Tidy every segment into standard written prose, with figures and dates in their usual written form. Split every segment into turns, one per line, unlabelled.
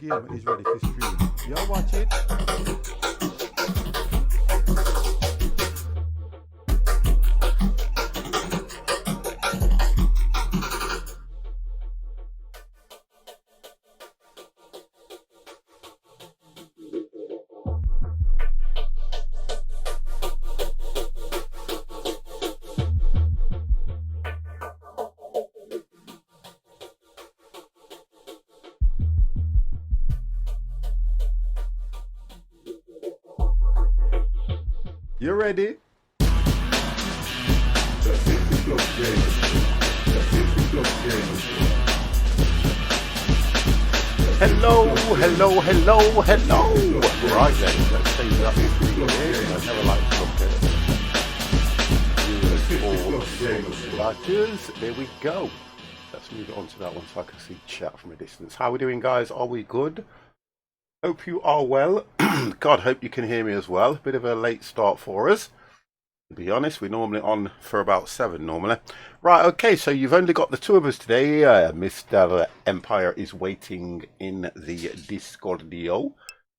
PM is ready for stream. Y'all watch it. You ready? Hello, hello, hello, hello. Right then, let's change that to screen here. I never like to look at it. Badges. There we go. Let's move it on to that one so I can see chat from a distance. How are we doing, guys? Are we good? Hope you are well. God, hope you can hear me as well. Bit of a late start for us. To be honest, we're normally on for about 7 normally. Right, okay, so you've only got the two of us today. Mr. Empire is waiting in the Discordio.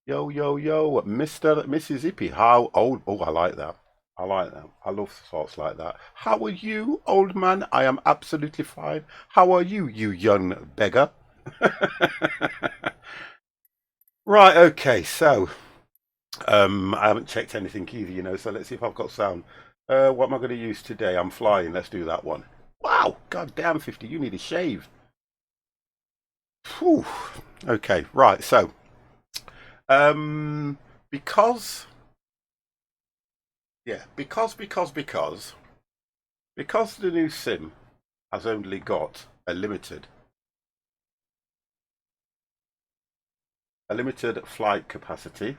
Yo, yo, yo, Mrs. Zippy, how old? Oh, I like that. I like that. I love thoughts like that. How are you, old man? I am absolutely fine. How are you, you young beggar? Right, okay, so I haven't checked anything either, you know, so let's see if I've got sound. What am I going to use today? I'm flying. Let's do that one. Wow, god damn, 50, you need a shave. Whew. Okay, right, so because the new sim has only got a limited flight capacity,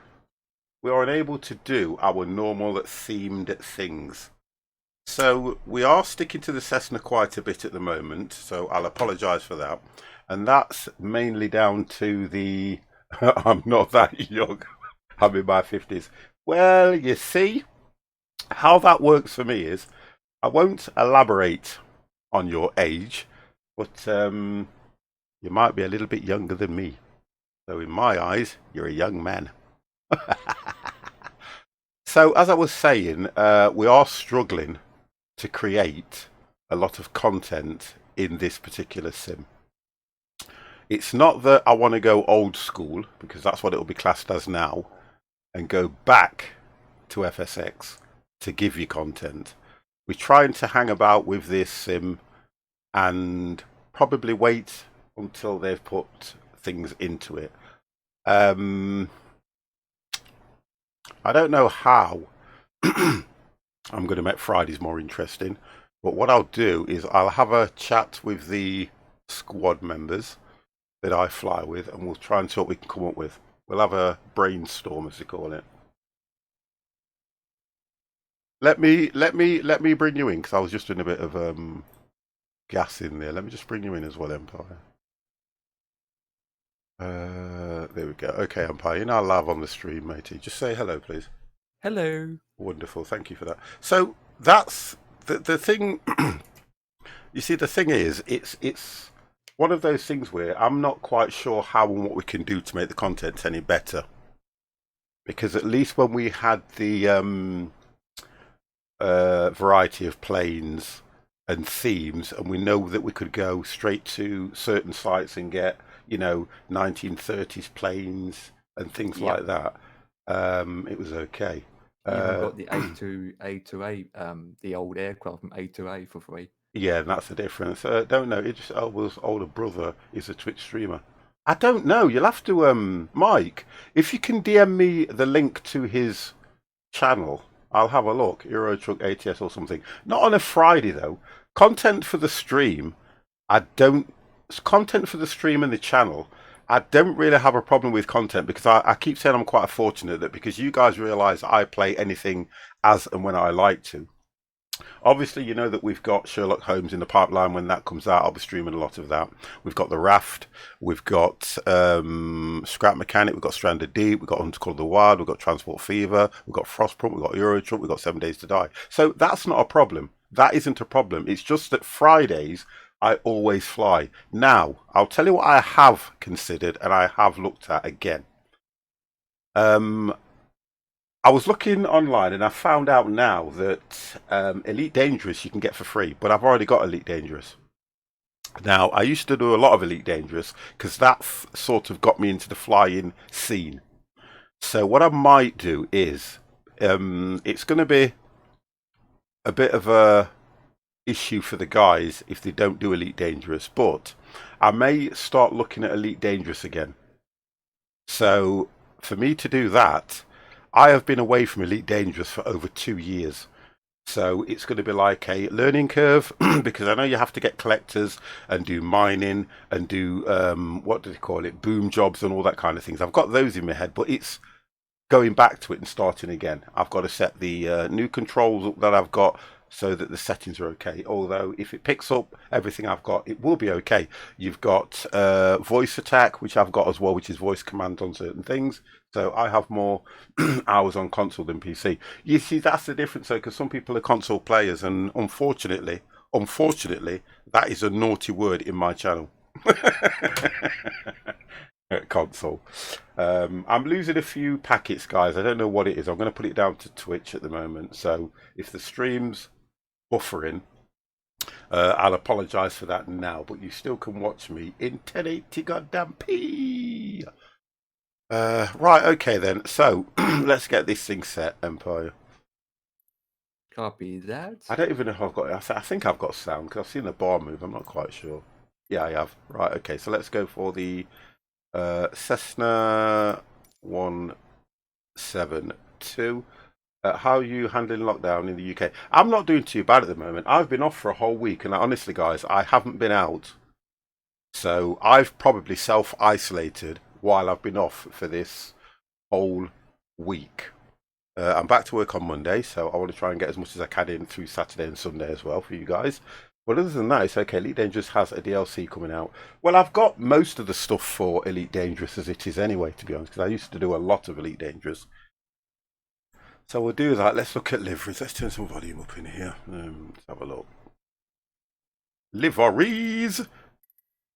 we are unable to do our normal themed things. So we are sticking to the Cessna quite a bit at the moment, so I'll apologise for that. And that's mainly down to the I'm not that young. I'm in my 50s. Well, you see, how that works for me is I won't elaborate on your age, but you might be a little bit younger than me. So in my eyes, you're a young man. So as I was saying, we are struggling to create a lot of content in this particular sim. It's not that I want to go old school, because that's what it will be classed as now, and go back to FSX to give you content. We're trying to hang about with this sim and probably wait until they've put things into it. I don't know how I'm going to make Fridays more interesting, but what I'll do is I'll have a chat with the squad members that I fly with, and we'll try and see what we can come up with. We'll have a brainstorm, as they call it. Let me bring you in, because I was just doing a bit of gas in there. Let me just bring you in as well, Empire. There we go. Okay, Empire, you're now live on the stream, matey. Just say hello, please.
Hello.
Wonderful, thank you for that. So that's the thing. You see, the thing is, it's one of those things where I'm not quite sure how and what we can do to make the content any better. Because at least when we had the variety of planes and themes, and we know that we could go straight to certain sites and get, you know, 1930s planes and things like that, it was okay.
You even got the A2A, the old aircraft from A2A for free.
Yeah, and that's the difference. Don't know. It just was older brother is a Twitch streamer. I don't know. You'll have to, Mike, if you can DM me the link to his channel, I'll have a look. Euro Truck ATS or something. Not on a Friday though. Content for the stream. Content for the stream and the channel. I don't really have a problem with content, because I keep saying I'm quite fortunate that because you guys realise I play anything as and when I like to. Obviously, you know that we've got Sherlock Holmes in the pipeline. When that comes out, I'll be streaming a lot of that. We've got The Raft, we've got Scrap Mechanic, we've got Stranded Deep, we've got Hunter Call of the Wild, we've got Transport Fever, we've got Frostpunk, we've got Euro Truck, we've got 7 Days to Die. So that's not a problem. That isn't a problem. It's just that Fridays I always fly. Now, I'll tell you what I have considered and I have looked at again. I was looking online and I found out now that Elite Dangerous you can get for free, but I've already got Elite Dangerous. Now, I used to do a lot of Elite Dangerous because that sort of got me into the flying scene. So what I might do is, it's going to be a bit of a issue for the guys if they don't do Elite Dangerous, but I may start looking at Elite Dangerous again. So for me to do that, I have been away from Elite Dangerous for over 2 years. So it's going to be like a learning curve because I know you have to get collectors and do mining and do, what do they call it, boom jobs and all that kind of things. I've got those in my head, but it's going back to it and starting again. I've got to set the new controls that I've got so that the settings are okay. Although if it picks up everything I've got, it will be okay. You've got voice attack, which I've got as well, which is voice command on certain things. So I have more hours on console than PC. You see, that's the difference though, because some people are console players, and unfortunately, that is a naughty word in my channel. Console. I'm losing a few packets, guys. I don't know what it is. I'm going to put it down to Twitch at the moment. So if the stream's buffering, I'll apologise for that now. But you still can watch me in 1080 goddamn p. Right, okay then. So let's get this thing set, Empire.
Copy that.
I don't even know if I've got it. I think I've got sound because I've seen the bar move. I'm not quite sure. Yeah, I have. Right, okay. So let's go for the Cessna 172. How are you handling lockdown in the UK? I'm not doing too bad at the moment. I've been off for a whole week, and honestly, guys, I haven't been out. So I've probably self-isolated while I've been off for this whole week. I'm back to work on Monday, so I want to try and get as much as I can in through Saturday and Sunday as well for you guys. But other than that, it's okay. Elite Dangerous has a DLC coming out. Well, I've got most of the stuff for Elite Dangerous as it is anyway, to be honest, because I used to do a lot of Elite Dangerous. So we'll do that. Let's look at liveries. Let's turn some volume up in here. Let's have a look. Liveries!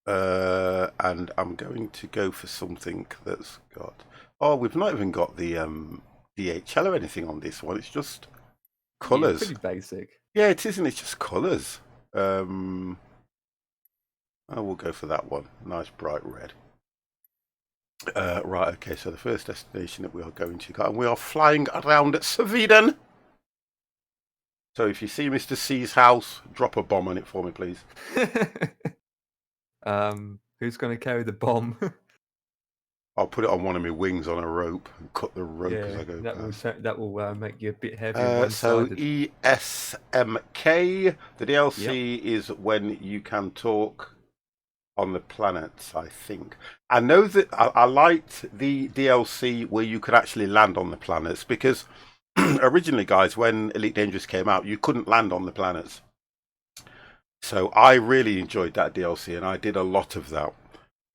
And I'm going to go for something that's got... Oh, we've not even got the DHL or anything on this one. It's just colours.
Yeah, pretty basic.
Yeah, it isn't. It's just colours. I will go for that one. Nice bright red. Right, okay, so the first destination that we are going to, and we are flying around Sweden. So if you see Mr. C's house, drop a bomb on it for me, please.
Who's going to carry the bomb?
I'll put it on one of my wings on a rope and cut the rope as I go past.
That will make you a bit heavier.
So ESMK, the DLC is when you can talk on the planets, I think. I know that I liked the DLC where you could actually land on the planets because originally, guys, when Elite Dangerous came out, you couldn't land on the planets. So I really enjoyed that DLC and I did a lot of that.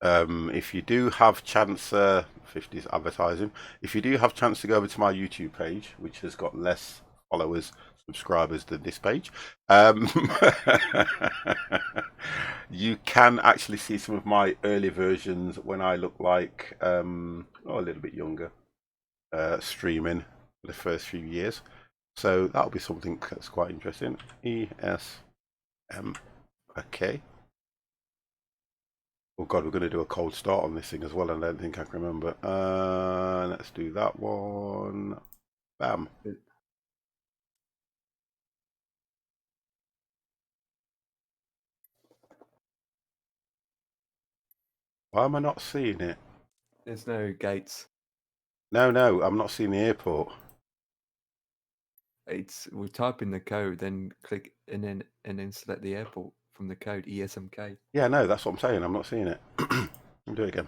If you do have chance, 50s advertising, if you do have chance to go over to my YouTube page, which has got less followers, subscribers than this page, you can actually see some of my early versions when I look like a little bit younger, streaming for the first few years. So that'll be something that's quite interesting. ESM, okay. Oh god, we're going to do a cold start on this thing as well, and I don't think I can remember. Let's do that one. Bam. Why am I not seeing it?
There's no gates.
No, I'm not seeing the airport.
We type in the code, then click and then select the airport from the code ESMK.
Yeah, no, that's what I'm saying. I'm not seeing it. I'll do it again.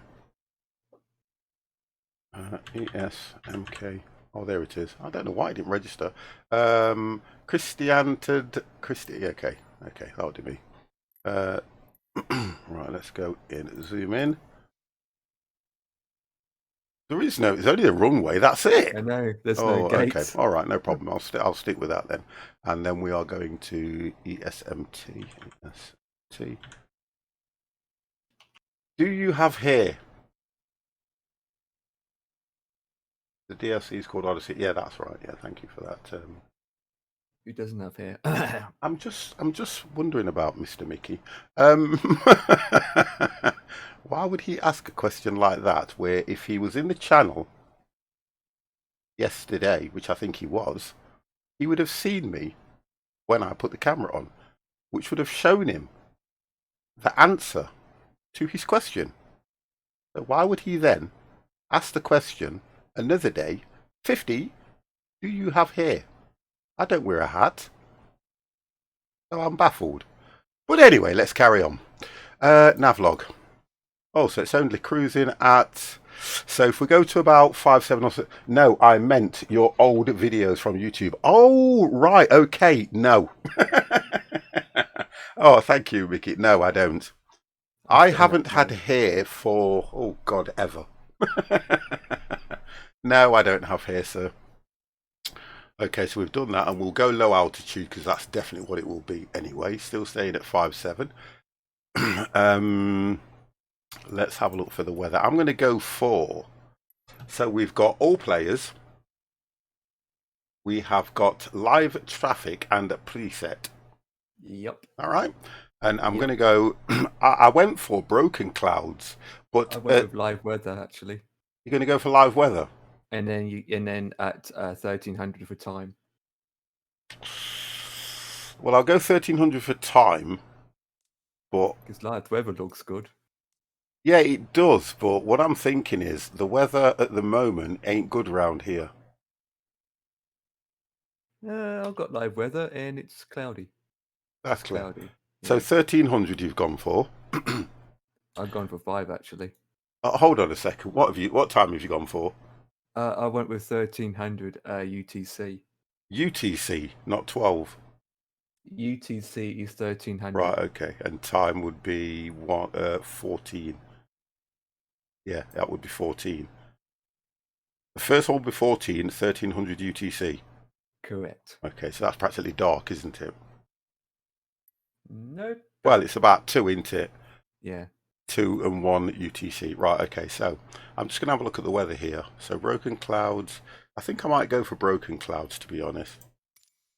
ESMK. Oh, there it is. I don't know why it didn't register. Christy. Okay, that'll do me. Right, let's go in. Zoom in. There is no. It's only a runway. That's it.
I know. There's no gates.
Okay. All right. No problem. I'll stick with that then. And then we are going to ESMT. See. Do you have hair? The DLC is called Odyssey. Yeah, that's right. Yeah, thank you for that.
Who doesn't have hair?
I'm just wondering about Mr. Mickey. Why would he ask a question like that? Where if he was in the channel yesterday, which I think he was, he would have seen me when I put the camera on, which would have shown him the answer to his question. So why would he then ask the question another day? 50, do you have hair? I don't wear a hat. So I'm baffled. But anyway, let's carry on. Navlog. Oh, so it's only cruising at... So if we go to about 5-7 or so... No, I meant your old videos from YouTube. Oh, right. Okay. No. Oh, thank you, Mickey. No, I don't. I haven't had hair for... Oh, God, ever. No, I don't have hair, sir. Okay, so we've done that, and we'll go low altitude because that's definitely what it will be anyway. Still staying at 5-7. Let's have a look for the weather. I'm going to go for... So we've got all players. We have got live traffic and a preset.
Yep.
All right. And I'm going to go... I went for broken clouds, but...
I went with live weather, actually.
You're going to go for live weather?
And then at 1300 for time.
Well, I'll go 1300 for time, but...
Because live weather looks good.
Yeah, it does, but what I'm thinking is the weather at the moment ain't good around here.
I've got live weather and it's cloudy.
That's clear.
Cloudy.
So
Yeah.
1300 you've gone for.
I've gone for 5 actually.
Hold on a second. What time have you gone for?
I went with 1300 UTC.
UTC, not 12.
UTC is 1300.
Right, okay. And time would be 14. Yeah, that would be 14. The first one would be 14, 1300 UTC.
Correct.
Okay, so that's practically dark, isn't it?
Nope.
Well, it's about 2, isn't it?
Yeah.
2 and 1 UTC. Right, okay, so I'm just going to have a look at the weather here. So broken clouds. I think I might go for broken clouds, to be honest.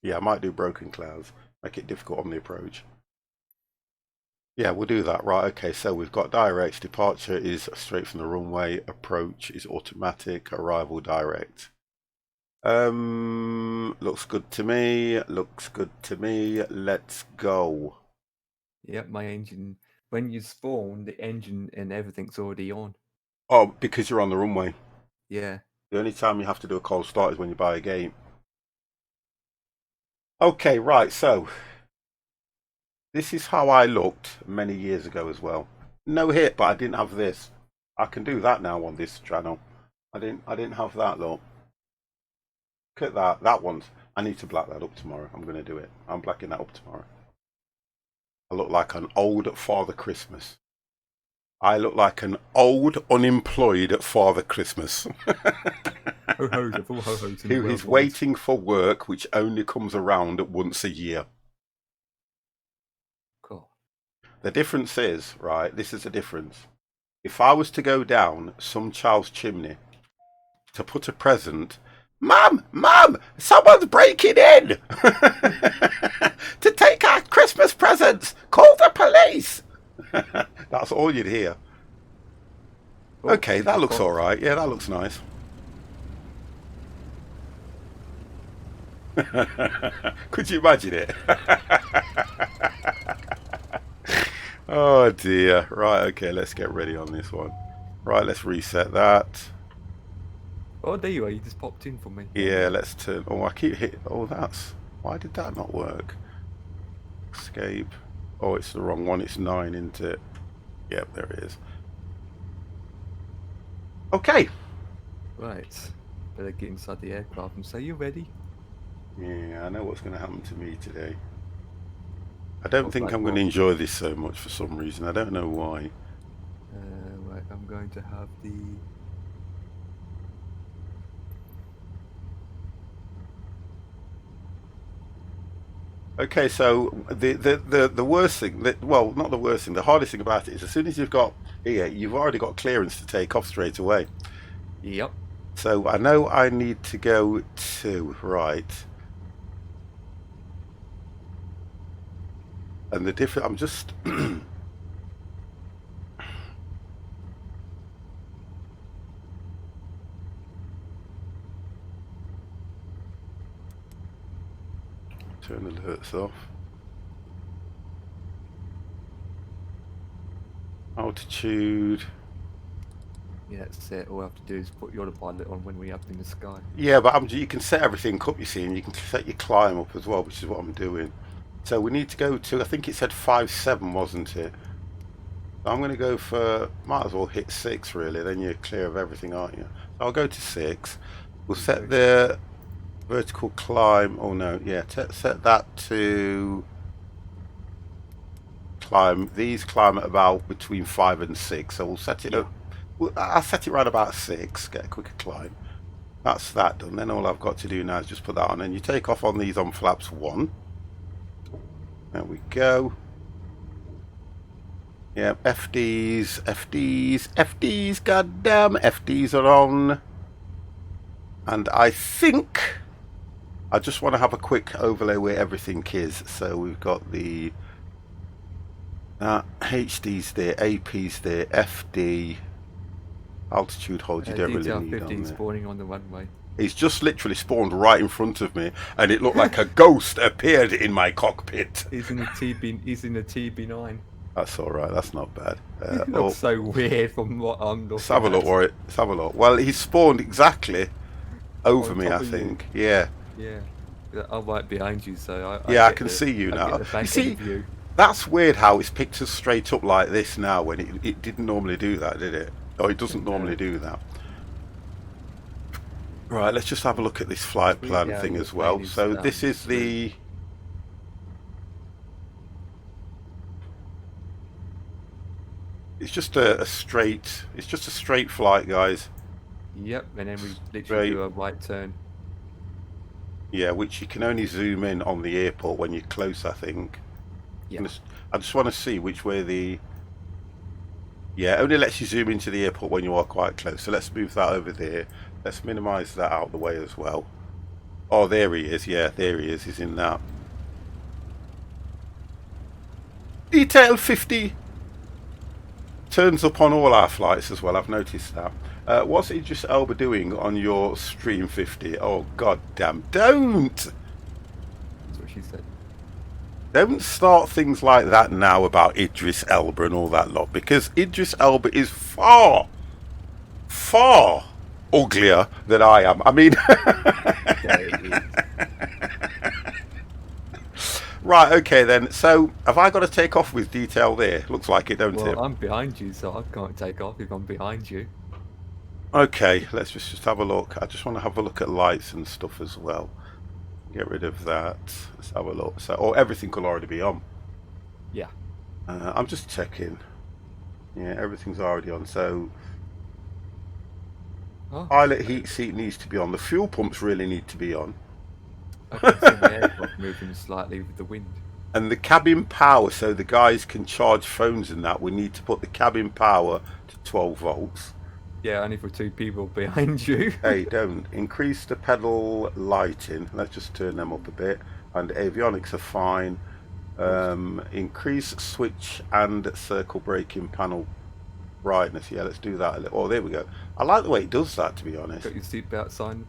Yeah, I might do broken clouds. Make it difficult on the approach. Yeah, we'll do that. Right, okay, so we've got direct. Departure is straight from the runway. Approach is automatic. Arrival direct. Looks good to me. Looks good to me. Let's go.
Yep, my engine. When you spawn, the engine and everything's already on.
Oh, because you're on the runway.
Yeah.
The only time you have to do a cold start is when you buy a game. Okay, right, so this is how I looked many years ago as well. No hit, but I didn't have this. I can do that now on this channel. I didn't have that, look. Look at that. That one's... I need to black that up tomorrow. I'm going to do it. I'm blacking that up tomorrow. I look like an old Father Christmas. I look like an old, unemployed Father Christmas. Who is waiting for work which only comes around once a year.
Cool.
The difference is, right, this is the difference. If I was to go down some child's chimney to put a present, Mum, someone's breaking in to take our Christmas presents. Call the police. That's all you'd hear. Oh, okay, that looks all right. Yeah, that looks nice. Could you imagine it? Oh dear. Right, okay, let's get ready on this one. Right, let's reset that.
Oh, there you are. You just popped in for me.
Yeah, let's turn... Oh, I keep hitting... Oh, that's... Why did that not work? Escape. Oh, it's the wrong one. It's 9, isn't it? Yep, there it is. Okay.
Right. Better get inside the aircraft and say, you ready?
Yeah, I know what's going to happen to me today. I don't think I'm going to enjoy this so much for some reason. I don't know why.
Right, I'm going to have the...
Okay, so the worst thing that, well, not the worst thing, the hardest thing about it is as soon as you've got here, you've already got clearance to take off straight away.
Yep.
So I know I need to go to right, and the different. I'm just turn alerts off. Altitude.
Yeah, that's it. All I have to do is put the autopilot on when we're up in the sky.
Yeah, but you can set everything up, you see, and you can set your climb up as well, which is what I'm doing. So we need to go to, I think it said 5-7, wasn't it? I'm going to go for, might as well hit 6 really, then you're clear of everything, aren't you? So I'll go to 6. We'll set the vertical climb, oh no, yeah, set that to climb. These climb at about between 5 and 6, so we'll set it up. I'll set it right about 6, get a quicker climb. That's that done. Then all I've got to do now is just put that on, and you take off on these on flaps 1. There we go. Yeah, FDs, goddamn, FDs are on. And I think I just want to have a quick overlay where everything is. So we've got the HD's there, AP's there, FD, altitude hold, you don't really need
15
on there.
spawning on the runway.
He's just literally spawned right in front of me, and it looked like a ghost appeared in my cockpit.
He's in the TB9.
That's all right. That's not bad.
It looks so weird from what I'm looking
let's have a
at.
look, Warwick. Let's have a look. Well, he spawned exactly over
On
me,
top
I
of
think.
you.
Yeah.
Yeah. I'm right behind you, so
I can see you now. You see, that's weird how it's picked us straight up like this now when it didn't normally do that, did it? Oh, it doesn't normally do that. Right, let's just have a look at this flight plan thing as well. So this is the... It's just a straight... It's just a straight flight, guys.
Yep, and then we literally do a right turn.
Yeah, which you can only zoom in on the airport when you're close, I think.
Yeah.
I just want to see which way the... Yeah, it only lets you zoom into the airport when you are quite close. So let's move that over there. Let's minimise that out of the way as well. Oh, there he is. Yeah, there he is. He's in that. Detail 50 turns up on all our flights as well. I've noticed that. What's Idris Elba doing on your stream 50? Oh, god damn. Don't!
That's what she said.
Don't start things like that now about Idris Elba and all that lot, because Idris Elba is far, far uglier than I am. I mean... Right, okay then. So, have I got to take off with detail there? Looks like it, don't it?
Well, I'm behind you, so I can't take off if I'm behind you.
Okay, let's just have a look. I just want to have a look at lights and stuff as well. Get rid of that. Let's have a look. So, or everything could already be on.
Yeah.
I'm just checking. Yeah, everything's already on. So, pilot heat seat needs to be on. The fuel pumps really need to be on.
I can see the aircraft moving slightly with the wind.
And the cabin power, so the guys can charge phones and that, we need to put the cabin power to 12 volts.
Yeah, only for 2 people behind you.
Hey, don't. Increase the pedal lighting. Let's just turn them up a bit. And avionics are fine. Increase switch and circle braking panel brightness. Yeah, let's do that a little. Oh, there we go. I like the way it does that, to be honest.
Got your seatbelt sign.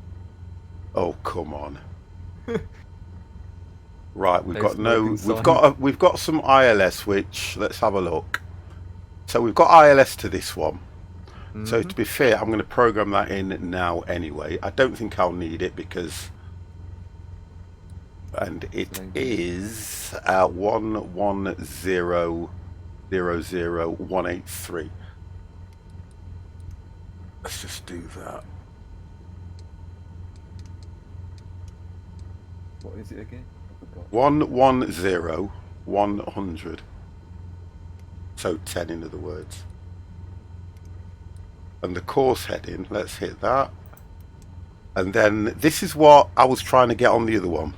Oh, come on. Right, we've got some ILS, which let's have a look. So we've got ILS to this one. So to be fair, I'm going to program that in now anyway. I don't think I'll need it because, and it is 110000183. Let's just do that.
What is it again? I forgot.
110100. So 10 in other words. And the course heading, let's hit that. And then this is what I was trying to get on the other one.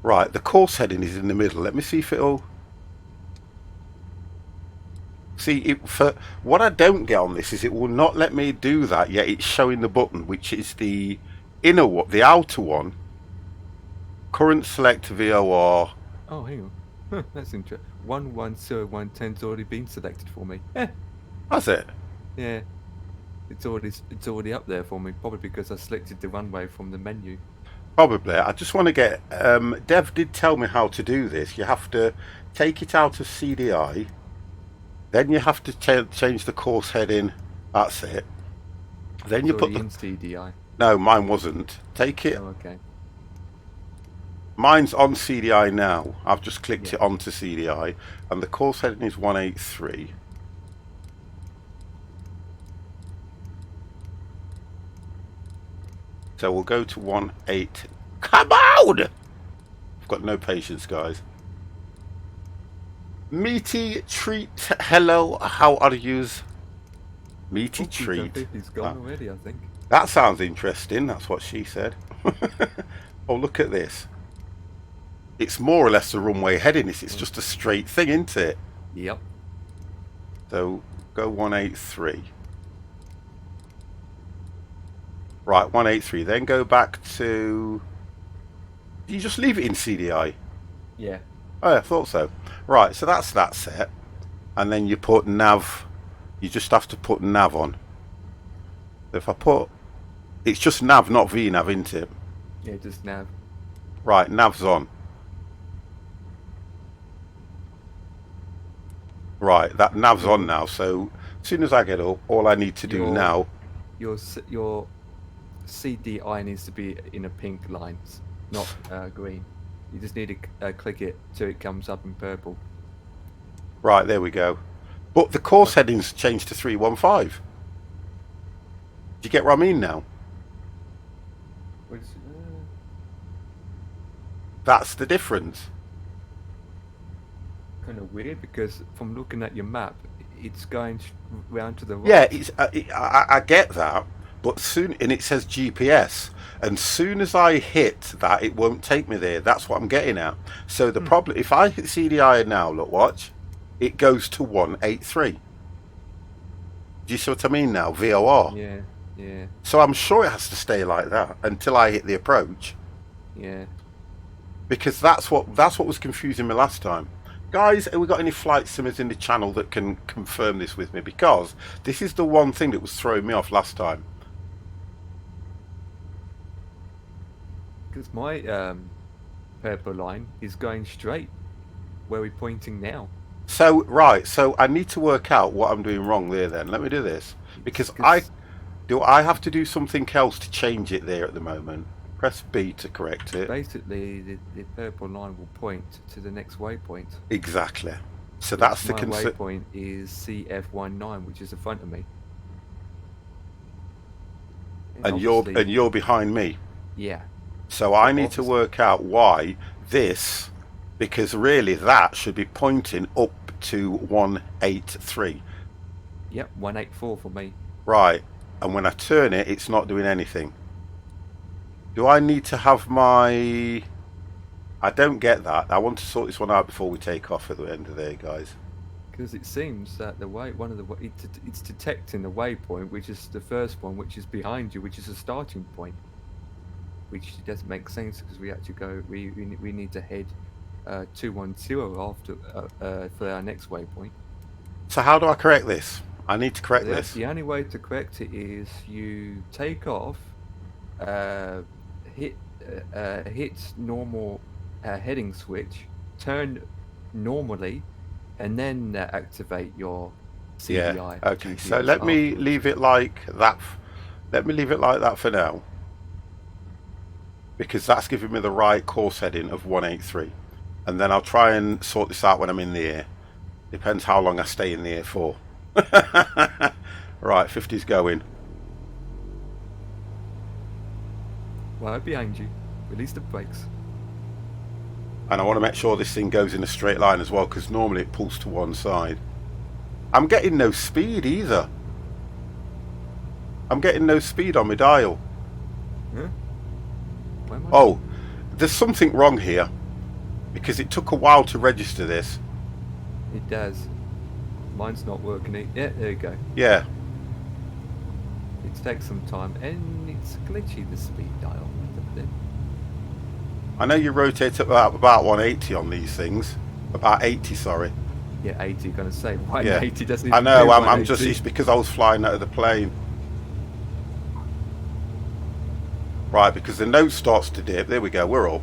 Right, the course heading is in the middle. Let me see if it'll... See, for what I don't get on this is it will not let me do that, yet it's showing the button, which is the inner one, the outer one. Current select VOR.
Oh, hang on. Huh, that's interesting. 110110's already been selected for me. Eh,
Has it?
yeah. It's already up there for me, probably because I selected the runway from the menu.
Probably. I just want to get... Dev did tell me how to do this. You have to take it out of CDI. Then you have to change the course heading. That's it. Then
It's
you put the...
in CDI.
No, mine wasn't. Take it.
Oh, okay.
Mine's on CDI now. I've just clicked
Yeah.
it onto CDI. And the course heading is 183. So we'll go to 18. Come on! I've got no patience, guys. Meaty treat. Hello, how are yous? Meaty treat.
He's gone already, I think.
That sounds interesting. That's what she said. Oh, look at this. It's more or less a runway heading. It's just a straight thing, isn't it?
Yep.
So go 183. Right, 183. Then go back to... You just leave it in CDI?
Yeah.
Oh, yeah, I thought so. Right, so that's that set. And then you put nav... You just have to put nav on. If I put... It's just nav, not VNav, isn't it?
Yeah, just nav.
Right, nav's on. Right, that nav's on now, so as soon as I get up, all I need to do now...
Your CDI needs to be in a pink line, not green. You just need to click it so it comes up in purple.
Right, there we go. But the course heading's changed to 315. Do you get what I mean now? That's the difference.
Kind of weird because from looking at your map, it's going round to the right.
Yeah, I get that, but soon, and it says GPS, and soon as I hit that, it won't take me there. That's what I'm getting at. So the problem, if I hit CDI now, look, watch, it goes to 183. Do you see what I mean now? VOR.
Yeah, yeah.
So I'm sure it has to stay like that until I hit the approach.
Yeah.
Because that's what was confusing me last time. Guys, have we got any flight simmers in the channel that can confirm this with me? Because this is the one thing that was throwing me off last time.
Because my purple line is going straight where we're pointing now.
So, right, so I need to work out what I'm doing wrong there then. Let me do this. Because I have to do something else to change it there at the moment. Press B to correct it.
Basically, the purple line will point to the next waypoint.
Exactly. So that's the
waypoint is CF19, which is in front of me.
And you're behind me.
Yeah.
So I need to work out why this, because really that should be pointing up to 183.
Yep, 184 for me.
Right. And when I turn it, it's not doing anything. Do I need to have my... I don't get that. I want to sort this one out before we take off at the end of the day, guys.
Because it seems that it's detecting the waypoint, which is the first one, which is behind you, which is a starting point. Which doesn't make sense because we actually we need to head 210 after for our next waypoint.
So how do I correct this? I need to correct this.
The only way to correct it is you take off, hit normal heading switch, turn normally, and then activate your CDI.
Yeah. Okay. So let me leave it like that. Let me leave it like that for now, because that's giving me the right course heading of 183, and then I'll try and sort this out when I'm in the air. Depends how long I stay in the air for. Right, 50's going.
Right behind you. Release the brakes.
And I want to make sure this thing goes in a straight line as well, because normally it pulls to one side. I'm getting no speed either. I'm getting no speed on my dial.
Huh?
Oh, there's something wrong here. Because it took a while to register this.
It does. Mine's not working. Yeah, there you go.
Yeah.
It takes some time, and it's glitchy, the speed dial.
I know you rotate about 180 on these things. About 80, sorry.
Yeah, 80. Gonna say 180
Yeah.
doesn't.
I
Even
know.
do
I'm just.
180.
It's because I was flying out of the plane. Right, because the note starts to dip. There we go. We're up.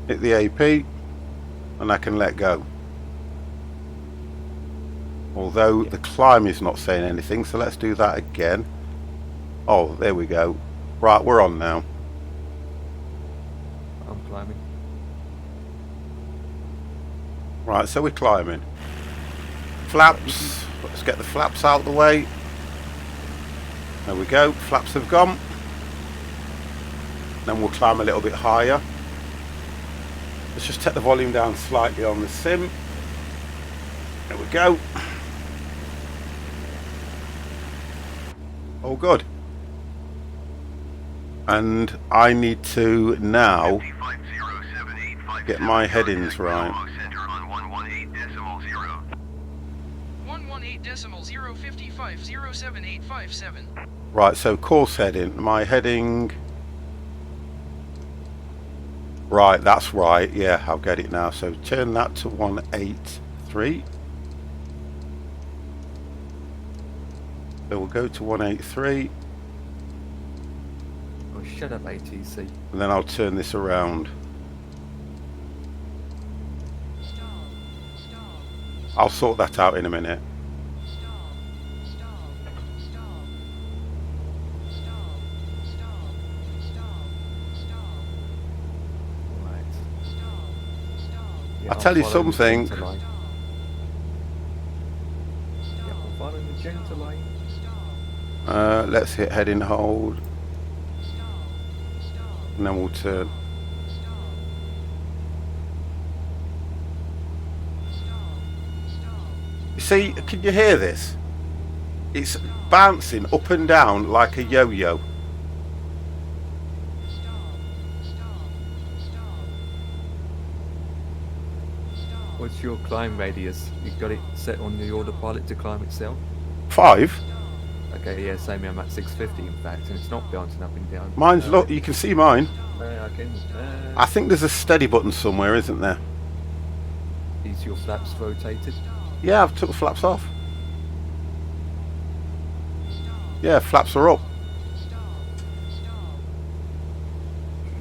Hit the AP, and I can let go. Although the climb is not saying anything, so let's do that again. Oh, there we go. Right, we're on now.
I'm climbing.
Right, so we're climbing. Flaps. Let's get the flaps out of the way. There we go. Flaps have gone. Then we'll climb a little bit higher. Let's just take the volume down slightly on the sim. There we go. All good. And I need to now get my headings right.
118.055.07857.
Right, so course heading. My heading. Right, that's right. Yeah, I'll get it now. So turn that to 183. So we'll go to 183.
Oh, shut up, ATC.
And then I'll turn this around. I'll sort that out in a minute.
Yeah,
I'll tell you
follow the
something.
magenta line. Yeah, I'll follow the magenta line.
Let's hit heading hold. And then we'll turn. You see, can you hear this? It's bouncing up and down like a yo-yo.
What's your climb radius? You got it set on the autopilot to climb itself?
5?
Okay, yeah, same here. I'm at 650 in fact, and it's not bouncing up and down.
Mine's, look, you can see mine.
I can.
I think there's a steady button somewhere, isn't there?
Is your flaps rotated?
Yeah, I've took the flaps off. Yeah, flaps are up.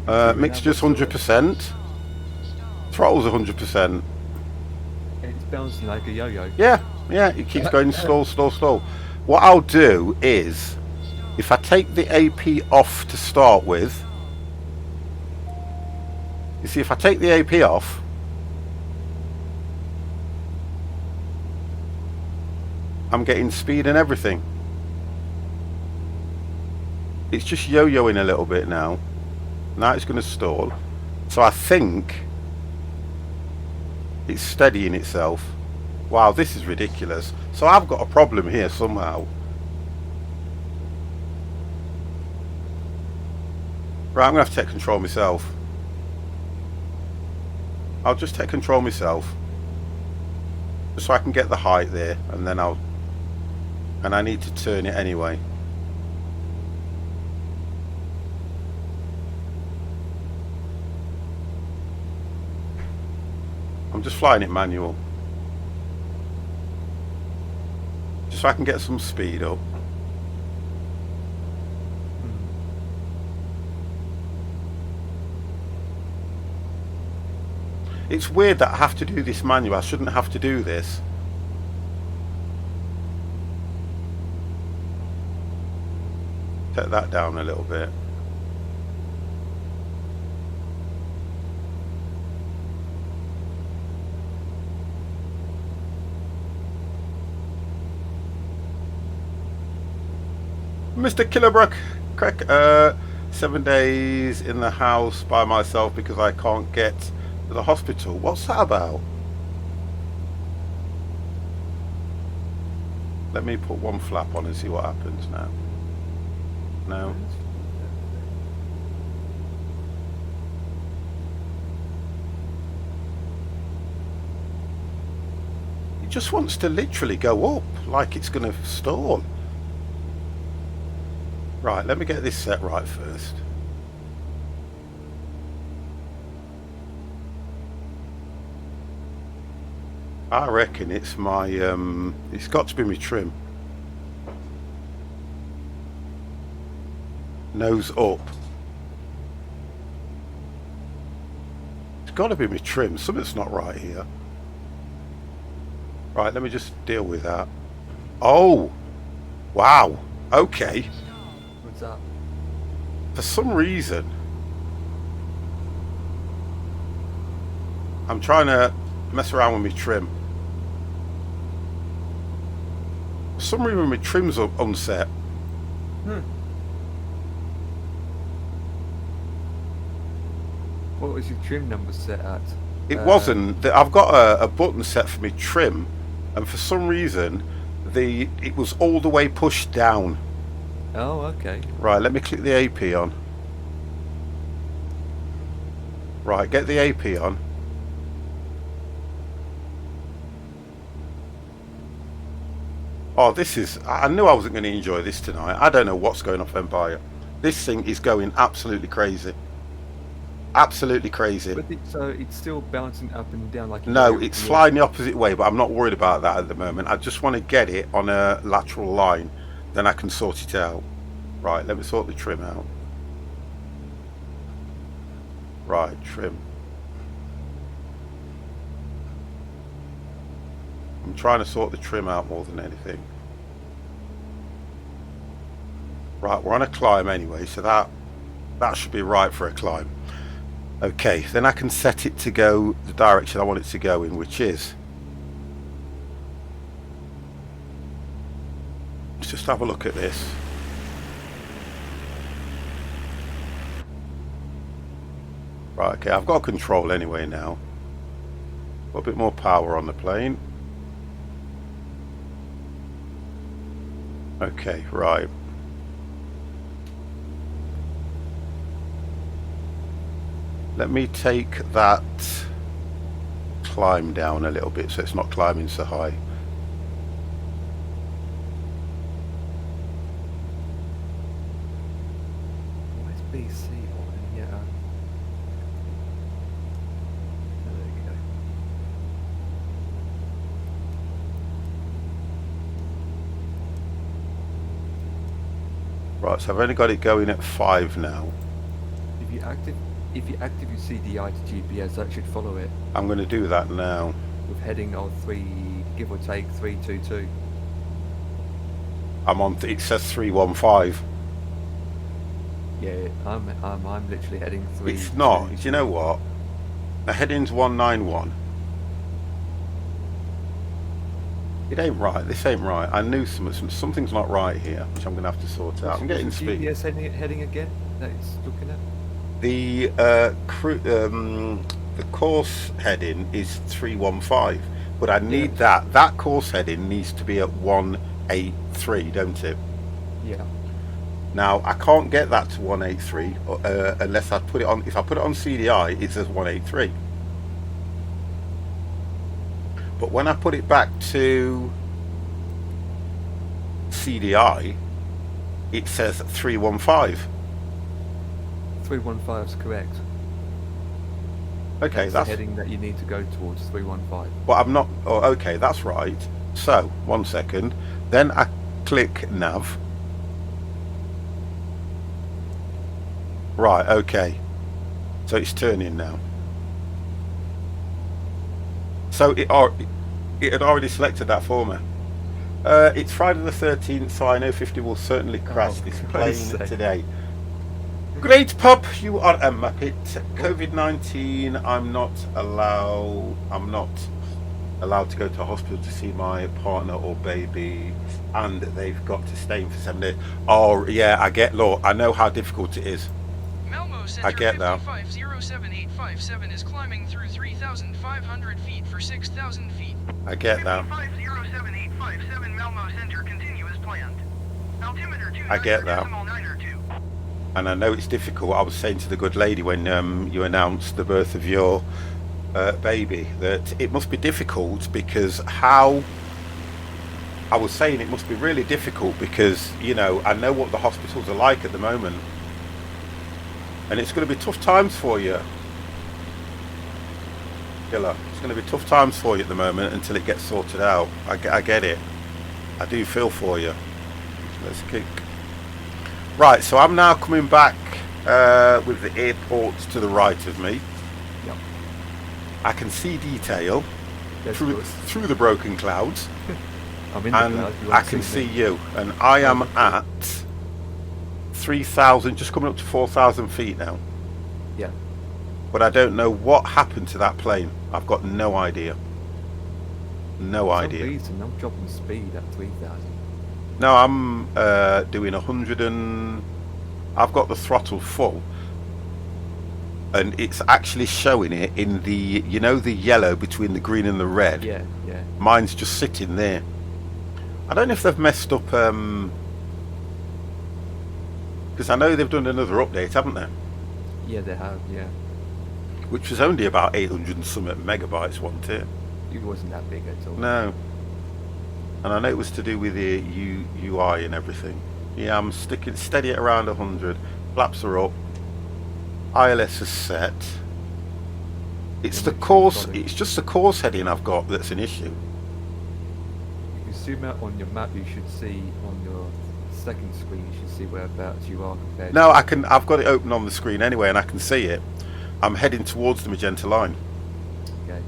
Mixture's 100%. Throttle's 100%.
It's bouncing like a yo-yo.
Yeah, it keeps going slow, slow, slow. What I'll do is, if I take the AP off to start with, you see, if I take the AP off, I'm getting speed and everything. It's just yo-yoing a little bit now. Now it's going to stall. So I think it's steadying itself. Wow, this is ridiculous. So I've got a problem here somehow. Right, I'm going to have to take control myself. I'll just take control myself. Just so I can get the height there, and then and I need to turn it anyway. I'm just flying it manual. Just so I can get some speed up. It's weird that I have to do this manual. I shouldn't have to do this. Take that down a little bit. Mr. Killerbrook, crack, 7 days in the house by myself because I can't get to the hospital. What's that about? let me put one flap on and see what happens now. No. It just wants to literally go up like it's going to stall. Right, let me get this set right first. I reckon it's my, it's got to be my trim. Nose up. It's got to be my trim. Something's not right here. Right, let me just deal with that. Oh! Wow! Okay.
What's up?
For some reason, I'm trying to mess around with my trim. For some reason, my trim's unset.
What was your trim number set at?
It wasn't. I've got a button set for my trim, and for some reason, it was all the way pushed down.
Oh, okay.
Right, let me click the AP on. Right, get the AP on. Oh, this is... I knew I wasn't going to enjoy this tonight. I don't know what's going off Empire. This thing is going absolutely crazy. Absolutely crazy.
But so it's still bouncing up and down like...
No, it's flying the opposite way, but I'm not worried about that at the moment. I just want to get it on a lateral line. Then I can sort it out. Right, let me sort the trim out. Right, trim. I'm trying to sort the trim out more than anything. Right, we're on a climb anyway, so that should be right for a climb. Okay, then I can set it to go the direction I want it to go in, which is... Let's just have a look at this. Right, okay, I've got control anyway now. Got a bit more power on the plane. Okay, right. Let me take that climb down a little bit so it's not climbing so high.
Where's BC on? Yeah. There we go.
Right, so I've only got it going at 5 now.
If you active your CDI to GPS, that should follow it.
I'm going to do that now.
With heading of 3, give or take 322.
I'm on. It says 315.
Yeah, I'm literally heading 3.
It's not. Do you know what? The heading's 191. It ain't right. This ain't right. I knew something's not right here, which I'm going to have to sort out. I'm getting speed.
GPS heading again. That it's looking at.
The course heading is 315, but I need that course heading needs to be at 183, don't it?
Yeah.
Now I can't get that to 183 unless I put it on. If I put it on CDI, it says 183. But when I put it back to CDI, it says 315.
315 is correct.
Okay,
that's the heading that you need to go towards, 315.
But I'm not... Oh, okay, that's right. So, 1 second. Then I click nav. Right, okay. So it's turning now. So it had already selected that for me. It's Friday the 13th, so I know 50 will certainly crash this plane today. Great Pop, you are a muppet. COVID-19, I'm not allowed to go to a hospital to see my partner or baby, and they've got to stay in for 7 days. Oh yeah, I get. Look, I know how difficult it is. I get that.
507-857 is climbing through 3,500 feet for 6,000 feet.
I get that.
507-857 57 Malmo Center, continue as planned. Altimeter 2
I get that.
902.
And I know it's difficult. I was saying to the good lady when you announced the birth of your baby that it must be difficult because how. I was saying it must be really difficult because, you know, I know what the hospitals are like at the moment. And it's going to be tough times for you. Killer. It's going to be tough times for you at the moment until it gets sorted out. I get it. I do feel for you. Let's kick. Right, so I'm now coming back with the airports to the right of me.
Yep.
I can see detail
That's
through
good.
through the broken clouds,
I'm in the
and
clouds, you
I
won't
can
see
see
me.
you. And I am
Okay.
at 3,000, just coming up to 4,000 feet now.
Yeah.
But I don't know what happened to that plane. I've got no idea. No
For some
idea.
reason, I'm dropping speed at 3,000.
No, I'm doing 100 and I've got the throttle full, and it's actually showing it in the, you know, the yellow between the green and the red.
Yeah, yeah.
Mine's just sitting there. I don't know if they've messed up because I know they've done another update, haven't they?
Yeah, they have, yeah.
Which was only about 800 and something megabytes, wasn't it?
It wasn't that big at all.
No. And I know it was to do with the UI and everything. Yeah, I'm sticking steady at around 100. Flaps are up. ILS is set. It's the
make sure you
course.
follow.
It's just the course heading I've got that's an issue.
If you zoom out on your map, you should see on your second screen, you should see whereabouts you are compared
No,
to...
I can. I've got it open on the screen anyway, and I can see it. I'm heading towards the magenta line,
Okay.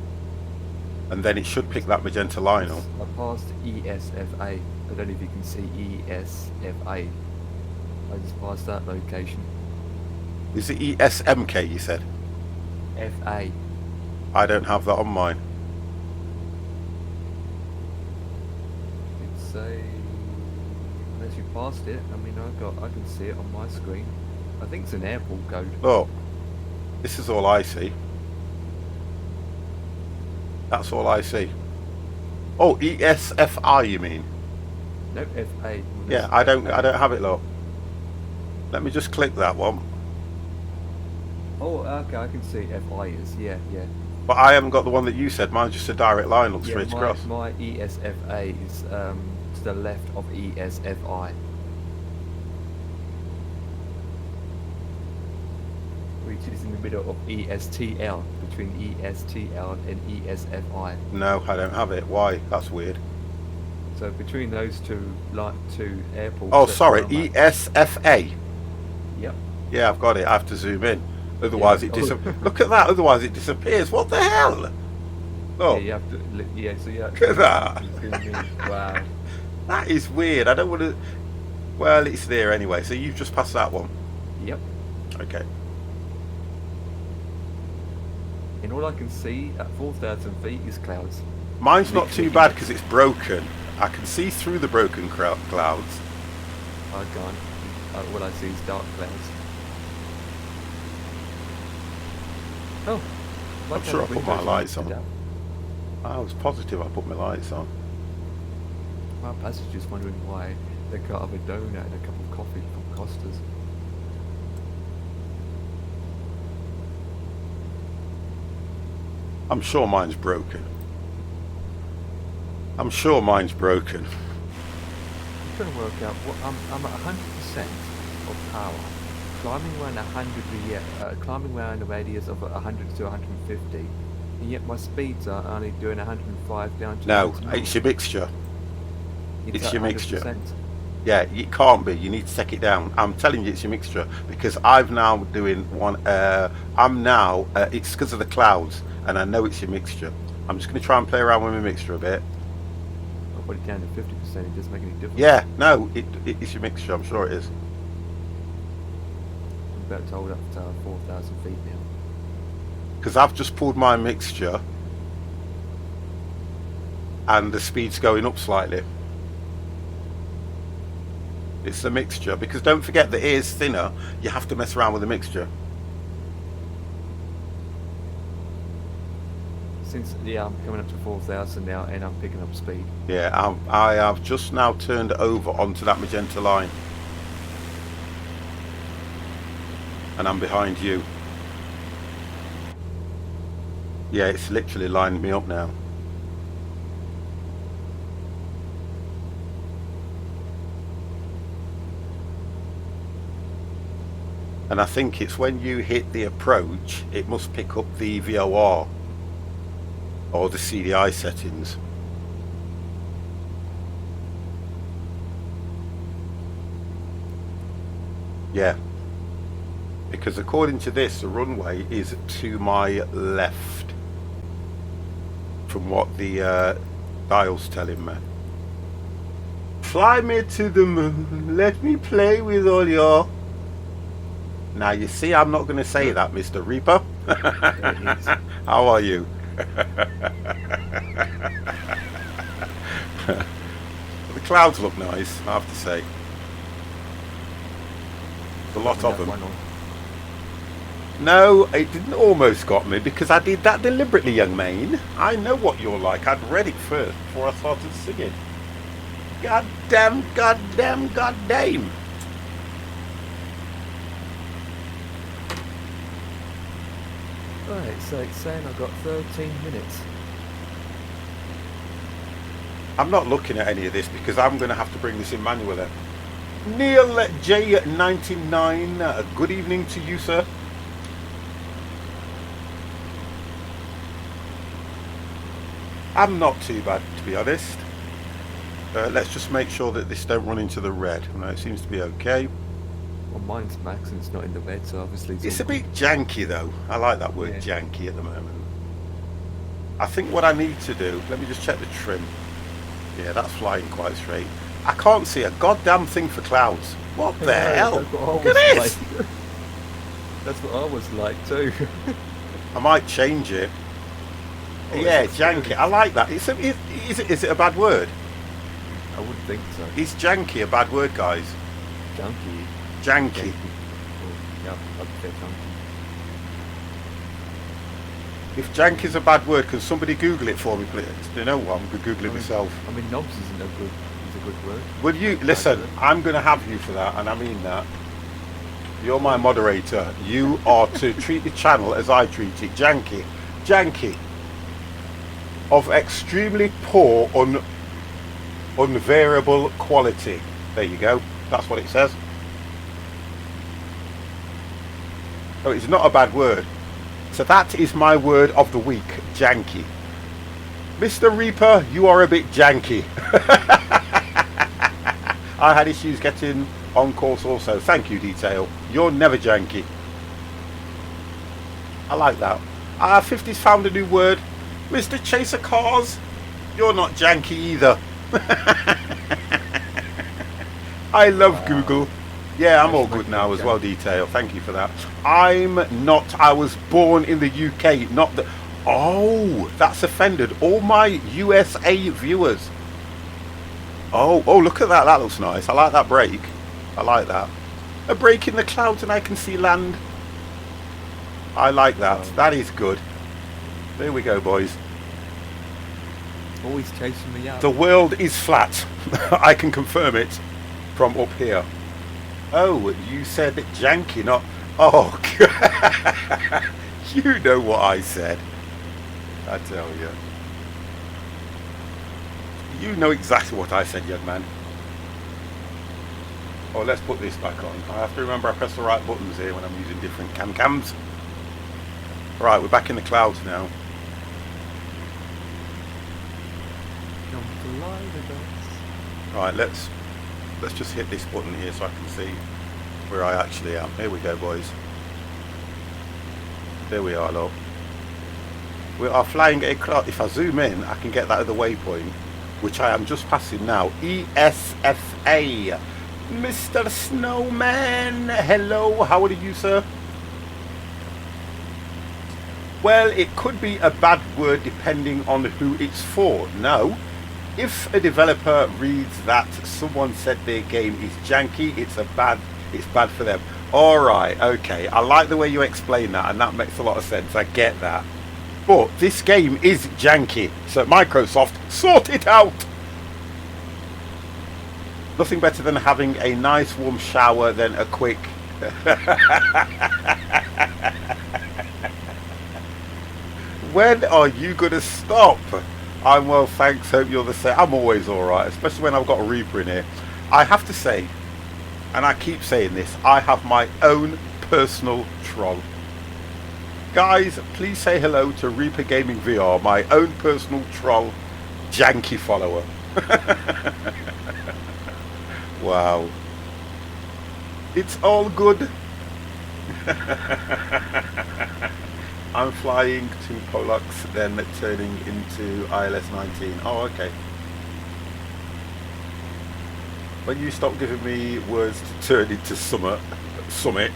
and then it should pick that magenta line up.
I passed ESFA. I don't know if you can see ESFA. I just passed that location.
Is it ESMK? You said.
FA.
I don't have that on mine.
It's a... Unless you passed it, I mean, I can see it on my screen. I think it's an airport code.
Oh, this is all I see. That's all I see. Oh, ESFI, you mean?
No, FA. Well,
Yeah,
that's
I don't
FA.
have it, look. Let me just click that one.
Oh, okay, I can see FI is. Yeah, yeah.
But I haven't got the one that you said. Mine's just a direct line, looks
Yeah,
straight across.
my ESFA is to the left of ESFI. Which is in the middle of ESTL, between ESTL and ESFI.
No, I don't have it. Why? That's weird.
So between those two airports.
Oh,
that's
sorry,
where I'm at.
ESFA.
Yep.
Yeah, I've got it. I have to zoom in. Otherwise,
Yeah.
it disappears. Look at that. Otherwise, it disappears. What the hell? Oh,
Yeah, you have to. Yeah, so you have
look at that.
to. Wow.
That is weird. I don't want to. Well, it's there anyway. So you've just passed that one.
Yep.
Okay.
And all I can see at 4,000 feet is clouds.
Mine's not too bad because it's broken. I can see through the broken clouds.
I can't. All I see is dark clouds. Oh.
I'm sure I put my lights on. I was positive I put my lights on.
My passenger's wondering why they can't have a donut and a cup of coffee from Costa's.
I'm sure mine's broken. I'm sure mine's broken.
I'm trying to work out what I'm at 100% of power, climbing around a radius of 100 to 150, and yet my speeds are only doing 105 down to
No,
90
it's your mixture. It's
at
your mixture.
100%.
Yeah, it can't be. You need to take it down. I'm telling you, it's your mixture because I've now doing one. I'm now. It's because of the clouds, and I know it's your mixture. I'm just going to try and play around with my mixture a bit.
I'll put it down to 50%. It doesn't make any difference.
Yeah, no, it's your mixture. I'm sure it is.
I'm about to hold up to 4,000 feet now.
Because I've just pulled my mixture, and the speed's going up slightly. It's the mixture, because don't forget the air's thinner. You have to mess around with the mixture.
since I'm coming up to 4,000 now, and I'm picking up speed.
Yeah, I have just now turned over onto that magenta line. And I'm behind you. Yeah, it's literally lined me up now. And I think it's when you hit the approach, it must pick up the VOR or the CDI settings. Yeah, because according to this, the runway is to my left from what the dial's telling me. Fly me to the moon, let me play with all your... Now you see, I'm not going to say that, Mr. Reaper. How are you? The clouds look nice, I have to say. There's a lot of them. No, it didn't almost got me because I did that deliberately, young man. I know what you're like. I'd read it first before I started singing. God damn, god damn, god damn.
Right, so it's saying I've got 13 minutes.
I'm not looking at any of this because I'm going to have to bring this in manually. Neil J99, good evening to you, sir. I'm not too bad, to be honest. Let's just make sure that this don't run into the red. No, it seems to be okay.
Well, mine's max and it's not in the red, so obviously
It's a bit janky though. I like that word,
yeah.
janky, at the moment. I think what I need to do, let me just check the trim. Yeah, that's flying quite straight. I can't see a goddamn thing for clouds. What the hell? Look at this!
Like. That's what I was like too.
I might change it.
Oh,
yeah, janky. I like that. Is it a bad word?
I wouldn't think so.
Is janky a bad word, guys?
Junky.
Janky.
Oh, yeah, I'd say junky.
If janky is a bad word, can somebody Google it for me, please? You know what? I'm going to Google it myself.
I mean, knobs isn't a good word.
Will you listen? I'm going to have you for that, and I mean that. You're my moderator. You are to treat the channel as I treat it. Janky. Janky. Of extremely poor, unvariable quality. There you go. That's what it says. Oh, it's not a bad word. So that is my word of the week. Janky. Mr. Reaper, you are a bit janky. I had issues getting on course also. Thank you, Detail. You're never janky. I like that. 50's found a new word. Mr. Chaser Cars, you're not janky either. I love Google. Yeah, I'm all good now as well, Detail. Thank you for that. I'm not. I was born in the UK, not the... Oh, that's offended all my USA viewers. Oh, look at that. That looks nice. I like that break. I like that. A break in the clouds and I can see land. I like that. That is good. There we go, boys.
Always chasing me out.
The world is flat. I can confirm it from up here. Oh, you said janky, not... Oh, you know what I said. I tell you. You know exactly what I said, young man. Oh, let's put this back on. I have to remember I press the right buttons here when I'm using different cams. Right, we're back in the clouds now. Right, let's just hit this button here so I can see where I actually am. Here we go, boys. There we are, look. We are flying a cloud. If I zoom in, I can get that other waypoint, which I am just passing now. ESFA. Mr. Snowman. Hello, how are you, sir? Well, it could be a bad word depending on who it's for. No. If a developer reads that someone said their game is janky, it's bad for them. Alright, okay. I like the way you explain that, and that makes a lot of sense. I get that. But this game is janky, so Microsoft, sort it out! Nothing better than having a nice warm shower than a quick... When are you going to stop? I'm well, thanks, hope you're the same. I'm always alright, especially when I've got a Reaper in here. I have to say, and I keep saying this, I have my own personal troll. Guys, please say hello to Reaper Gaming VR, my own personal troll, janky follower. Wow. It's all good. I'm flying to Pollux, then turning into ILS 19. Oh, okay. When you stop giving me words to turn into Summit,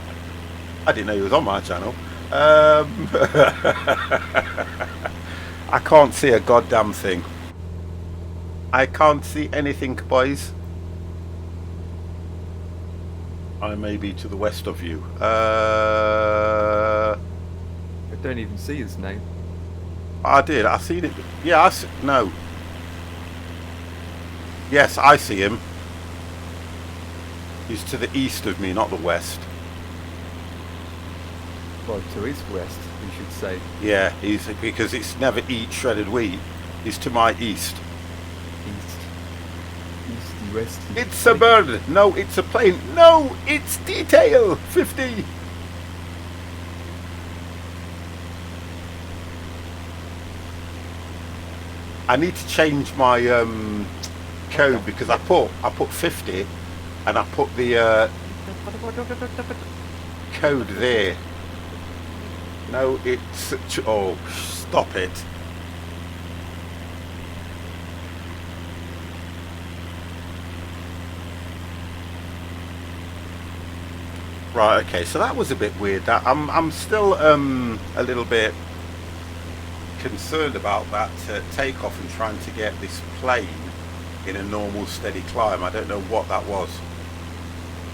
I didn't know you was on my channel. I can't see a goddamn thing. I can't see anything, boys. I may be to the west of you.
I don't even see his name.
I did. I seen it. Yeah, no. Yes, I see him. He's to the east of me, not the west.
Well, to his west, we should say.
Yeah, he's because it's never eat shredded wheat. He's to my east.
East, west.
It's a bird. No, it's a plane. No, it's detail 50. I need to change my code because I put 50 and I put the code there. No, it's... Oh, stop it. Right, okay, so that was a bit weird. That I'm still a little bit concerned about that takeoff and trying to get this plane in a normal steady climb. I don't know what that was.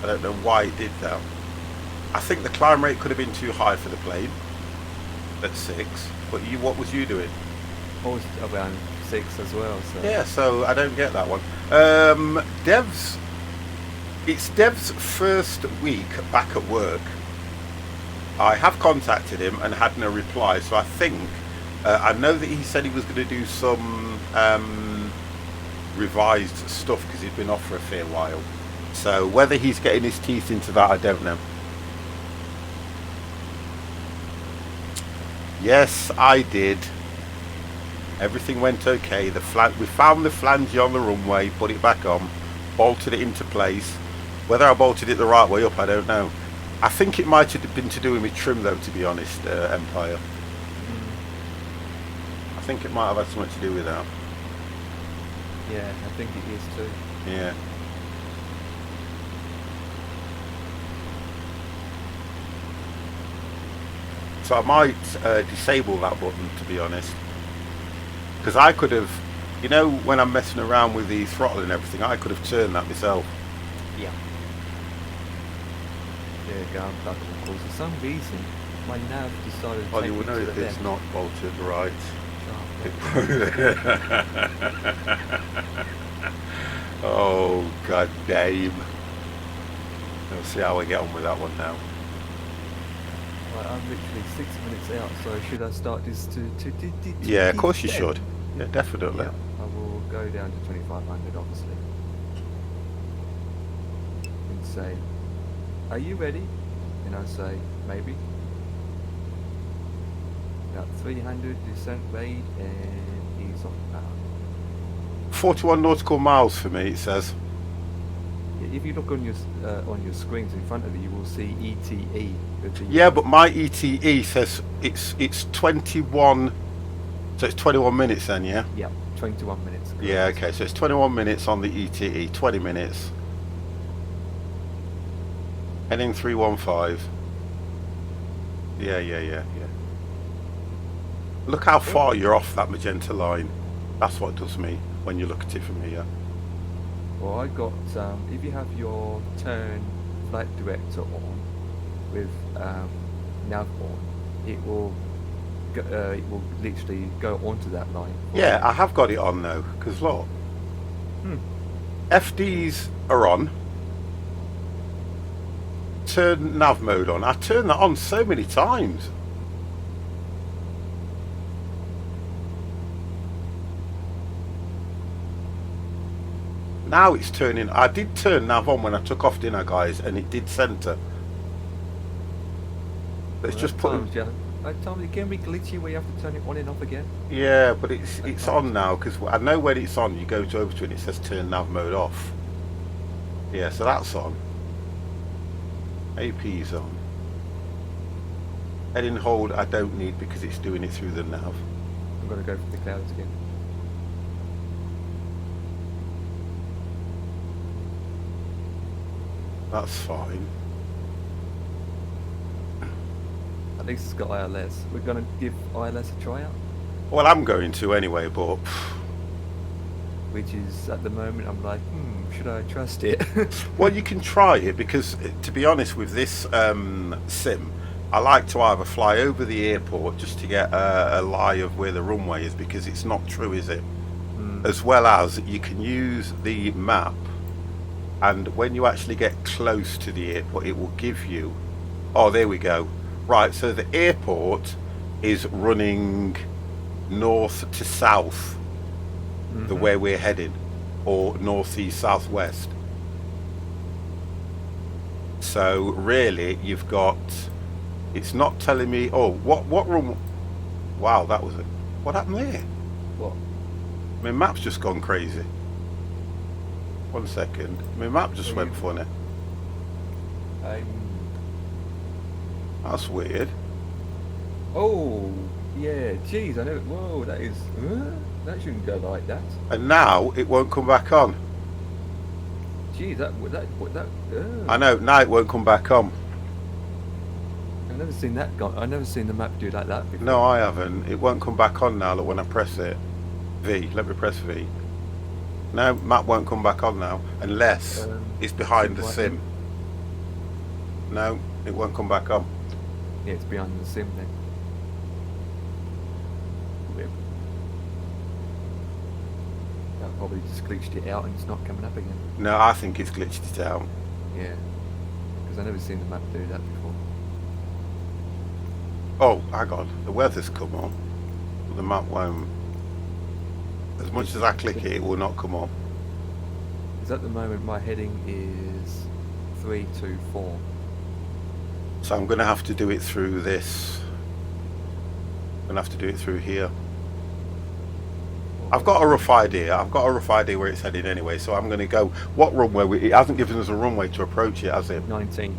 I don't know why it did that. I think the climb rate could have been too high for the plane at 6, but what was you doing?
I was around 6 as well, so...
Yeah, so I don't get that one. It's Dev's first week back at work. I have contacted him and had no reply, so I think I know that he said he was going to do some revised stuff because he'd been off for a fair while. So whether he's getting his teeth into that, I don't know. Yes, I did. Everything went okay. We found the flange on the runway, put it back on, bolted it into place. Whether I bolted it the right way up, I don't know. I think it might have been to do with my trim, though, to be honest, Empire. I think it might have had something to do with that.
Yeah, I think it is too.
Yeah. So I might disable that button, to be honest. Because I could have, you know, when I'm messing around with the throttle and everything, I could have turned that myself.
Yeah. Yeah, going back of course. For some reason, my nav decided to
Well,
take
you
me
will know
to
if
the
it's
left.
not bolted right. Oh, god damn. We'll see how we get on with that one now.
Right, I'm literally 6 minutes out, so should I start this to
Yeah, of course you
then?
should. Yeah, definitely.
Yeah, I will go down to 2500 obviously. And say, are you ready? And I say, maybe. About 300 descent rate and he's on power.
41 nautical miles for me, it says.
If you look on your screens in front of you, you will see ETE. with the-
Yeah, but my ETE says it's 21. So it's 21 minutes then, yeah?
Yeah, 21 minutes. Correct.
Yeah, okay. So it's 21 minutes on the ETE, 20 minutes. Heading 315. Yeah. Look how far you're off that magenta line. That's what does me when you look at it from here.
Well, I got, if you have your turn flight director on with nav on, it will it will literally go onto that line.
Yeah, I have got it on though, because look, FDs are on. Turn nav mode on. I turned that on so many times. Now it's turning. I did turn nav on when I took off, didn't I, guys? And it did centre. Let's just put.
At times it can be glitchy where you have to turn it on and off again.
Yeah, but it's on now because I know when it's on. You go to over to it and it says turn nav mode off. Yeah, so that's on. AP's on. Heading hold I don't need because it's doing it through the nav.
I'm gonna go for the clouds again.
That's fine.
At least it's got ILS. We're gonna give ILS a try out.
Well, I'm going to anyway, but
which is at the moment I'm like, should I trust it?
well, you can try it because, to be honest, with this sim, I like to either fly over the airport just to get a lie of where the runway is because it's not true, is it? As well as you can use the map, and when you actually get close to the airport, it will give you. Oh, there we go. Right, so the airport is running north to south. The way we're heading, or northeast southwest. So really you've got, it's not telling me, oh, what room? Wow, that was it. What happened there?
What?
My map's just gone crazy. 1 second, my map just went funny. That's weird.
Oh yeah, geez, I know. Whoa, that is that shouldn't go like that.
And now it won't come back on.
Geez, that.
I know, now it won't come back on.
I've never seen that guy. I've never seen the map do like that before.
No, I haven't. It won't come back on now. Look, when I press it, V. Let me press V. No, map won't come back on now unless it's behind the sim. No, it won't come back on.
Yeah, it's behind the sim then. Weird. That probably just glitched it out and it's not coming up again.
No, I think it's glitched it out.
Yeah, because I've never seen the map do that before.
Oh, hang on. The weather's come on. The map won't. As much as I click it, it will not come on.
Because at the moment my heading is 324.
So I'm going to have to do it through this. I'm going to have to do it through here. I've got a rough idea. I've got a rough idea where it's heading anyway. So I'm going to go. What runway? It hasn't given us a runway to approach it, has it?
19.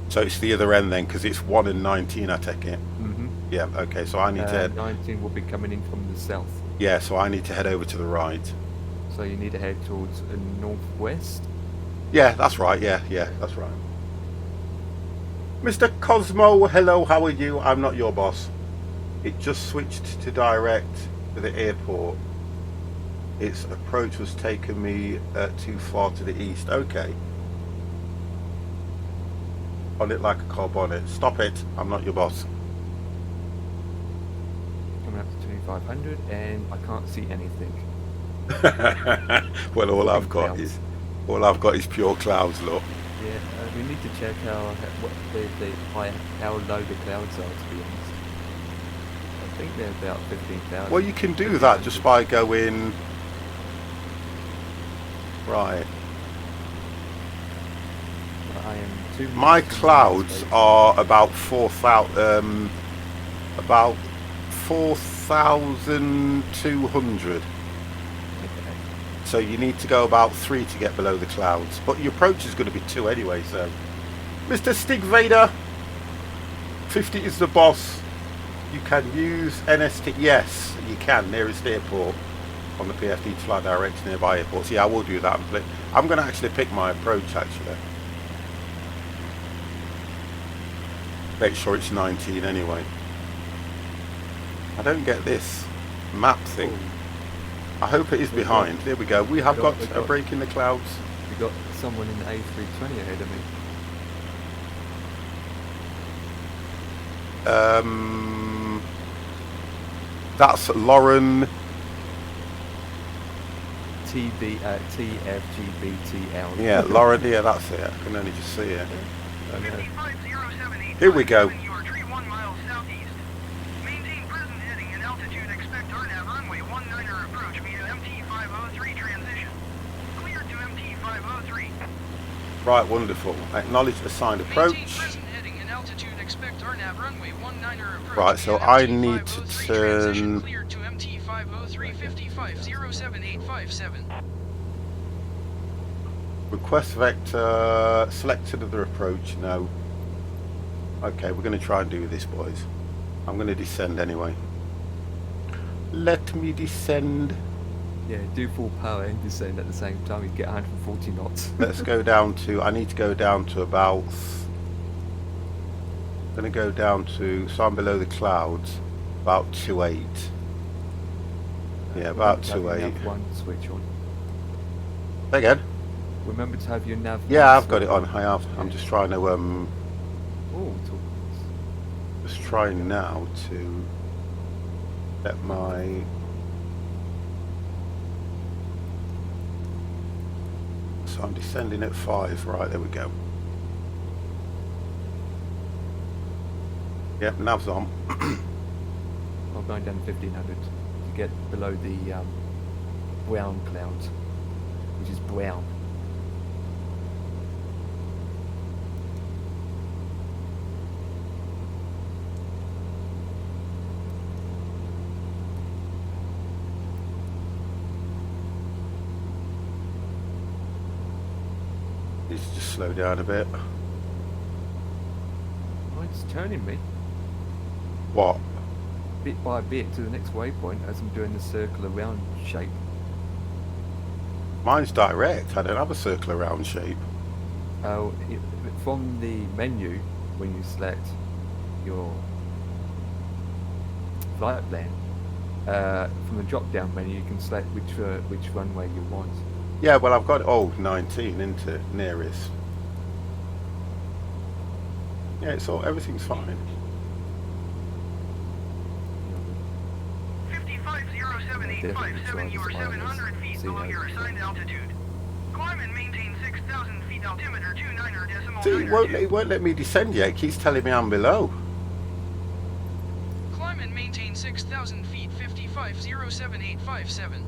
So it's the other end then, because it's 1 and 19, I take it. Yeah. Okay. So I need to head.
19 will be coming in from the south.
Yeah. So I need to head over to the right.
So you need to head towards the northwest.
Yeah, that's right. Yeah, that's right. Mr. Cosmo, hello. How are you? I'm not your boss. It just switched to direct to the airport. Its approach was taking me too far to the east. Okay. On it like a car bonnet. Stop it. I'm not your boss.
Coming up to 2500 and I can't see anything.
Well, all I've got is pure clouds. Look.
Yeah, we need to check how low the clouds are. To be honest, I think they're about 15,000.
Well, you can do that just by going right.
I am
My clouds are about 4,000. About 4,200. So you need to go about 3 to get below the clouds. But your approach is going to be 2 anyway, so. Mr. Stig Vader, 50 is the boss. You can use NST. Yes, you can, nearest airport on the PFD to fly direct to nearby airports. Yeah, I will do that. I'm going to actually pick my approach, actually. Make sure it's 19 anyway. I don't get this map thing. I hope it is behind. There we go. We have got a break in the clouds.
We got someone in the A320 ahead of me.
That's Lauren.
TFGBTL.
Yeah, Lauren. Yeah, that's it. I can only just see it.
I know.
550785,
Here we go.
You are 31 miles southeast. Maintain present heading and altitude. Expect RNAV runway 19er approach via MT503 transition. Cleared to MT503.
Right, wonderful. Acknowledge assigned
Maintain
approach.
present heading and altitude. Expect RNAV runway 19er approach.
Right, so
via
I need to
MT503 transition.
turn.
Cleared to MT503 5507857.
Request vector. Select another approach. No. Okay, we're going to try and do this, boys. I'm going to descend anyway. Let me descend.
Yeah, do full power and descend at the same time. You get 140 knots.
Let's go down to. I need to go down to about. I'm going to go down to. So I'm below the clouds. About 2.8. Yeah, about
Remember to have your
2.8.
nav one switch on.
Again.
Remember to have your nav.
Yeah,
one
I've got it
switch
on. I have. I'm just trying to
Oh,
just trying now to get my. So I'm descending at 5. Right, there we go. Yep, nav's on.
I'm going down 1500 to get below the brown clouds, which is brown.
Needs to just slow down a bit.
Oh, it's turning me
What?
bit by bit to the next waypoint as I'm doing the circle around shape.
Mine's direct. I don't have a circle around shape.
Oh, from the menu when you select your flight plan, from the drop-down menu you can select which runway you want.
Yeah, well, I've got 19 into nearest. Yeah, it's all. Everything's fine.
550787, you are 700 feet below your assigned altitude. Climb and maintain 6,000 feet altimeter 29er decimal
See,
niner
it won't let me descend yet. It keeps telling me I'm below.
Climb and maintain 6,000 feet 550787.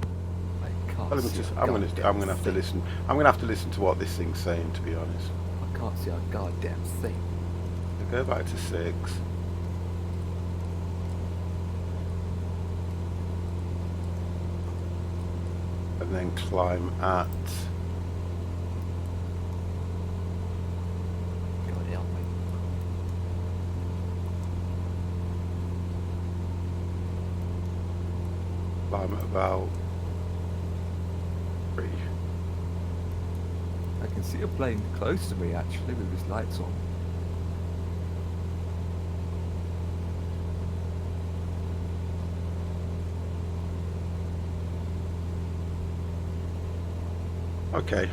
I can't
Well,
see a
I'm gonna
goddamn
have to
thing.
listen. I'm gonna have to listen to what this thing's saying. To be honest.
I can't see a goddamn thing.
So go back to 6. And then climb at.
God help me.
Climb at about 3.
I can see a plane close to me actually with his lights on.
Okay.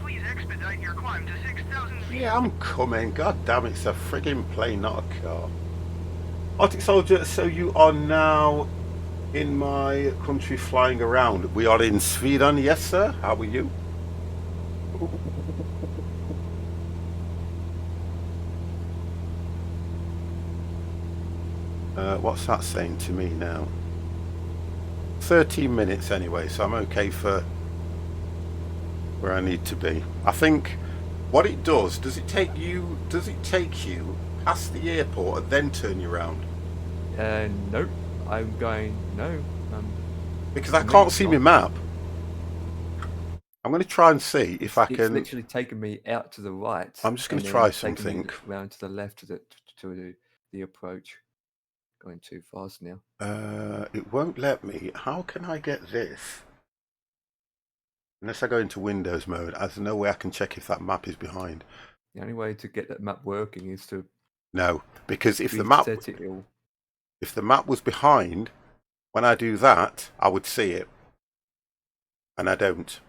Please expedite your climb to 6,000 feet.
Yeah, I'm coming. God damn, it's a friggin' plane, not a car. Arctic Soldier, so you are now in my country flying around. We are in Sweden, yes sir. How are you? What's that saying to me now? 13 minutes anyway, so I'm okay for where I need to be. I think what it does it take you past the airport and then turn you around?
Nope. I'm going no.
Because I
No,
can't
it's
see
not.
my map. I'm going to try and see if I
It's
can.
literally taken me out to the right.
I'm just going
and
to
then
try
taken me
something.
round to the left to the approach. Going too fast now.
It won't let me. How can I get this? Unless I go into Windows mode, there's no way I can check if that map is behind.
The only way to get that map working is to
No, because if the
reset it all.
if the map was behind, when I do that, I would see it, and I don't.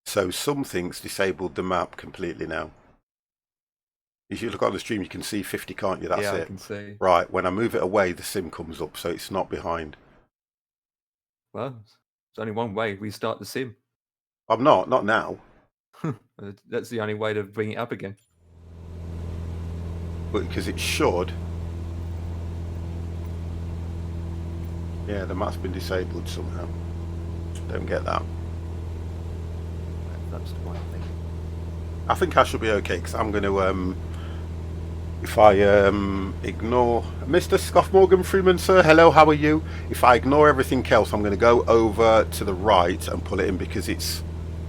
So something's disabled the map completely now. If you look on the stream, you can see 50, can't you? That's
yeah,
it.
I can see.
Right, when I move it away, the sim comes up, so it's not behind.
Well, there's only one way. We start the sim.
I'm not now.
That's the only way to bring it up again.
But because it should. Yeah, the map's been disabled somehow. Don't get that.
That's the one thing.
I think I should be okay because I'm going to, if I ignore Mr. Scoff Morgan Freeman, sir, hello, how are you? If I ignore everything else, I'm going to go over to the right and pull it in because it's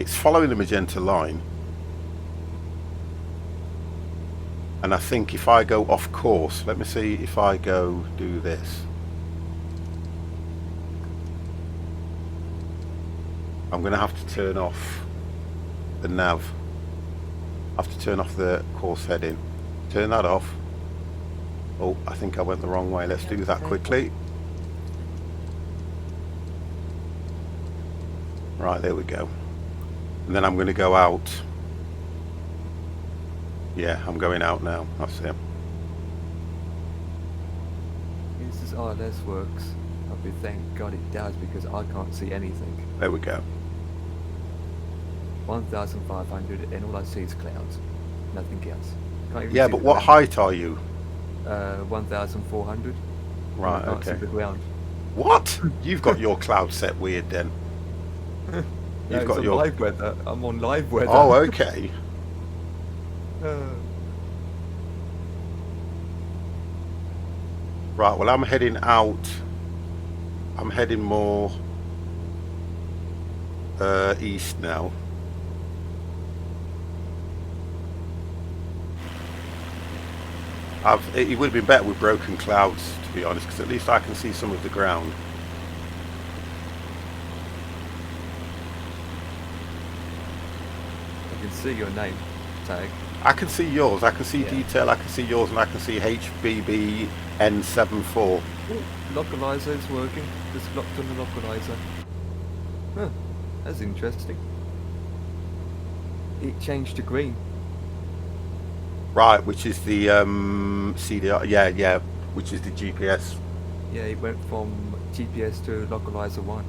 following the magenta line. And I think if I go off course, let me see if I go do this. I'm going to have to turn off the nav. I have to turn off the course heading. Turn that off. Oh, I think I went the wrong way. Let's do that quickly. Right, there we go. And then I'm going to go out. Yeah, I'm going out now. That's it.
This is this works. I'll be thank God it does because I can't see anything.
There we go.
1,500 and all I see is clouds. Nothing else. Can't even
Yeah,
see
but
the
what
ground.
height are you?
1,400.
Right,
I can't see
okay.
the ground.
What? You've got your cloud set weird then.
No,
You've
it's
got
on
your...
live weather. I'm on live weather.
Oh, okay. Right, well, I'm heading out. I'm heading more east now. It would have been better with broken clouds, to be honest, because at least I can see some of the ground.
I can see your name tag.
I can see yours, I can see
Yeah.
detail, I can see yours, and I can see HBBN74.
Oh, localizer is working. Just locked on the localizer. Huh, that's interesting. It changed to green.
Right, which is the CDR, yeah, which is the GPS.
Yeah, it went from GPS to localizer 1.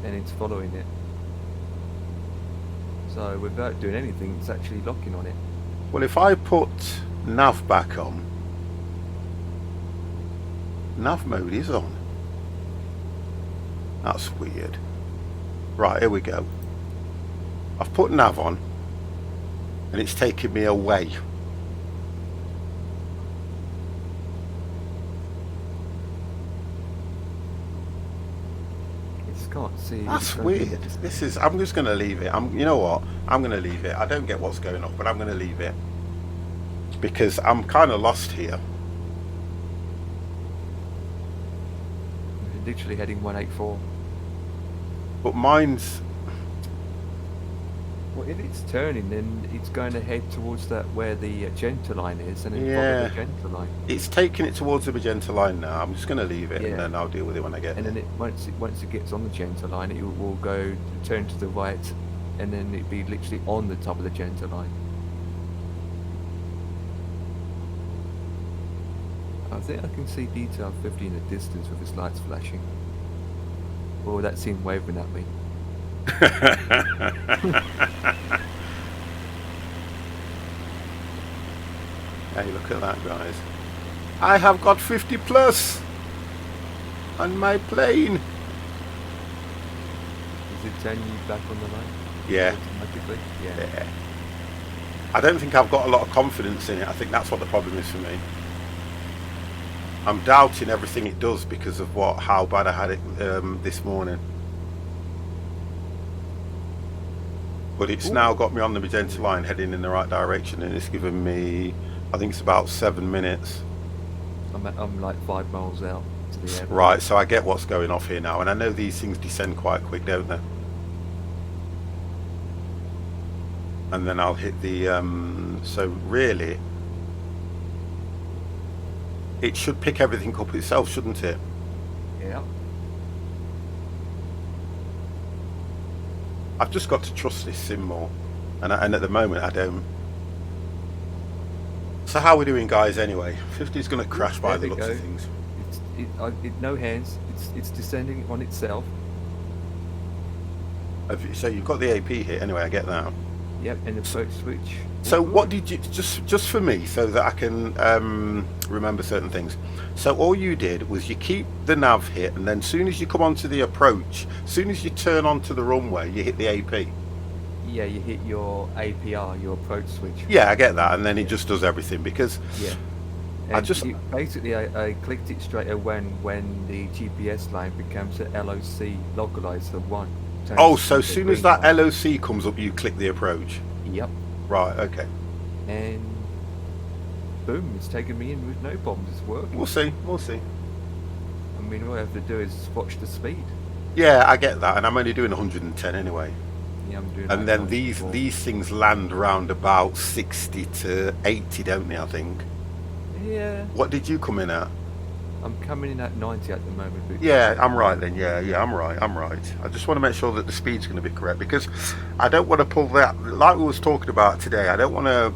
And it's following it. So without doing anything, it's actually locking on it.
Well, if I put nav back on, nav mode is on. That's weird. Right, here we go. I've put nav on, and it's taking me away.
I just can't see.
That's weird. This is. I'm just going to leave it. You know what? I'm going to leave it. I don't get what's going on, but I'm going to leave it because I'm kind of lost here.
Literally heading 184.
But mine's.
Well, if it's turning, then it's going to head towards that where the magenta line is, and then follow
Yeah.
the magenta line.
It's taking it towards the magenta line now. I'm just going to leave it,
Yeah.
and then I'll deal with it when I get
And
there.
then once it gets on the magenta line, it will go turn to the right, and then it'd be literally on the top of the magenta line. I think I can see detail 50 in the distance with its lights flashing. Oh, that's him waving at me.
Hey, look at that, guys. I have got 50 plus on my plane.
Is it turning you back on the line?
Yeah.
Automatically?
Yeah. I don't think I've got a lot of confidence in it. I think that's what the problem is for me. I'm doubting everything it does because of how bad I had it this morning. But it's now got me on the magenta line heading in the right direction, and it's given me, I think it's about 7 minutes.
I'm like 5 miles out to the airport.
Right, so I get what's going off here now, and I know these things descend quite quick, don't they? And then I'll hit the, so really, it should pick everything up itself, shouldn't it?
Yeah.
I've just got to trust this sim more, and at the moment I don't. So how are we doing, guys? Anyway, 50 is going to crash by the
There we
looks
go.
of things.
No hands. It's descending on itself.
So you've got the AP hit anyway. I get that.
Yep, and the approach switch.
So what did you just for me so that I can remember certain things? So all you did was you keep the nav hit, and then as soon as you come onto the approach, as soon as you turn onto the runway, you hit the AP.
Yeah, you hit your APR, your approach switch.
Yeah, I get that, and then it just does everything because
Yeah. Basically I clicked it straight away when the GPS line becomes a LOC localizer 1.
Oh, so as soon as that
line.
LOC comes up, you click the approach.
Yep.
Right. Okay.
And boom, it's taken me in with no problems. It's working.
We'll see. We'll see.
I mean, all I have to do is watch the speed.
Yeah, I get that, and I'm only doing 110 anyway.
Yeah, I'm doing.
And
like
then
94.
these things land around about 60 to 80, don't they? I think.
Yeah.
What did you come in at?
I'm coming in at 90 at the moment. But
Yeah, I'm right then. Yeah, I'm right. I just want to make sure that the speed's going to be correct because I don't want to pull that, like we was talking about today, I don't want to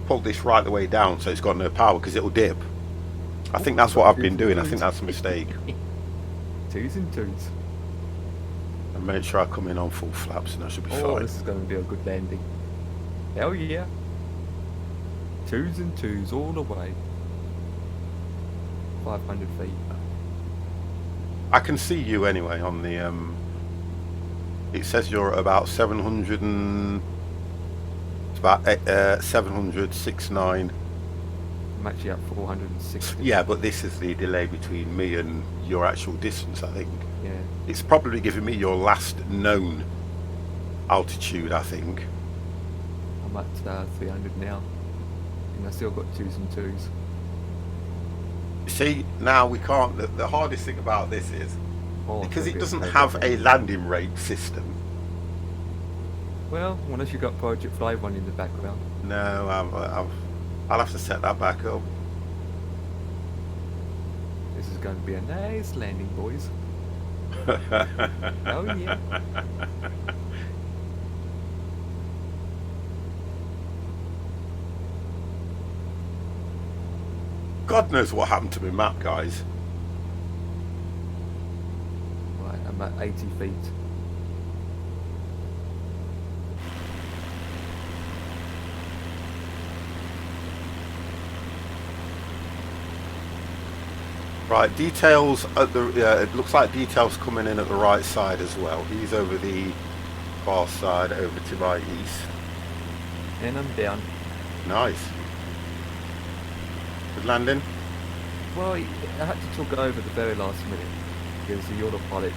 pull this right the way down so it's got no power because it'll dip. I think that's what I've been doing. I think that's a mistake.
Twos and twos.
And make sure I come in on full flaps and I should be
Oh,
fine.
this is going to be a good landing. Hell yeah. Twos and twos all the way. 500 feet.
I can see you anyway on the it says you're at about 700 and it's about 769.
I'm actually at 460.
Yeah, but this is the delay between me and your actual distance, I think.
Yeah.
It's probably giving me your last known altitude, I think.
I'm at 300 now. And I still got twos and twos.
See, now we can't, the hardest thing about this is
Oh,
because
it's
it
gonna
doesn't
be a
have
takeoff.
a landing rate system.
Well, unless you've got Project Fly one in the background.
No, I'll have to set that back up.
This is going to be a nice landing, boys. Oh yeah.
God knows what happened to my map, guys.
Right, I'm at 80 feet.
Right, details at the. It looks like details coming in at the right side as well. He's over the far side, over to my east.
And I'm down.
Nice. Good landing.
Well, I had to talk over the very last minute because the autopilot,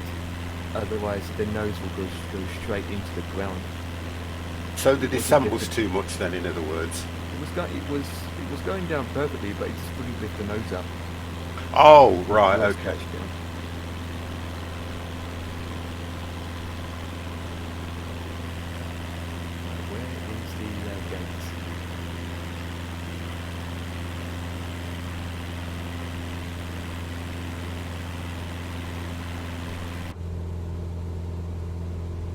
otherwise the nose will go straight into the ground.
So the descent was
different?
too much then, in other words.
It was going down perfectly, but it just wouldn't lift the nose up.
Oh, right,
Nose
okay.
touched down. Right, where is the gates?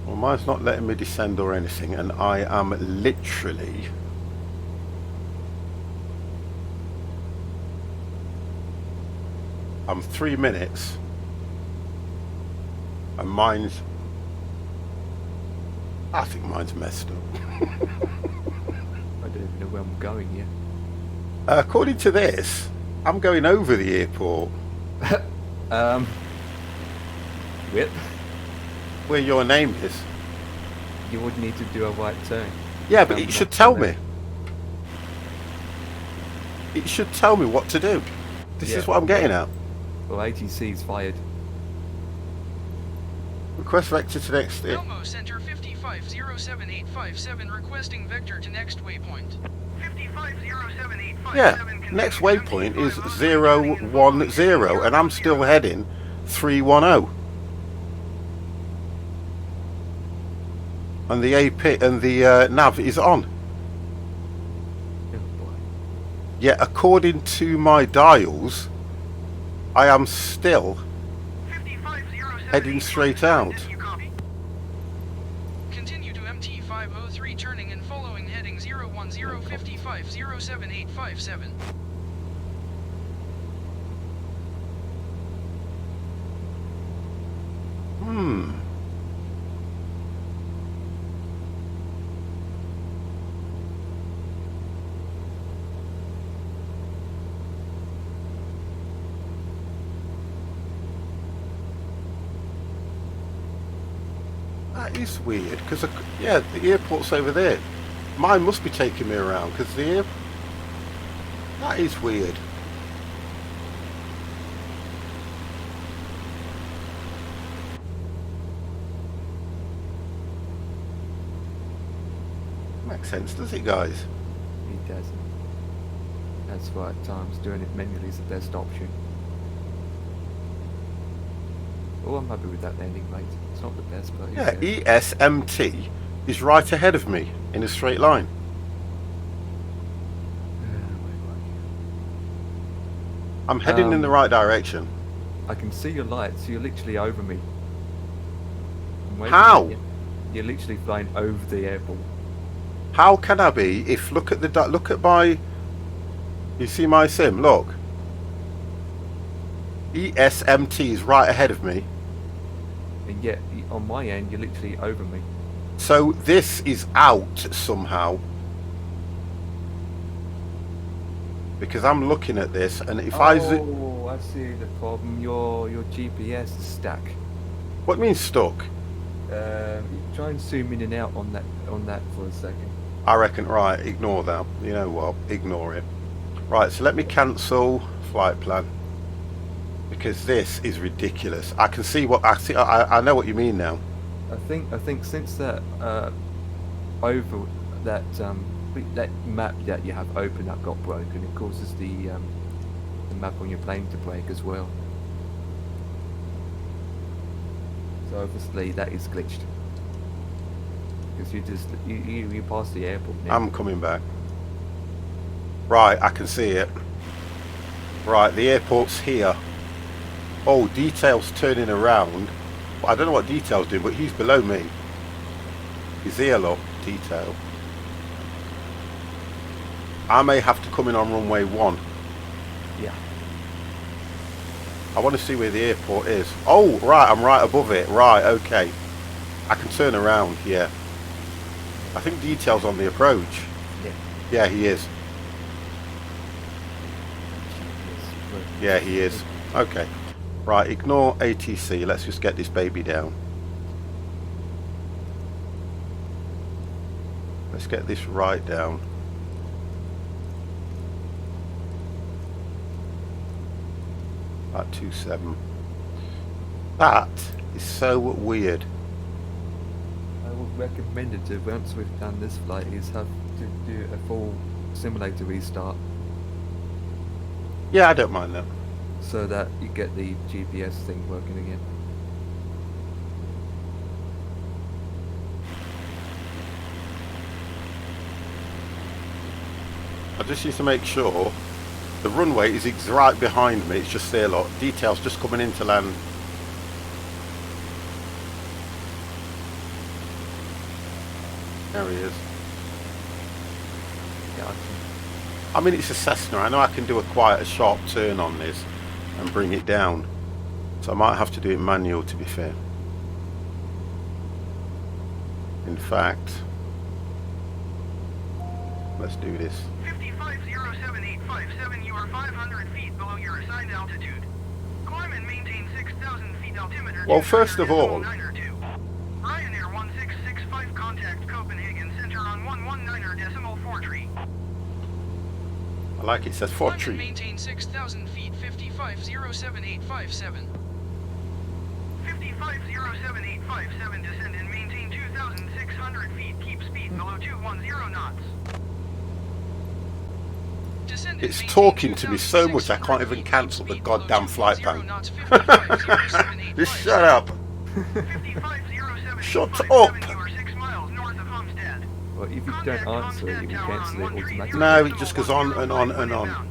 Well, mine's not letting me descend or anything, and I am literally. I'm 3 minutes, and mine's. I think mine's messed up.
I don't even know where I'm going yet.
According to this, I'm going over the airport
Whip.
where your name is.
You would need to do a right turn.
Yeah, but
Come
it should
back
tell
to
me.
left.
It should tell me what to do. This
Yeah.
is what I'm getting at.
Well, ATC's fired.
Request vector to next.
Elmo Center 550785 requesting vector to next waypoint. 550785.
Yeah, next waypoint is 010, and I'm still heading 310. And the AP and the nav is on.
Oh boy.
Yet, according to my dials, I am still heading straight out.
turning and following heading 01055-07857.
That is weird, because, yeah, the airport's over there. Mine must be taking me around, because the air... That is weird. Makes sense, does it, guys?
It doesn't. That's why at times doing it manually is the best option. Oh, I'm happy with that landing, mate. It's not the best, but
Yeah, ESMT is right ahead of me in a straight line. I'm heading in the right direction.
I can see your lights. You're literally over me. I'm waving
How?
at you. You're literally flying over the airport.
How can I be if look at my... You see my sim? Look. ESMT is right ahead of me.
And yet, on my end, you're literally over me.
So this is out somehow. Because I'm looking at this, and if I
see the problem. Your GPS is stuck.
What means stuck?
Try and zoom in and out on that for a second.
I reckon, right, ignore that. You know what? Ignore it. Right, so let me cancel flight plan. Because this is ridiculous. I can see what I see. I know what you mean now.
I think since that over that that map that you have open up got broken, it causes the map on your plane to break as well. So obviously that is glitched. Because you passed the airport now.
I'm coming back. Right, I can see it. Right, the airport's here. Oh, Detail's turning around. I don't know what Detail's doing, but he's below me. He's here, look, Detail. I may have to come in on runway 1.
Yeah.
I want to see where the airport is. Oh, right, I'm right above it. Right, okay. I can turn around, yeah. I think Detail's on the approach.
Yeah.
Yeah, he is. Yeah, he is. Okay. Right, ignore ATC. Let's just get this baby down. Let's get this right down. About 2.7. That is so weird.
I would recommend it to, once we've done this flight, is have to do a full simulator restart.
Yeah, I don't mind that.
So that you get the GPS thing working again.
I just need to make sure the runway is right behind me. It's just there, look. Details just coming in to land. There he is.
Yeah,
I mean, it's a Cessna. I know I can do a quite a sharp turn on this and bring it down. So I might have to do it manual, to be fair. In fact, let's do this.
5507-857, you are 500 feet below your assigned altitude. Climb and maintain 6,000 feet altimeter.
Well, first of all,
Ryanair 1665, contact Copenhagen Center on 119.43.
I like it says
Climb and
Fortree.
maintain 6,000 feet, 5507-857. 5507-857, descend and maintain 2,600 feet, keep speed below 210 knots. Descend and
It's
maintain
talking to me so much I can't
2,600
even
feet,
cancel
keep
the
speed below
goddamn flight
210
plan.
knots, 5507-857.
Just shut up.
5507-857,
Shut
you
up.
are 6 miles north of Homestead.
well, if you don't answer it, it will cancel it automatically.
No, it just goes on and on and on.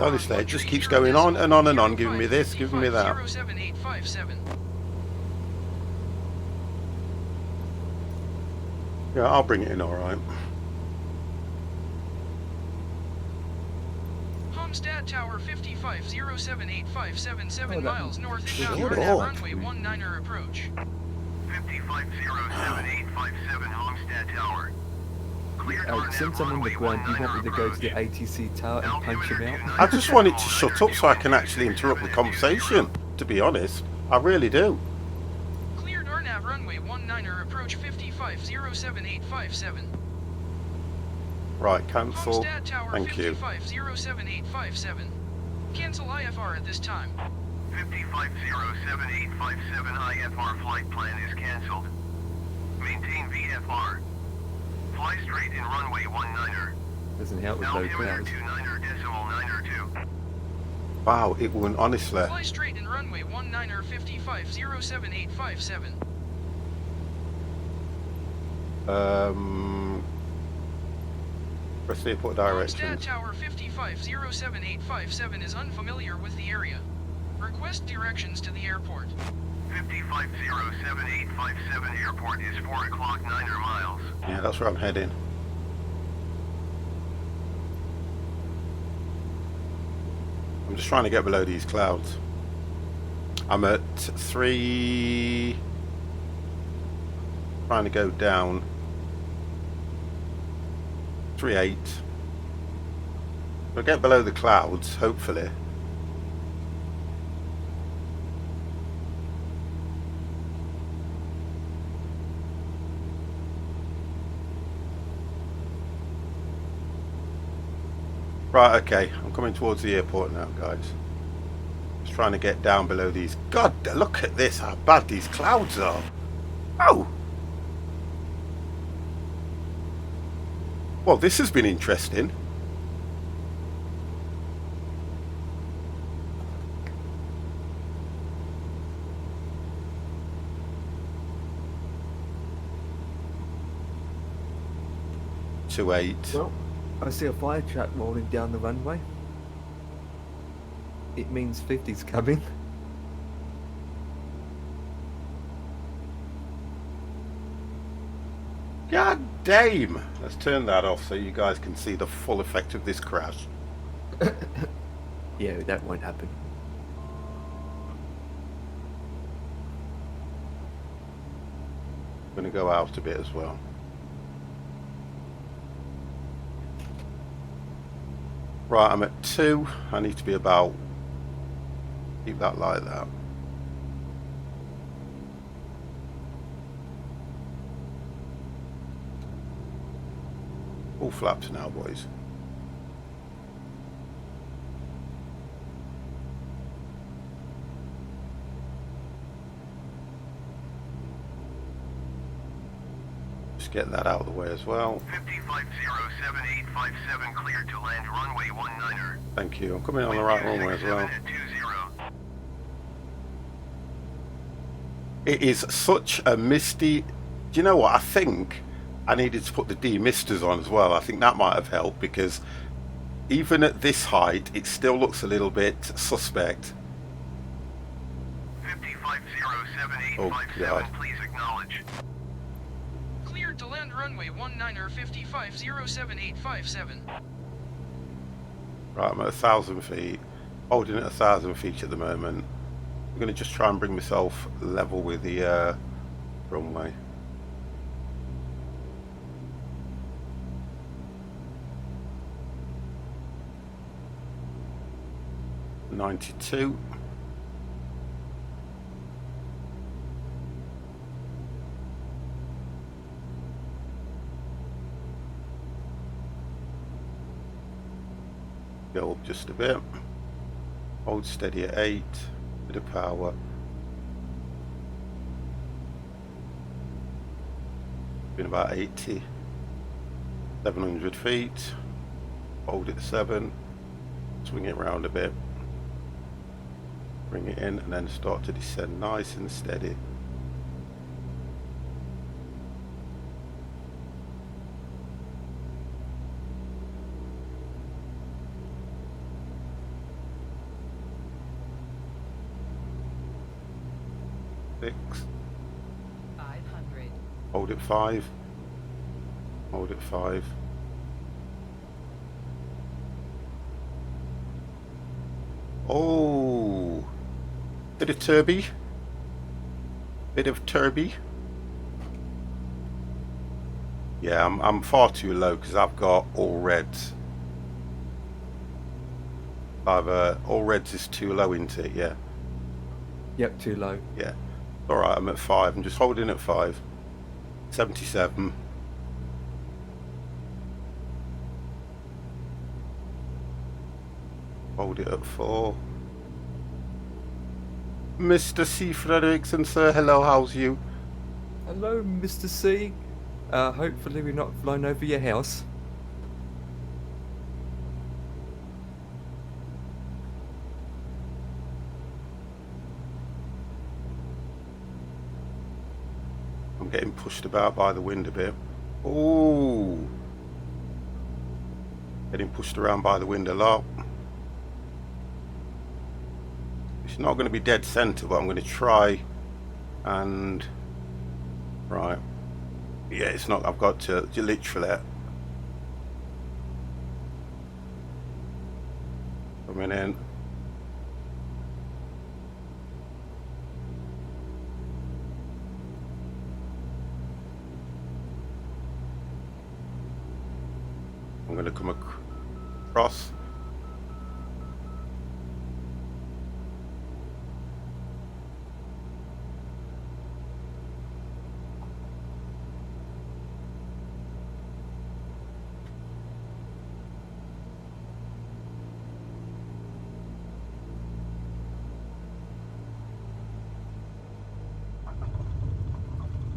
Honestly, it just keeps going on and on and on, giving me this, giving me that. Yeah, I'll bring it in, alright.
Homestead Tower 55078577 7
Oh, that-
miles north
Good
inbound
Lord.
RNAV runway 19er approach. 55077857 Homestead Tower. Cleared
Since I'm underground, do you want me to go to the ATC tower and punch him out?
I just want it to shut up so I can actually interrupt the conversation, to be honest. I really do.
Cleared RNAV runway 19er approach 55077857.
Right, cancel.
Homestead Tower
Thank you.
55077857. Cancel IFR at this time. 55077857 IFR flight plan is cancelled. Maintain VFR. Fly straight in runway 19er.
Doesn't help with low
Altimeter
clouds.
29er decimal 9er 2.
Wow, it wouldn't, honestly.
Fly straight in runway 19er 55077857.
Press the airport
Homestead
directions.
Tower 55077857 is unfamiliar with the area. Request directions to the airport. 55077857 airport is 4 o'clock 9er miles.
Yeah, that's where I'm heading. I'm just trying to get below these clouds. I'm at 3... Trying to go down. 3.8. We'll get below the clouds, hopefully. Right, okay, I'm coming towards the airport now, guys. Just trying to get down below these. God, look at this, how bad these clouds are. Oh! Well, this has been interesting. To 8.
Well, I see a fire truck rolling down the runway. It means 50's coming.
God damn! Let's turn that off so you guys can see the full effect of this crash.
Yeah, that won't happen.
I'm going to go out a bit as well. Right, I'm at 2. I need to be about... Keep that like that. All flaps now, boys. Just get that out of the way as well.
55077857 cleared to land runway 19er.
Thank you. I'm coming on the right runway as well. It is such a misty... Do you know what? I think I needed to put the demisters on as well. I think that might have helped because even at this height, it still looks a little bit suspect.
55077857, please acknowledge. Cleared to land runway 19er 55077857.
Right, I'm at 1,000 feet. Holding at 1,000 feet at the moment. I'm going to just try and bring myself level with the runway. .92. Go up just a bit. Hold steady at 8. Bit of power. Been about 80. 700 feet. Hold it 7. Swing it round a bit. Bring it in and then start to descend nice and steady. Six.
500.
Hold it 5. Hold at 5. Oh, bit of turby. Bit of turby. Yeah, I'm far too low because I've got all reds. All reds is too low, isn't it? Yeah.
Yep, too low.
Yeah. All right, I'm at 5. I'm just holding at 5. 77. Hold it at 4. Mr. C. Frederickson, sir, hello, how's you?
Hello, Mr. C. Hopefully we've not flown over your house.
I'm getting pushed about by the wind a bit. Oh, getting pushed around by the wind a lot. It's not going to be dead center, but I'm going to try and... Right. Yeah, it's not. I've got to literally... Coming in. I'm going to come across.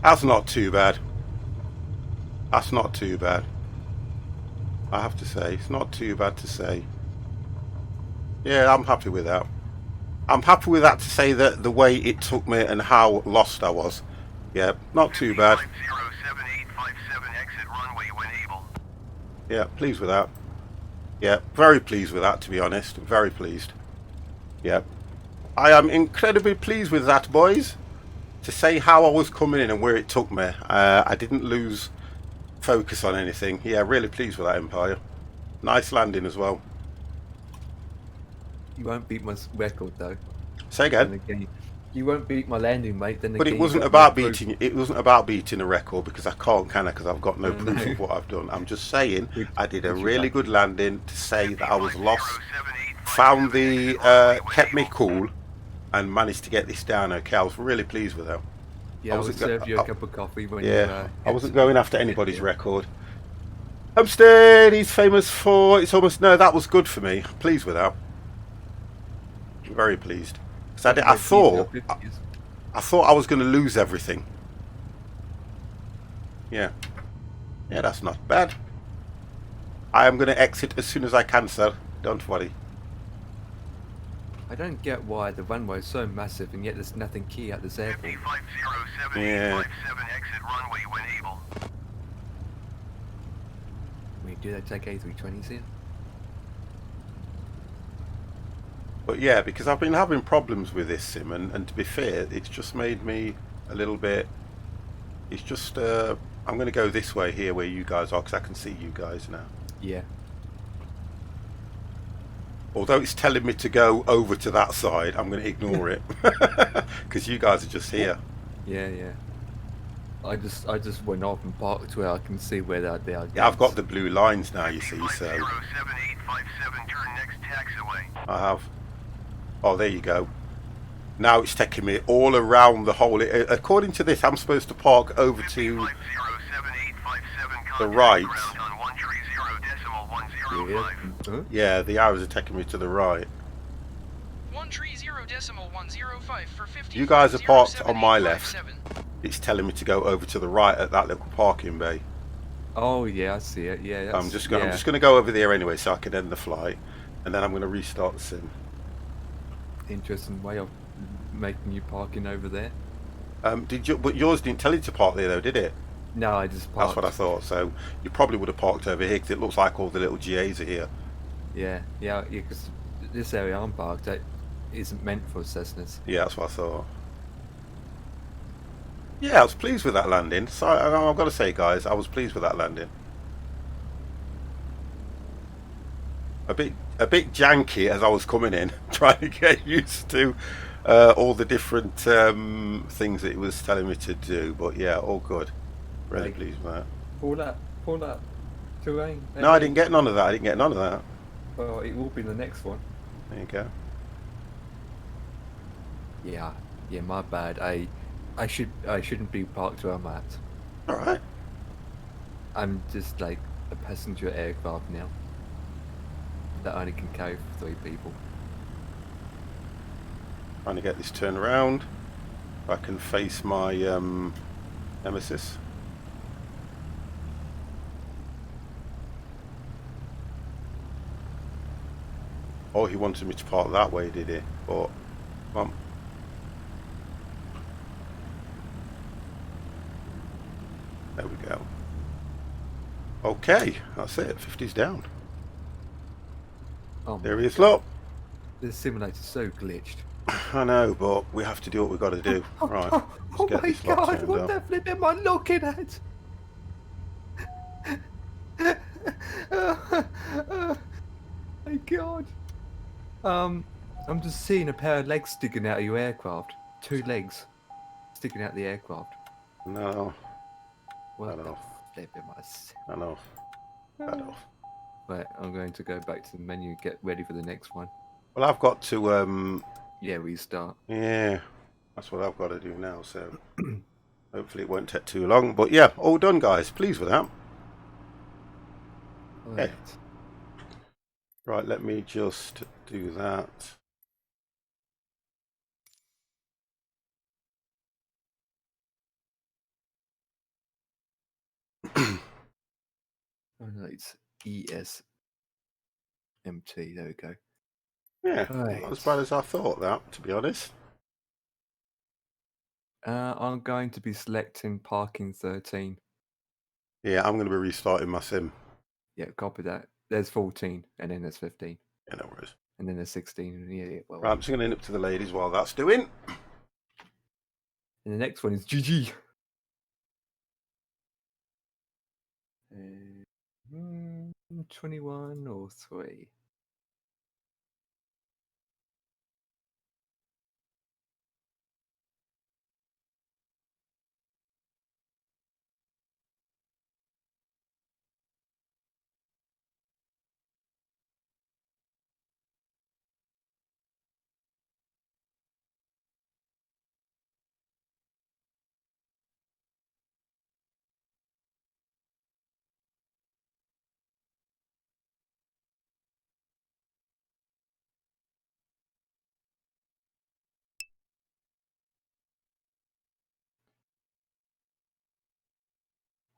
That's not too bad. That's not too bad. I have to say, it's not too bad to say. Yeah, I'm happy with that. I'm happy with that to say that the way it took me and how lost I was. Yeah, not too bad.
507857 exit runway when able.
Yeah, pleased with that. Yeah, very pleased with that, to be honest. Very pleased. Yeah. I am incredibly pleased with that, boys. To say how I was coming in and where it took me. I didn't lose focus on anything. Yeah, really pleased with that, Empire. Nice landing as well.
You won't beat my record though.
Say again.
You won't beat my landing, mate. Then
But
again,
it wasn't about beating. It wasn't about beating a record because I can't, can I? Because I've got no proof of what I've done. I'm just saying I did a really good landing to say that I was lost. Found the kept me cool, and managed to get this down. Okay, I was really pleased with that.
Yeah, I will serve you a cup of coffee when
yeah,
you.
I wasn't going after anybody's record. Homestead, he's famous for. It's almost no. That was good for me. Pleased with that. Very pleased. So I thought I was going to lose everything. Yeah. Yeah, that's not bad. I am going to exit as soon as I can, sir. Don't worry.
I don't get why the runway is so massive and yet there's nothing key at this airport.
507857 exit runway when able.
Do they take A320s here?
But yeah, because I've been having problems with this sim, and to be fair, it's just made me a little bit... It's just... I'm going to go this way here where you guys are, because I can see you guys now.
Yeah.
Although it's telling me to go over to that side, I'm going to ignore it. Because you guys are just here.
Yeah, yeah. I just went off and parked where I can see where they are.
Yeah, I've got the blue lines now, you see, so...
507857 turn next taxiway.
I have. Oh, there you go. Now it's taking me all around the whole... According to this, I'm supposed to park over to the right.
Yeah. Huh?
Yeah, the arrows are taking me to the right.
130.105 for 50.
You guys are parked on my left. It's telling me to go over to the right at that little parking bay.
Oh yeah, I see it. Yeah.
I'm just going to go over there anyway, so I can end the flight, and then I'm going to restart the sim.
Interesting way of making you parking over there.
But yours didn't tell you to park there though, did it?
No, I just parked.
That's what I thought. So you probably would have parked over here because it looks like all the little GAs are here.
Yeah, because this area I'm parked at isn't meant for Cessnas.
Yeah, that's what I thought. Yeah, I was pleased with that landing. So I've got to say, guys, I was pleased with that landing. a bit janky as I was coming in, trying to get used to all the different things that it was telling me to do. But yeah, all good. Really
Like,
pleased with that.
pull up, terrain.
No, I
ahead.
didn't get none of that. I didn't get none of that.
Well, it will be the next one.
There you go.
Yeah, my bad. I shouldn't be parked where I'm at.
All right.
I'm just like a passenger aircraft now that only can carry 3 people.
Trying to get this turned around. I can face my nemesis. Oh, he wanted me to park that way, did he? But, come on. There we go. Okay, that's it. 50's down.
Oh my
There he is,
God.
look.
This simulator's so glitched.
I know, but we have to do what we've got to do. Right,
Oh
let's get
my
this lot
God!
turned
What
up.
the flip am I looking at? Oh my God. I'm just seeing a pair of legs sticking out of your aircraft. 2 legs sticking out the aircraft.
No,
What
cut
the
off,
flip am I seeing?
cut off, cut off.
Right, I'm going to go back to the menu, get ready for the next one.
Well, I've got to,
Yeah, restart.
yeah, that's what I've got to do now, so hopefully it won't take too long. But yeah, all done, guys. Pleased with that. Okay.
Right.
Right, let me just do that.
Oh no, it's ESMT. There we go.
Yeah,
Right.
not as bad as I thought that, to be honest.
I'm going to be selecting parking 13.
Yeah, I'm going to be restarting my sim.
Yeah, copy that. There's 14, and then there's 15,
Yeah, no worries.
and then there's 16. Yeah, well.
Right, I'm just going to end up to the ladies while that's doing.
And the next one is GG. 21 or 3.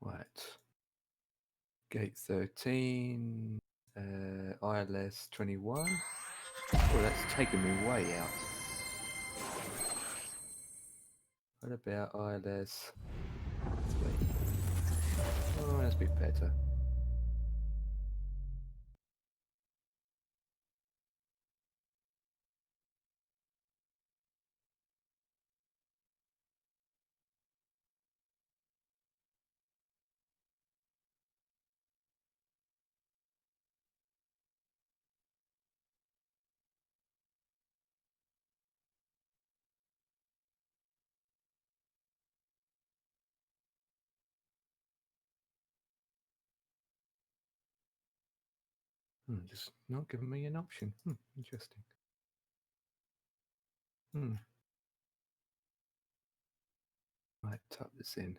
Right. Gate 13. ILS 21. Oh, that's taking me way out. What about ILS 3? Oh, that's a bit better. Just not giving me an option. Interesting. Right, type this in.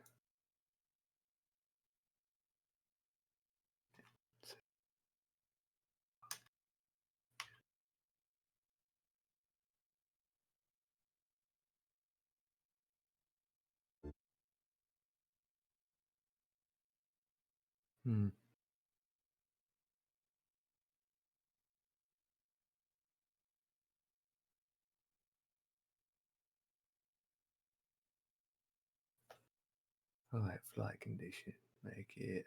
Alright, flight condition. Make it.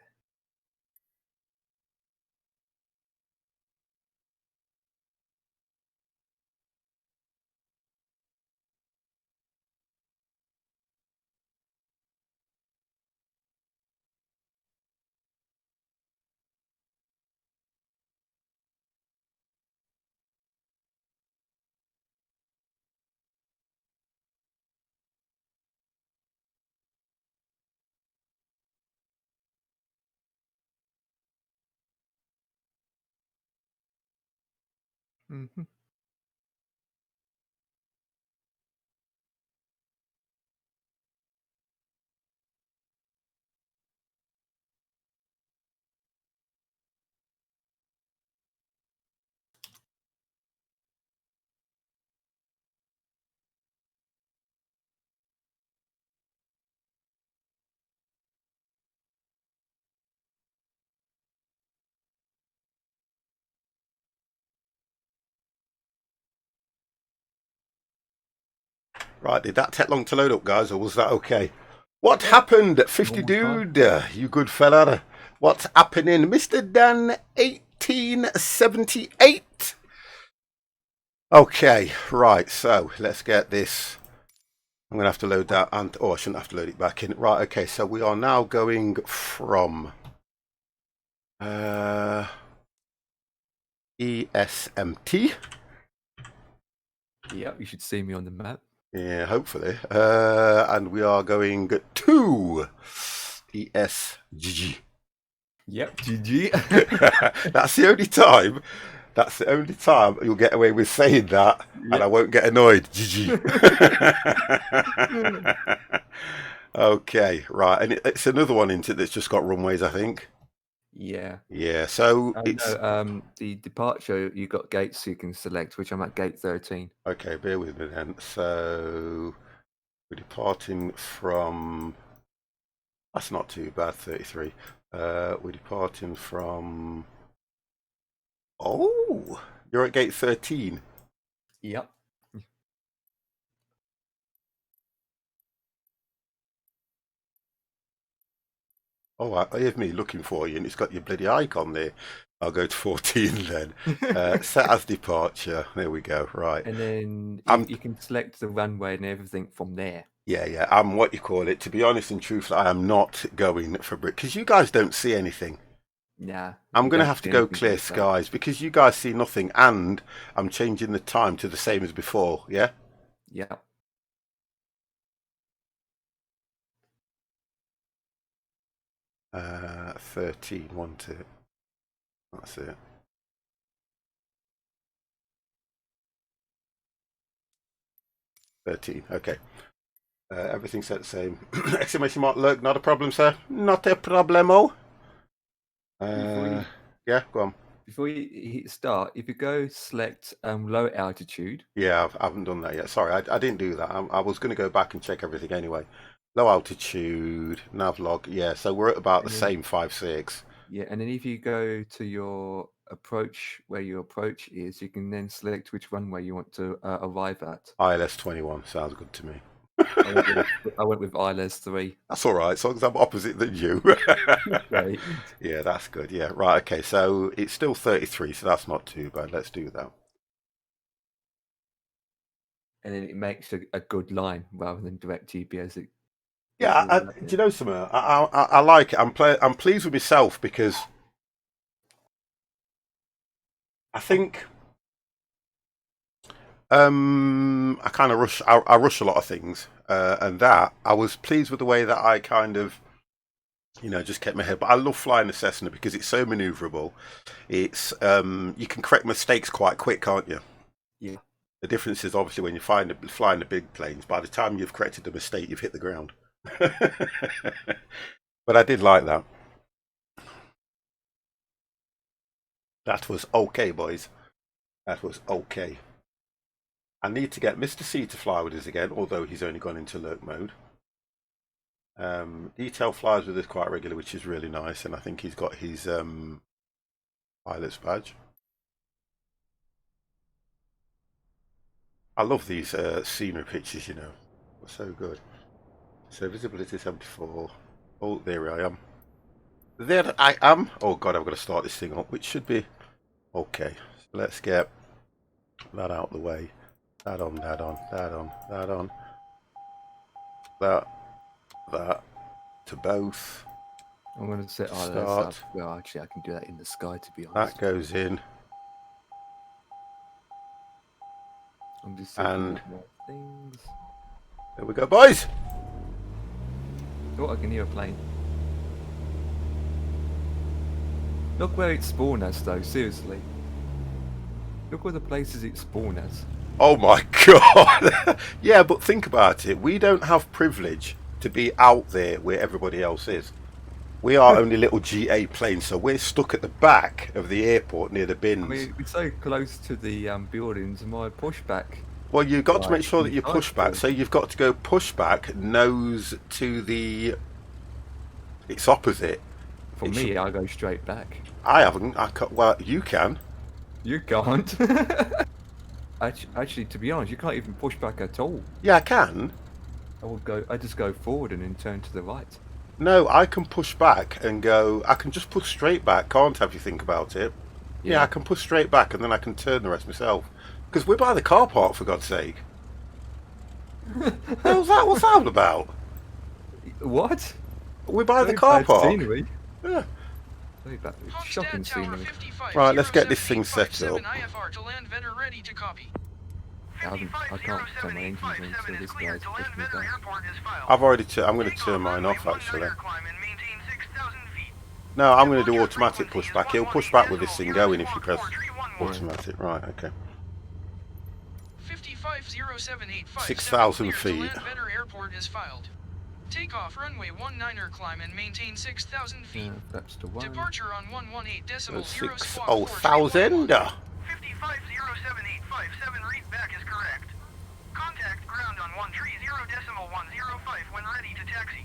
Hmm.
Right, did that take long to load up, guys, or was that okay? What
Yeah.
happened, 50
Normal time.
dude? You good fella. What's happening, Mr. Dan 1878? Okay, right, so let's get this. I'm going to have to load that, and I shouldn't have to load it back in. Right, okay, so we are now going from ESMT.
Yep, you should see me on the map.
Yeah, hopefully. And we are going to ESGG.
Yep, GG.
That's the only time. That's the only time you'll get away with saying that, and I won't get annoyed. GG. Okay, right, and it's another one into that's just got runways, I think.
Yeah.
Yeah, so
Oh,
it's
no, the departure, you got gates you can select, which I'm at gate 13.
okay. Bear with me then. So we're departing from. That's not too bad. 33. We're departing from. Oh, you're at gate 13.
Yep.
Oh, I have me looking for you, and it's got your bloody icon there. I'll go to 14 then. Set as departure. There we go. Right.
And then you can select the runway and everything from there.
Yeah. I'm what you call it. To be honest and truthful, I am not going for brick because you guys don't see anything.
Nah.
I'm going to have to go clear skies because you guys see nothing, and I'm changing the time to the same as before. Yeah.
Yeah.
13, want it. That's it. Okay. Everything's set the same. Exclamation mark, look, not a problem, sir. Not a problemo. Yeah, go on.
Before you hit start, if you go select low altitude.
Yeah, I haven't done that yet. Sorry, I didn't do that. I was going to go back and check everything anyway. Low altitude, nav log. Yeah, so we're at about the same 5.6.
Yeah, and then if you go to your approach, where your approach is, you can then select which runway you want to arrive at.
ILS 21 sounds good to me.
I went with ILS 3.
That's all right, as long as I'm opposite than you.
Right.
Yeah, that's good. Yeah, right. Okay, so it's still 33, so that's not too bad. Let's do that.
And then it makes a good line rather than direct GPS.
Yeah, do you know something? I like it. I'm pleased with myself because I think I kind of rush. I rush a lot of things, and that I was pleased with the way that I kind of, just kept my head. But I love flying the Cessna because it's so maneuverable. It's you can correct mistakes quite quick, can't you?
Yeah.
The difference is obviously when you're flying the big planes. By the time you've corrected the mistake, you've hit the ground. But I did like that. That was okay, boys. That was okay. I need to get Mr. C to fly with us again, although he's only gone into lurk mode. Detail flies with us quite regularly, which is really nice, and I think he's got his pilot's badge. I love these scenery pictures, They're so good. So visibility 74. Oh, there I am. There I am. Oh god, I've got to start this thing up, which should be okay. So let's get that out of the way. That on. That to both.
I'm going to set ILS up. Well, actually, I can do that in the sky, to be honest.
That goes in.
I'm just setting up more things.
There we go, boys.
Oh, I can hear a plane. Look where it spawned us, though. Seriously. Look all the places it spawned as.
Oh my god! Yeah, but think about it. We don't have privilege to be out there where everybody else is. We are only little GA planes, so we're stuck at the back of the airport near the bins.
I mean, we're so close to the buildings, and my pushback.
Well, you've got to
Right,
make sure that you
inside
push back.
the-
So you've got to go push back, nose to the. It's opposite.
For me, I go straight back.
I haven't. I can't, well, you can.
You can't. Actually, to be honest, you can't even push back at all.
Yeah, I can.
I just go forward and then turn to the right.
No, I can push back and go. I can just push straight back, can't I, if you think about it? Yeah, I can push straight back and then I can turn the rest myself. Because we're by the car park, for God's sake. How's that? What's that all about?
What?
We're by the
Very
car
bad
park.
Scenery.
Yeah.
Very bad,
Homestead
shocking
Tower
scenery.
55,
Right, let's get this thing set
07857
up.
IFR to land vendor ready to copy.
I can't turn my engines on until this guy's pushed me down.
I've already. I'm going to turn mine off actually. No, I'm going to do automatic pushback. He'll push back with this thing going if you press automatic. Right. Okay. 6,000 feet.
Airport is filed. Takeoff runway 19er climb and maintain 6,000 feet.
Yeah, that's the one.
Departure on 118.0
6,000.
550785 read back is correct. Contact ground on 130.105 when ready to taxi.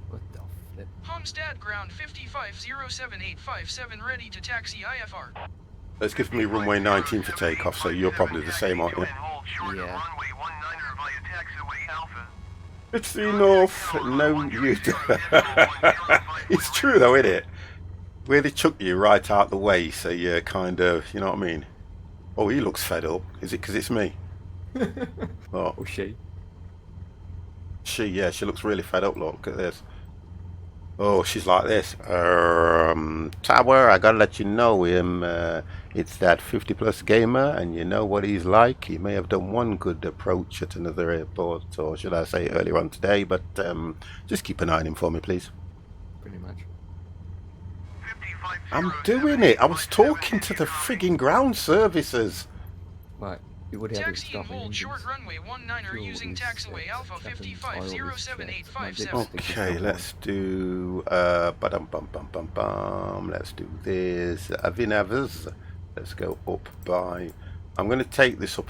What the flip?
Homestead ground 550785 ready to taxi IFR.
Let's give me runway 19 for takeoff. So you're probably the same, aren't you?
Yeah.
It's enough. No, you. It's true though, isn't it? Where they chuck you right out the way, so you're kind of, you know what I mean? Oh, he looks fed up. Is it because it's me? Oh,
Or she.
yeah, she looks really fed up. Look at this. Oh, she's like this. Tower, I gotta let you know him. It's that 50-plus gamer, and you know what he's like. He may have done one good approach at another airport, or should I say earlier on today, but just keep an eye on him for me, please.
Pretty much.
I'm doing it. I was talking to the frigging ground services.
Right. You would have it
Taxi and
stopping
hold short
engines.
runway 19er
Fuel
using
is,
taxiway Alpha
cabin
550785.
oil is
Okay, let's do bum bum bum bum bum. Let's do this. Avinavas. Let's go up by. I'm going to take this up.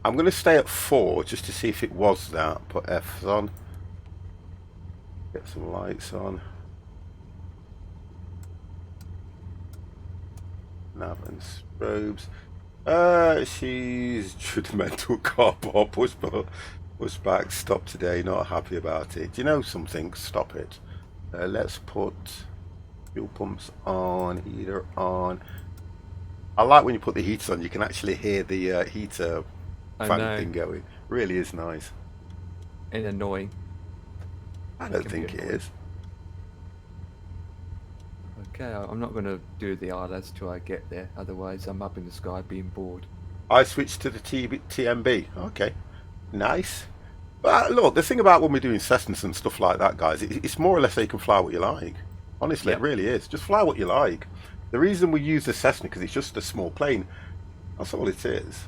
I'm going to stay at 4 just to see if it was that. Put F's on. Get some lights on. Nav and strobes. She's judgmental car bar push back. Stop today. Not happy about it. Do you know something? Stop it. Let's put fuel pumps on. Heater on. I like when you put the heaters on. You can actually hear the heater fan thing going. Really is nice.
And annoying.
I don't think it is.
Okay, I'm not going to do the RLS till I get there. Otherwise, I'm up in the sky being bored.
I switched to the TMB. Okay, nice. But look, the thing about when we're doing Cessnas and stuff like that, guys, it's more or less so you can fly what you like. Honestly,
Yep.
It really is. Just fly what you like. The reason we use the Cessna because it's just a small plane. That's all it is.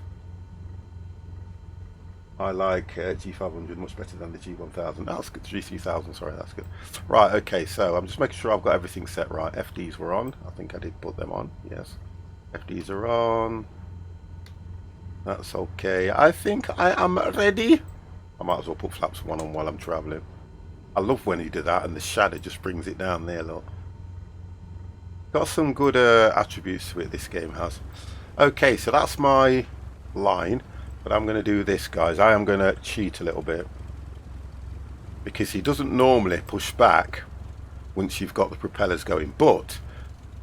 I like G500 much better than the G1000. That's good. G3000, sorry, that's good. Right, okay, so I'm just making sure I've got everything set right. FDs were on. I think I did put them on. Yes. FDs are on. That's okay. I think I am ready. I might as well put flaps 1 on while I'm travelling. I love when you do that and the shadow just brings it down there, look. Got some good attributes to it, this game has. Okay, so that's my line. But I'm going to do this, guys. I am going to cheat a little bit. Because he doesn't normally push back once you've got the propellers going. But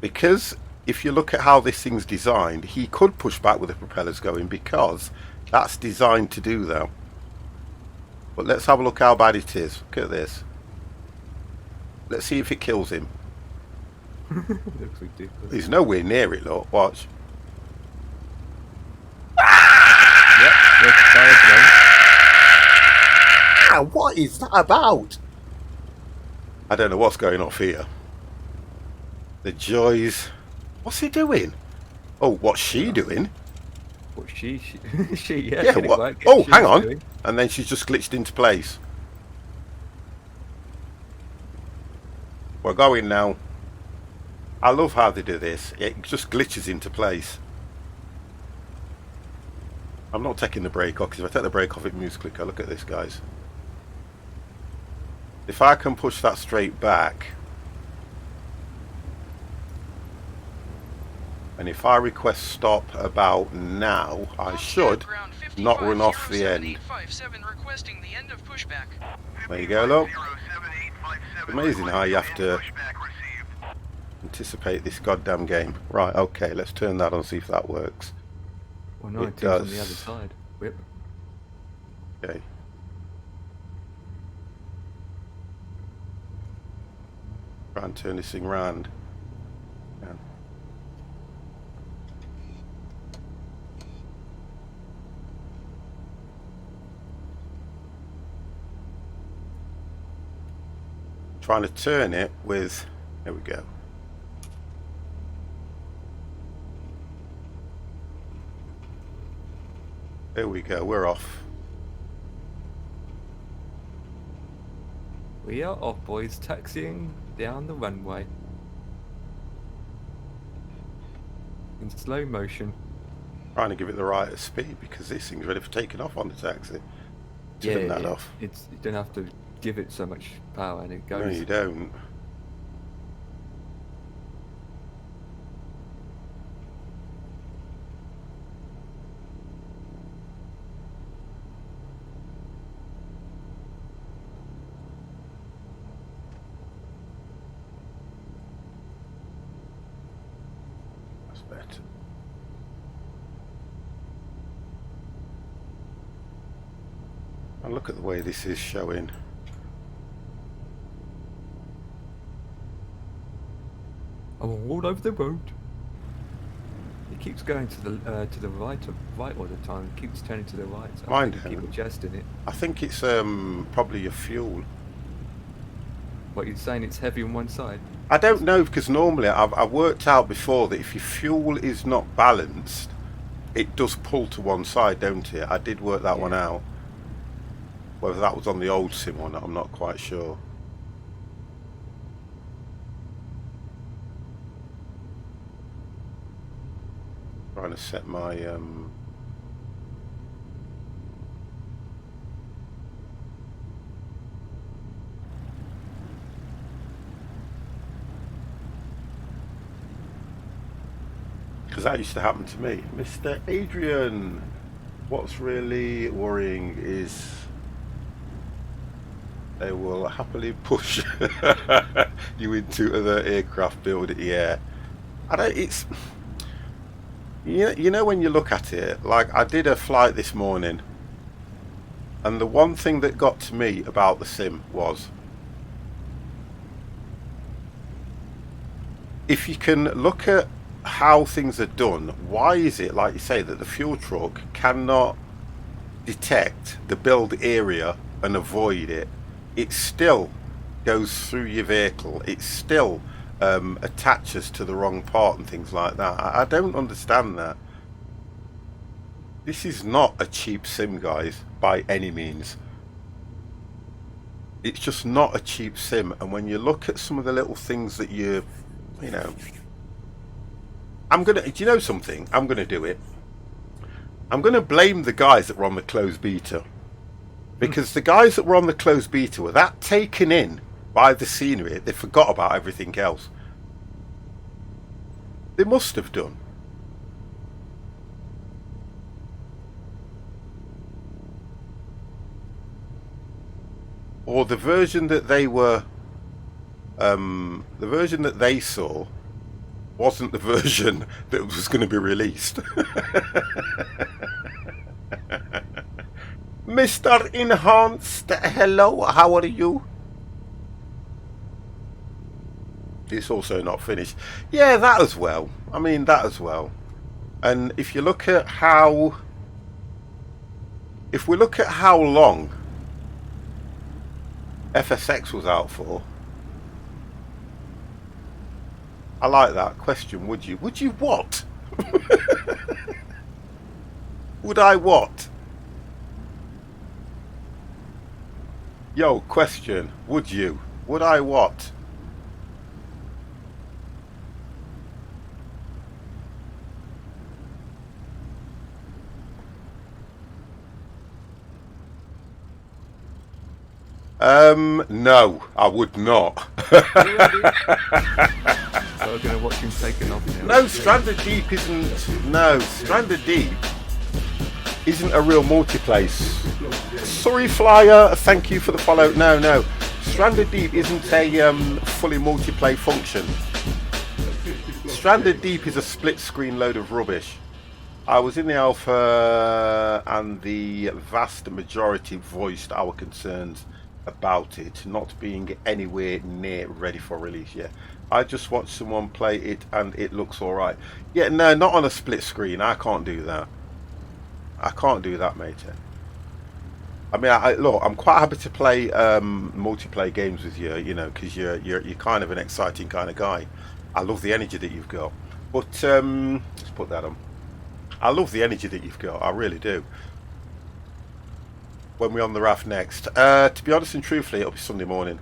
because if you look at how this thing's designed, he could push back with the propellers going because that's designed to do that. But let's have a look how bad it is. Look at this. Let's see if it kills him.
Looks ridiculous.
He's nowhere near it, look. Watch. What is that about? I don't know what's going off here. The joys. What's he doing? Oh, what's she doing?
What she yeah,
Yeah,
get it
what?
right, get
Oh,
she's
hang on.
doing.
And then she's just glitched into place. We're going now. I love how they do this. It just glitches into place. I'm not taking the brake off, because if I take the brake off it moves quicker. Look at this, guys. If I can push that straight back, and if I request stop about now, I should not run off the end. There you go, look. It's amazing how you have to anticipate this goddamn game. Right, okay, let's turn that on, see if that works.
Well, 19's
It does.
on the other side. Whip.
Okay. Try and turn this thing round. Yeah. Trying to turn it with, there we go. There we go, we're off.
We are off, boys, taxiing down the runway. In slow motion.
Trying to give it the right speed because this thing's ready for taking off on the taxi. Turn that off.
You don't have to give it so much power and it goes.
No, you don't. That's better. And look at the way this is showing.
I'm all over the road. It keeps going to the right all the time. It keeps turning to the right. So
Mine
I keep
don't.
adjusting it.
I think it's probably your fuel.
What, you're saying it's heavy on one side?
I don't know, because normally I've worked out before that if your fuel is not balanced, it does pull to one side, don't it? I did work that one out. Whether that was on the old sim or not, I'm not quite sure. Trying to set my because that used to happen to me. Mr. Adrian, what's really worrying is they will happily push you into other aircraft build. Yeah, I don't. It's you know when you look at it, like I did a flight this morning, and the one thing that got to me about the sim was, if you can look at how things are done, why is it, like you say, that the fuel truck cannot detect the build area and avoid it? It still goes through your vehicle. It still attaches to the wrong part and things like that. I don't understand that. This is not a cheap sim, guys, by any means. It's just not a cheap sim. And when you look at some of the little things that you know, do you know something? I'm gonna do it. I'm gonna blame the guys that were on the closed beta, because the guys that were on the closed beta were that taken in by the scenery, they forgot about everything else. They must have done. Or the version that they were, the version that they saw wasn't the version that was going to be released. Mr. Enhanced, hello, how are you? It's also not finished. Yeah, that as well. I mean, that as well. And if you look at how, if we look at how long FSX was out for, I like that question. Would you what? Would I what? Yo, question. Would you? Would I what? No, I would not.
So we're going to watch him taking off now.
No, Stranded Deep isn't. No, Stranded Deep isn't a real multiplayer. Sorry, Flyer. Thank you for the follow. No. Stranded Deep isn't a fully multiplayer function. Stranded Deep is a split screen load of rubbish. I was in the alpha, and the vast majority voiced our concerns about it not being anywhere near ready for release yet. I just watched someone play it and it looks alright. Yeah, no, not on a split screen. I can't do that. I can't do that, mate. I mean, look, I'm quite happy to play multiplayer games with you, you know, because you're kind of an exciting kind of guy. I love the energy that you've got. But let's put that on. I love the energy that you've got. I really do. When we're on the raft next, to be honest and truthfully, it'll be Sunday morning.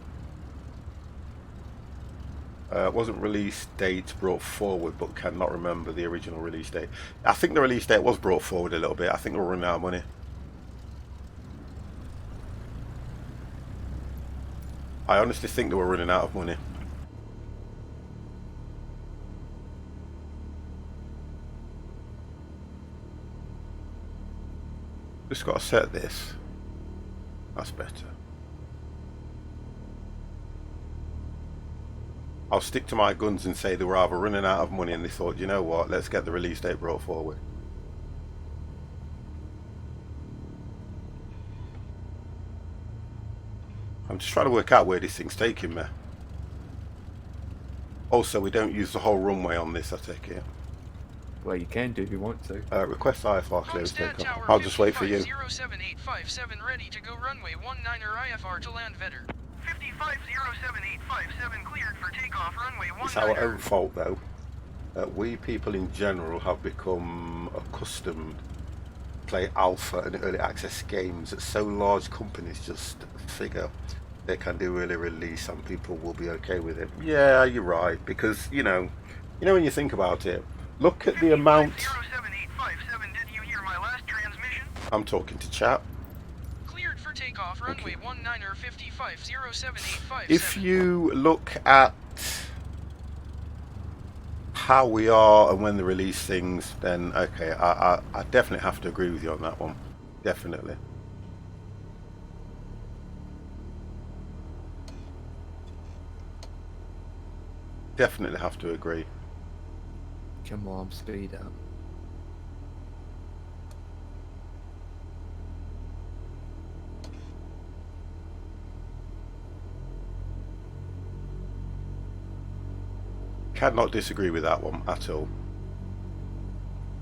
Wasn't release date brought forward, but cannot remember the original release date. I think the release date was brought forward a little bit. I think we're running out of money. I honestly think that we're running out of money. Just got to set this. That's better. I'll stick to my guns and say they were either running out of money and they thought, you know what, let's get the release date brought forward. I'm just trying to work out where this thing's taking me. Also, we don't use the whole runway on this, I take it.
Well, you can do if you want to.
Request IFR clearance takeoff. I'll just wait for you.
07857 ready to go runway 19er IFR to land Vetter. 5507857 cleared for takeoff runway 19er.
It's our own fault though. We people in general have become accustomed to play alpha and early access games that so large companies just figure they can do early release and people will be okay with it. Yeah, you're right, because you know when you think about it, look at the amount.
07857, did you hear my last transmission?
I'm talking to chat.
Cleared for takeoff runway 19er 550785.
If you look at how we are and when they release things, then okay, I definitely have to agree with you on that one. Definitely. Definitely have to agree.
Come on, speed up.
Cannot disagree with that one at all.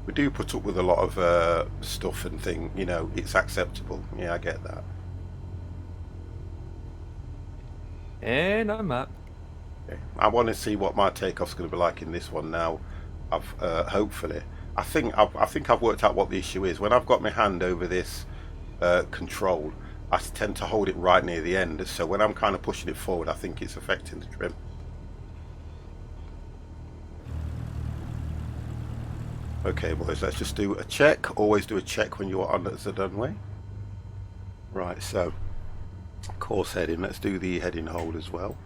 We do put up with a lot of stuff and thing, you know, it's acceptable. Yeah, I get that.
And I'm up.
Okay. I want to see what my takeoff's going to be like in this one now. I've hopefully, I think I've worked out what the issue is. When I've got my hand over this control, I tend to hold it right near the end. So when I'm kind of pushing it forward, I think it's affecting the trim. Okay, boys, let's just do a check. Always do a check when you're on the runway. Right, so course heading. Let's do the heading hold as well.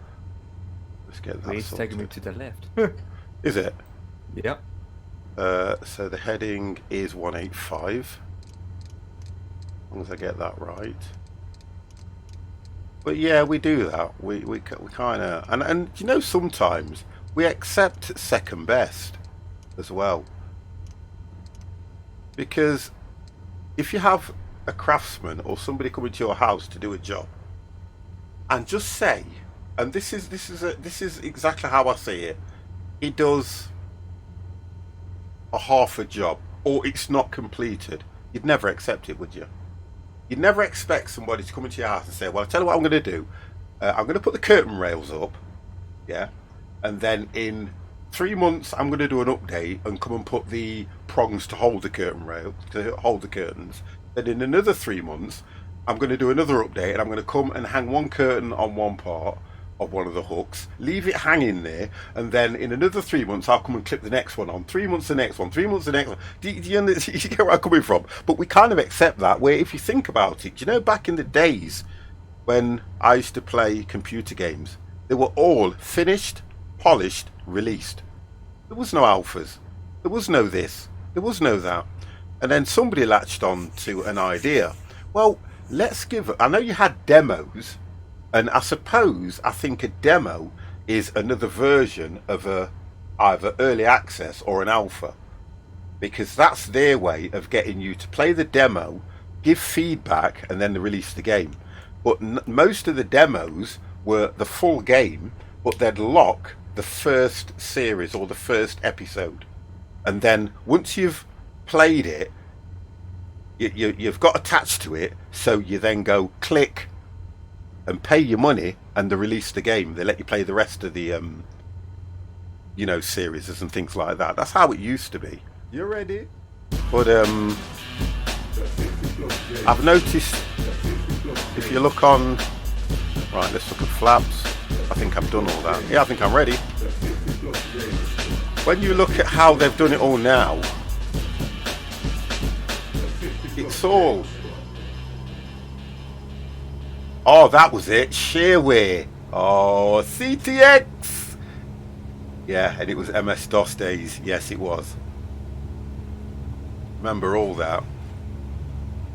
Let's get that.
It's taking me to the left.
Is it?
Yep.
So the heading is 185. As long as I get that right. But yeah, we do that. We kind of and you know, sometimes we accept second best as well. Because if you have a craftsman or somebody coming to your house to do a job, and just say, and this is exactly how I see it, he does a half a job or it's not completed, you'd never accept it, would you? You'd never expect somebody to come into your house and say, well, I'll tell you what I'm going to do. I'm going to put the curtain rails up, yeah, and then in 3 months I'm going to do an update and come and put the prongs to hold the curtain rail, to hold the curtains. Then in another 3 months I'm going to do another update and I'm going to come and hang one curtain on one part of one of the hooks, leave it hanging there, and then in another 3 months I'll come and clip the next one on. 3 months the next one, 3 months the next one. Do you get where I'm coming from? But we kind of accept that, where if you think about it, do you know back in the days when I used to play computer games, they were all finished, polished, released. There was no alphas. There was no this. There was no that. And then somebody latched on to an idea. Well, let's give... I know you had demos, and I think a demo is another version of either early access or an alpha. Because that's their way of getting you to play the demo, give feedback, and then they release the game. But most of the demos were the full game, but they'd lock the first series or the first episode. And then once you've played it, you've got attached to it, so you then go click and pay your money and they release the game. They let you play the rest of the series and things like that. That's how it used to be. You ready? But I've noticed, if you look on... Right, let's look at flaps. I think I've done all that. Yeah, I think I'm ready. When you look at how they've done it all now, it's all... Oh, that was it. Shareware. Oh, CTX. Yeah, and it was MS-DOS days. Yes, it was. Remember all that.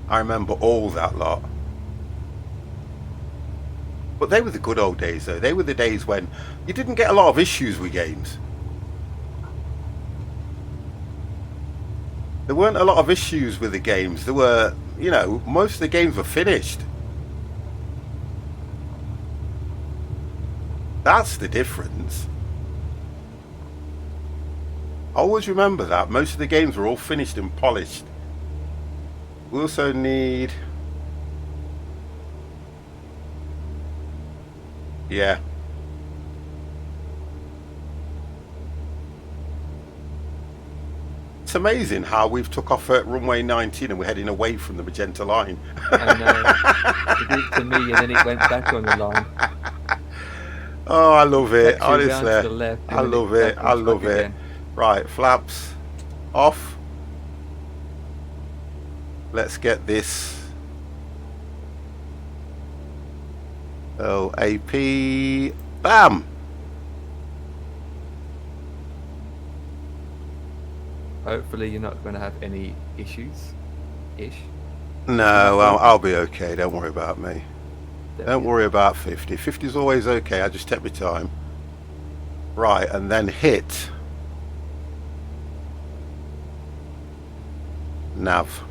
I remember all that lot. But they were the good old days, though. They were the days when you didn't get a lot of issues with games. There weren't a lot of issues with the games. There were, most of the games were finished. That's the difference. Always remember that. Most of the games were all finished and polished. We also need... Yeah. It's amazing how we've took off at runway 19 and we're heading away from the magenta line.
I know. It did to me and then it went back on the line.
Oh, I love it.
Honestly,
Honestly. I love it. I love it. Again. Right, flaps off. Let's get this. Oh, AP. Bam!
Hopefully you're not going to have any issues.
No, I'll be okay. Don't worry about me. Don't worry about 50. 50 is always okay. I just take my time. Right, and then hit. Nav.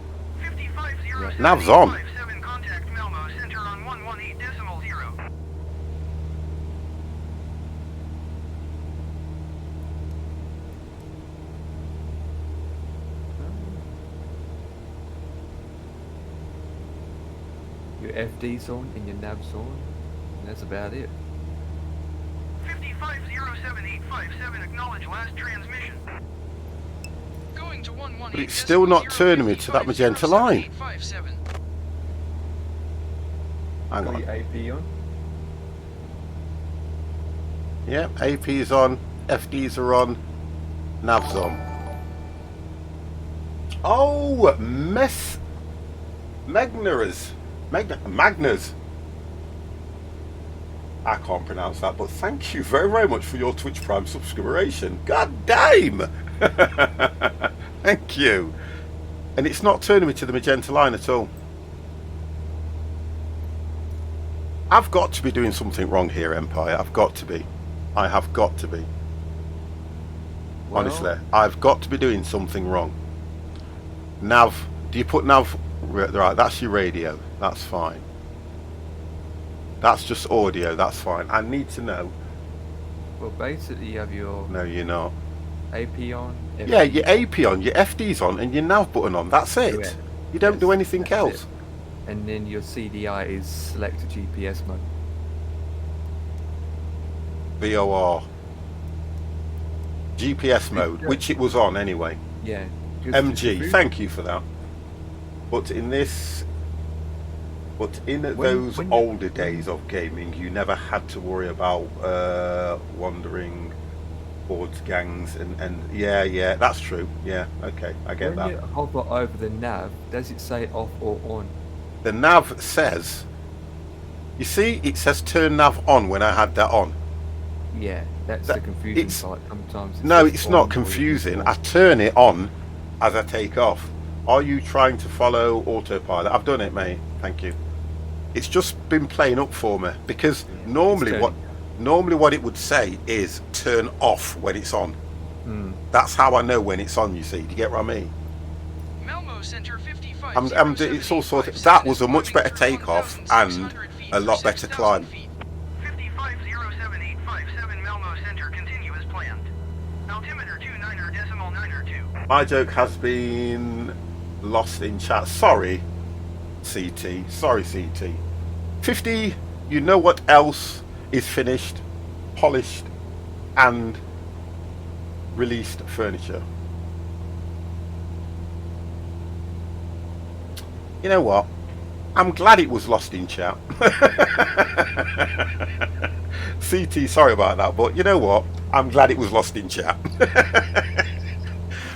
Nav's on.
Your FD's on and your nav's on, and that's about it.
5507857, acknowledge last transmission. Going to 118.
But it's still not turning me to that magenta line. Hang on.
The AP on?
Yeah, AP's on, FD's are on, nav's on. Oh, Magnas. I can't pronounce that, but thank you very, very much for your Twitch Prime subscription. God damn! Thank you. And it's not turning me to the magenta line at all. I've got to be doing something wrong here, Empire. I've got to be. I have got to be. Well, honestly, I've got to be doing something wrong. Nav, do you put nav... Right, that's your radio. That's fine. That's just audio. That's fine. I need to know.
Well, basically you have your...
No, you're not.
AP on. FD.
Yeah, your AP on, your FD's on, and your nav button on. That's it.
Yeah.
You don't do anything else.
It. And then your CDI is select a GPS mode.
VOR. GPS mode, which it was on anyway.
Yeah.
MG, thank you for that. But in this, those older days of gaming, you never had to worry about wandering boards, gangs, and yeah, that's true. Yeah, okay, I get that.
When you hover over the nav, does it say off or on?
The nav says, you see, it says turn nav on when I had that on.
Yeah, that's the confusing part. Sometimes.
No, it's not confusing. I turn it on as I take off. Are you trying to follow autopilot? I've done it, mate. Thank you. It's just been playing up for me because normally what it would say is turn off when it's on. That's how I know when it's on. You see, do you get what I mean?
Melmo Center 55.
It's all sorted. That was a much better takeoff and a lot better climb.
5507.857 Melmo Center, continue as planned. Altimeter 29.902.
My joke has been lost in chat. Sorry, CT. Sorry, CT. 50. You know what else is finished, polished, and released furniture? You know what? I'm glad it was lost in chat. CT, sorry about that, but you know what? I'm glad it was lost in chat.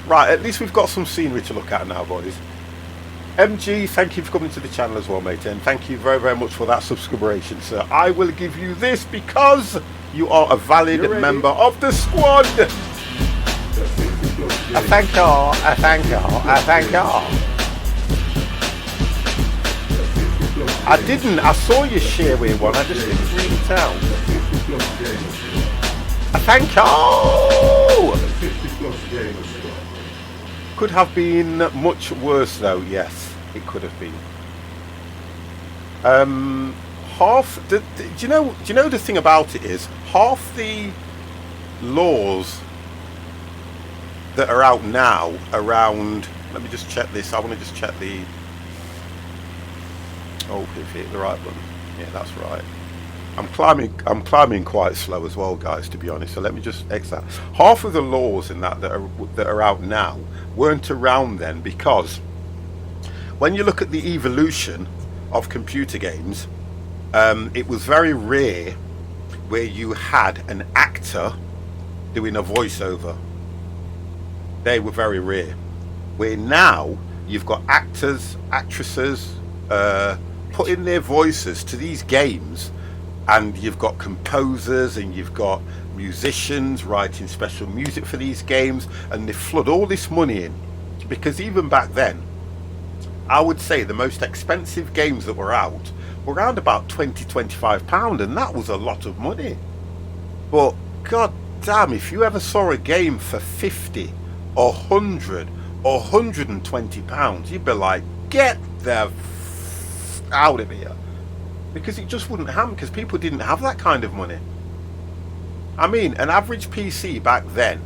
Right, at least we've got some scenery to look at now, boys. MG, thank you for coming to the channel as well, mate, and thank you very, very much for that subscription, sir. I will give you this because you are a valid member of the squad. I thank y'all, I thank y'all, I thank y'all. I saw you share with one, I just didn't read it out. I thank y'all. Could have been much worse though, yes, it could have been. Do you know the thing about it is, half the laws that are out now around, let me just check this, I want to just check the, oh, if it hit the right button, yeah, that's right. I'm climbing quite slow as well, guys, to be honest, so let me just exit. Half of the laws in that are out now weren't around then, because when you look at the evolution of computer games, it was very rare where you had an actor doing a voiceover. They were very rare. Where now you've got actors, actresses putting their voices to these games, and you've got composers and you've got musicians writing special music for these games, and they flood all this money in. Because even back then, I would say the most expensive games that were out were around about £20-25, and that was a lot of money. But god damn, if you ever saw a game for 50 or 100 or 120 pounds, you'd be like, get the out of here. Because it just wouldn't happen, because people didn't have that kind of money. I mean, an average PC back then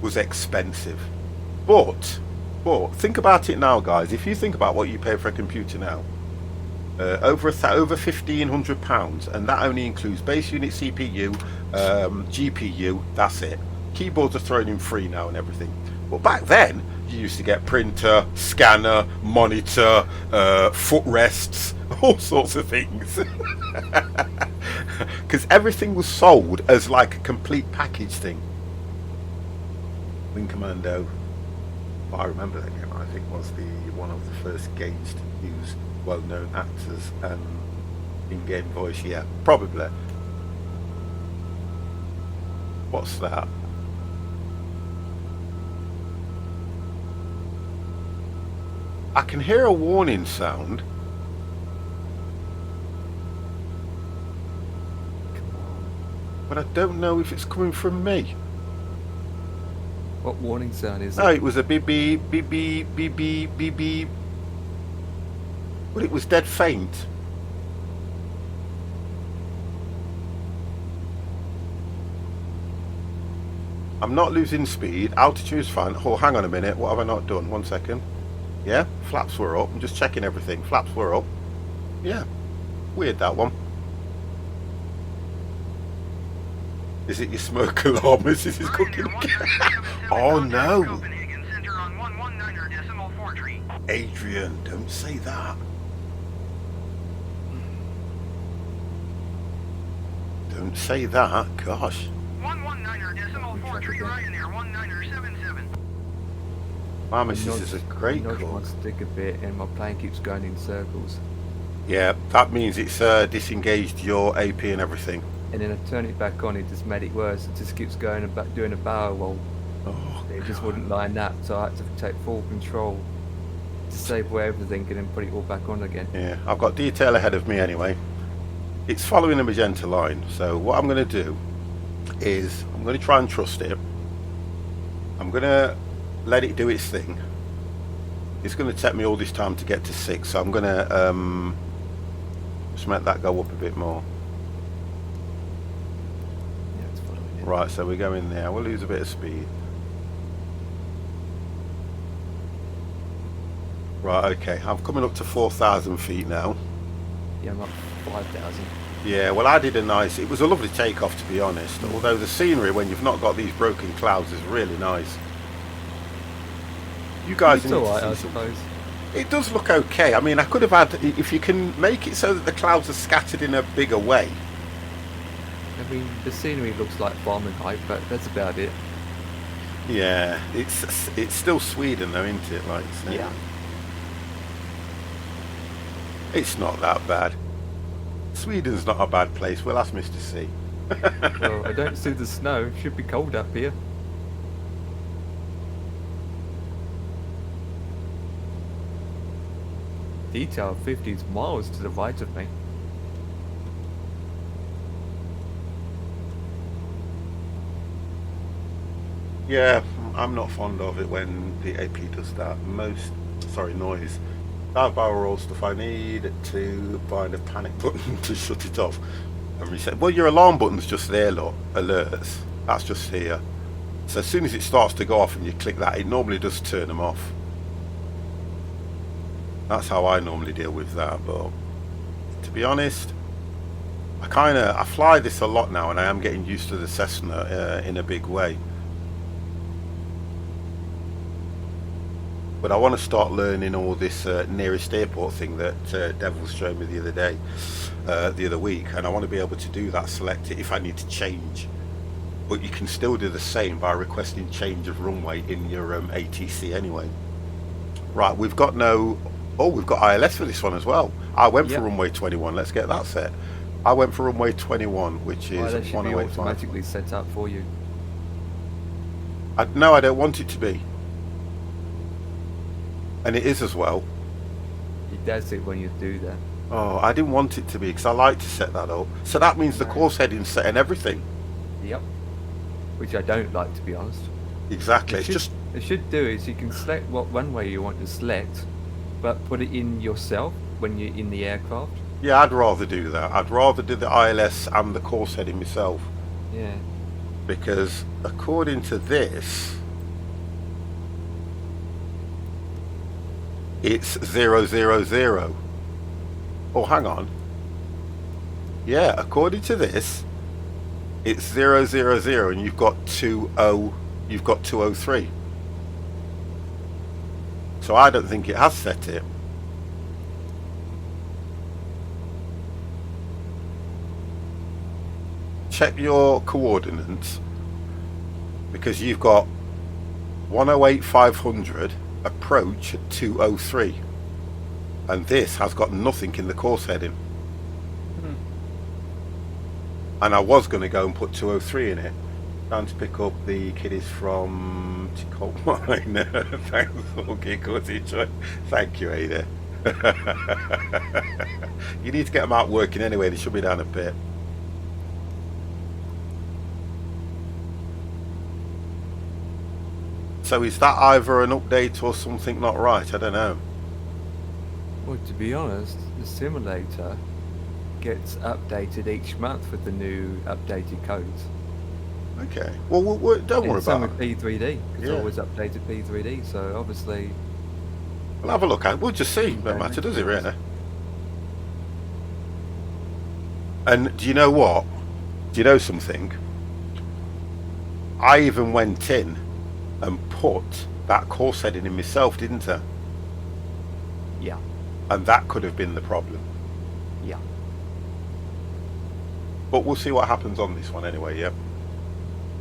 was expensive. But think about it now, guys. If you think about what you pay for a computer now, over £1,500, and that only includes base unit, CPU, GPU, that's it. Keyboards are thrown in free now and everything. But back then, you used to get printer, scanner, monitor, footrests, all sorts of things. Because everything was sold as like a complete package thing. Wing Commando, I remember that game, I think was one of the first games to use well-known actors and in-game voice. Yeah, probably. What's that? I can hear a warning sound. But I don't know if it's coming from me.
What warning sound is
No,
it?
it was a beep beep, beep beep, beep beep, beep beep. But it was dead faint. I'm not losing speed. Altitude's fine. Oh, hang on a minute. What have I not done? 1 second. Yeah, flaps were up. I'm just checking everything. Flaps were up. Yeah, weird that one. Is it your smoke alarm? This is cooking again. Oh no!
Copenhagen Center on 119.43.
Adrian, don't say that. Don't say that. Gosh.
119.43 Ryanair 1977.
My missus is a great
nudge my
cook.
stick a bit, and my plane keeps going in circles.
Yeah, that means it's disengaged your AP and everything.
And then I turn it back on, it just made it worse. It just keeps going and back, doing a barrel roll.
Oh,
It just wouldn't line up, so I had to take full control, disable everything, and then put it all back on again.
yeah, I've got detail ahead of me anyway. It's following the magenta line, so what I'm going to do is I'm going to try and trust it. I'm going to let it do its thing. It's going to take me all this time to get to 6, so I'm going to just make that go up a bit more.
Yeah, it's following it.
Right, so we're going there. We'll lose a bit of speed. Right, okay. I'm coming up to 4,000 feet now.
Yeah, I'm up 5,000.
Yeah, well, I did a nice... It was a lovely takeoff, to be honest. Although the scenery, when you've not got these broken clouds, is really nice. You guys
It's
need to
alright,
see
I
some-
suppose.
It does look okay. I mean, I could have had... If you can make it so that the clouds are scattered in a bigger way.
I mean, the scenery looks like farming height, but that's about it.
Yeah, it's still Sweden, though, isn't it? Like, so
Yeah.
It's not that bad. Sweden's not a bad place. We'll ask Mr. C.
Well, I don't see the snow. It should be cold up here. Detail 50 is miles to the right of me.
Yeah, I'm not fond of it when the AP does that. Noise. Dive barrel roll stuff. I need to find a panic button to shut it off and reset. Well, your alarm button's just there, look. Alerts. That's just here. So as soon as it starts to go off and you click that, it normally does turn them off. That's how I normally deal with that. But to be honest, I fly this a lot now, and I am getting used to the Cessna in a big way. But I want to start learning all this nearest airport thing that Devil's showed me the other week, and I want to be able to do that, select it if I need to change. But you can still do the same by requesting change of runway in your ATC anyway. Right, we've got we've got ILS for this one as well. I went for runway 21. Let's get that set. I went for runway 21, which is
That should be
108.5.
automatically set up for you.
No, I don't want it to be. And it is as well.
It does it when you do that.
Oh, I didn't want it to be because I like to set that up. So that means the course heading's set and everything.
Yep. Which I don't like, to be honest.
Exactly. It's just
It should do is you can select what runway you want to select, but put it in yourself when you're in the aircraft.
yeah, I'd rather do that. I'd rather do the ILS and the course heading myself,
Yeah.
because according to this, it's 000. Oh, hang on. Yeah, according to this, it's 000, and you've got 203. So I don't think it has set it. Check your coordinates, because you've got 108,500 approach at 203, and this has got nothing in the course heading. And I was going to go and put 203 in it. Trying to pick up the kiddies from Coal Mine. Thanks for giggles, enjoy. Thank you, Ada. You need to get them out working anyway. They should be down a bit. So is that either an update or something not right? I don't know.
Well, to be honest, the simulator gets updated each month with the new updated codes.
Okay. Well, don't worry
And same
about
with
it.
P3D. It's
Yeah.
always updated P3D, so obviously...
We'll have a look at it. We'll just see. No matter, does it really? And do you know what? Do you know something? I even went in and put that course heading in myself, didn't I?
Yeah.
And that could have been the problem.
Yeah.
But we'll see what happens on this one anyway, yeah?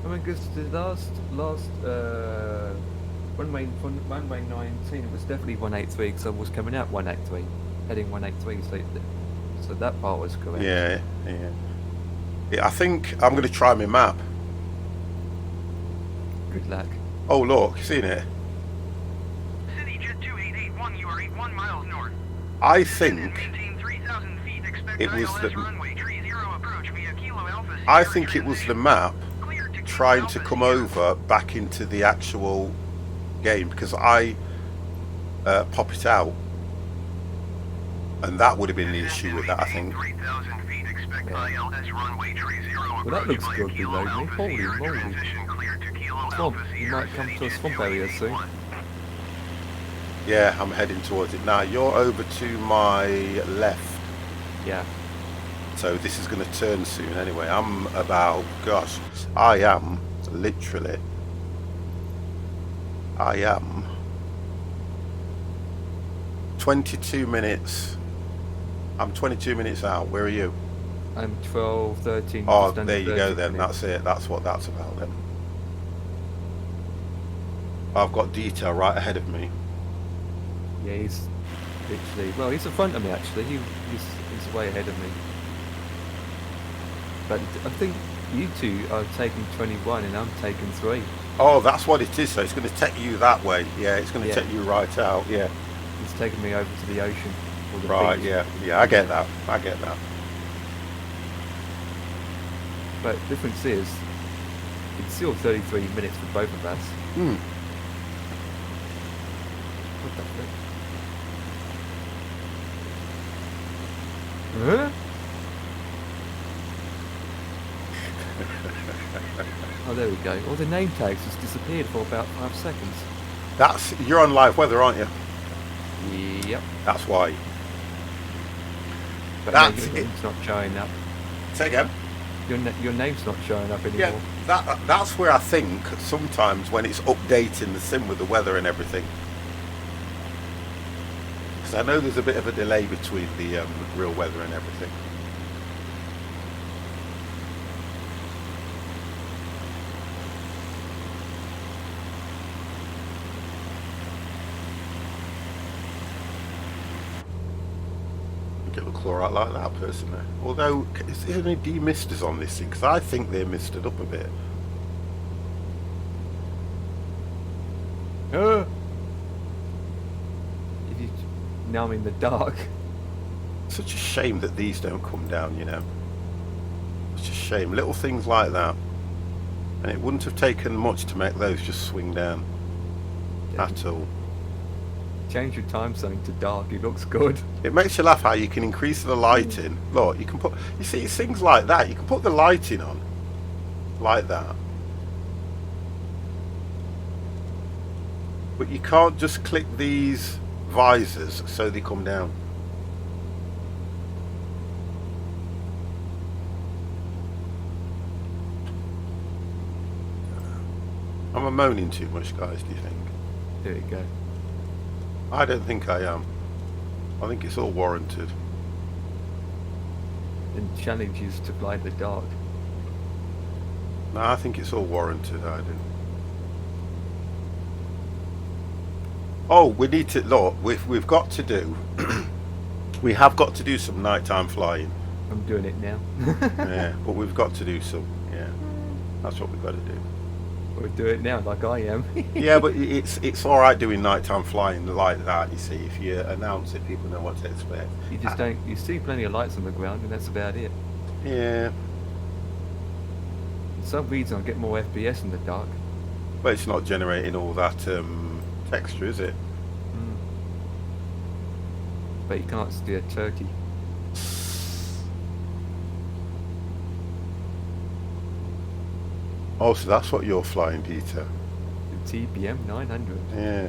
I mean, because the last runway 19 it was definitely 183 because I was coming out 183, heading 183, so that part was correct.
Yeah. I think I'm going to try my map.
Good luck.
Oh, look, you seen it?
City Jet 2881, you are 81 miles north.
I think
Maintain 3,000 feet, expect
it was
ILS
the
runway 30 approach via Kilo Alpha
I
Sierra
think it was the
transition.
map
Clear to Kilo
trying to
Alpha
come
Sierra.
over back into the actual game because I pop it out, and that would have been the issue with that, I think.
3,000 feet, expect
Yeah.
ILS runway 30
Well, that looks good below me. Holy moly. Swamp, you might come to a swamp area soon.
Yeah, I'm heading towards it now. You're over to my left,
Yeah.
so this is going to turn soon anyway. I'm about, gosh, I am 22 minutes. I'm 22 minutes out. Where are you?
I'm 12, 13.
Oh,
just under
there you go
30
then.
minutes.
That's it. That's what that's about then. I've got detail right ahead of me.
Yeah, he's literally. Well, he's in front of me actually. He's way ahead of me. But I think you two are taking 21 and I'm taking 3.
Oh, that's what it is. So it's going to take you that way. Yeah, it's going to
Yeah.
take you right out. Yeah.
He's taking me over to the ocean. Or the
Right.
beach.
Yeah. I get that.
But the difference is, it's still 33 minutes for both of us.
Hmm.
What the frick? Huh? Oh, there we go. All the name tags just disappeared for about 5 seconds.
You're on live weather, aren't you?
Yep.
That's why.
But
That's
no, your
it.
name's not showing up.
Say again.
Your name's not showing up anymore.
Yeah, that's where I think sometimes when it's updating the sim with the weather and everything. Because I know there's a bit of a delay between the real weather and everything. It look alright like that personally. Although, is there any demisters on this thing? Because I think they're misted up a bit.
If you, now I'm in the dark.
Such a shame that these don't come down, you know. Such a shame. Little things like that. And it wouldn't have taken much to make those just swing down. At all.
Change your time zone to dark. It looks good.
It makes you laugh how you can increase the lighting. Look, you can put, you see, it's things like that. You can put the lighting on. Like that. But you can't just click these visors so they come down. Am I moaning too much, guys, do you think?
There you go.
I don't think I am. I think it's all warranted.
And challenge is to fly in the dark.
No, I think it's all warranted, I do. Oh, we need to, look, we've got to do, we have got to do some nighttime flying.
I'm doing it now.
Yeah, but we've got to do some, yeah. That's what we've got to do.
We'll do it now, like I am.
Yeah, but it's all right doing nighttime flying like that, you see. If you announce it, people know what to expect.
You just don't. You see plenty of lights on the ground, and that's about it.
Yeah,
For some reason, I get more FPS in the dark.
but it's not generating all that texture, is it?
But you can't steer a turkey.
Oh, so that's what you're flying, Peter.
The TBM 900.
Yeah.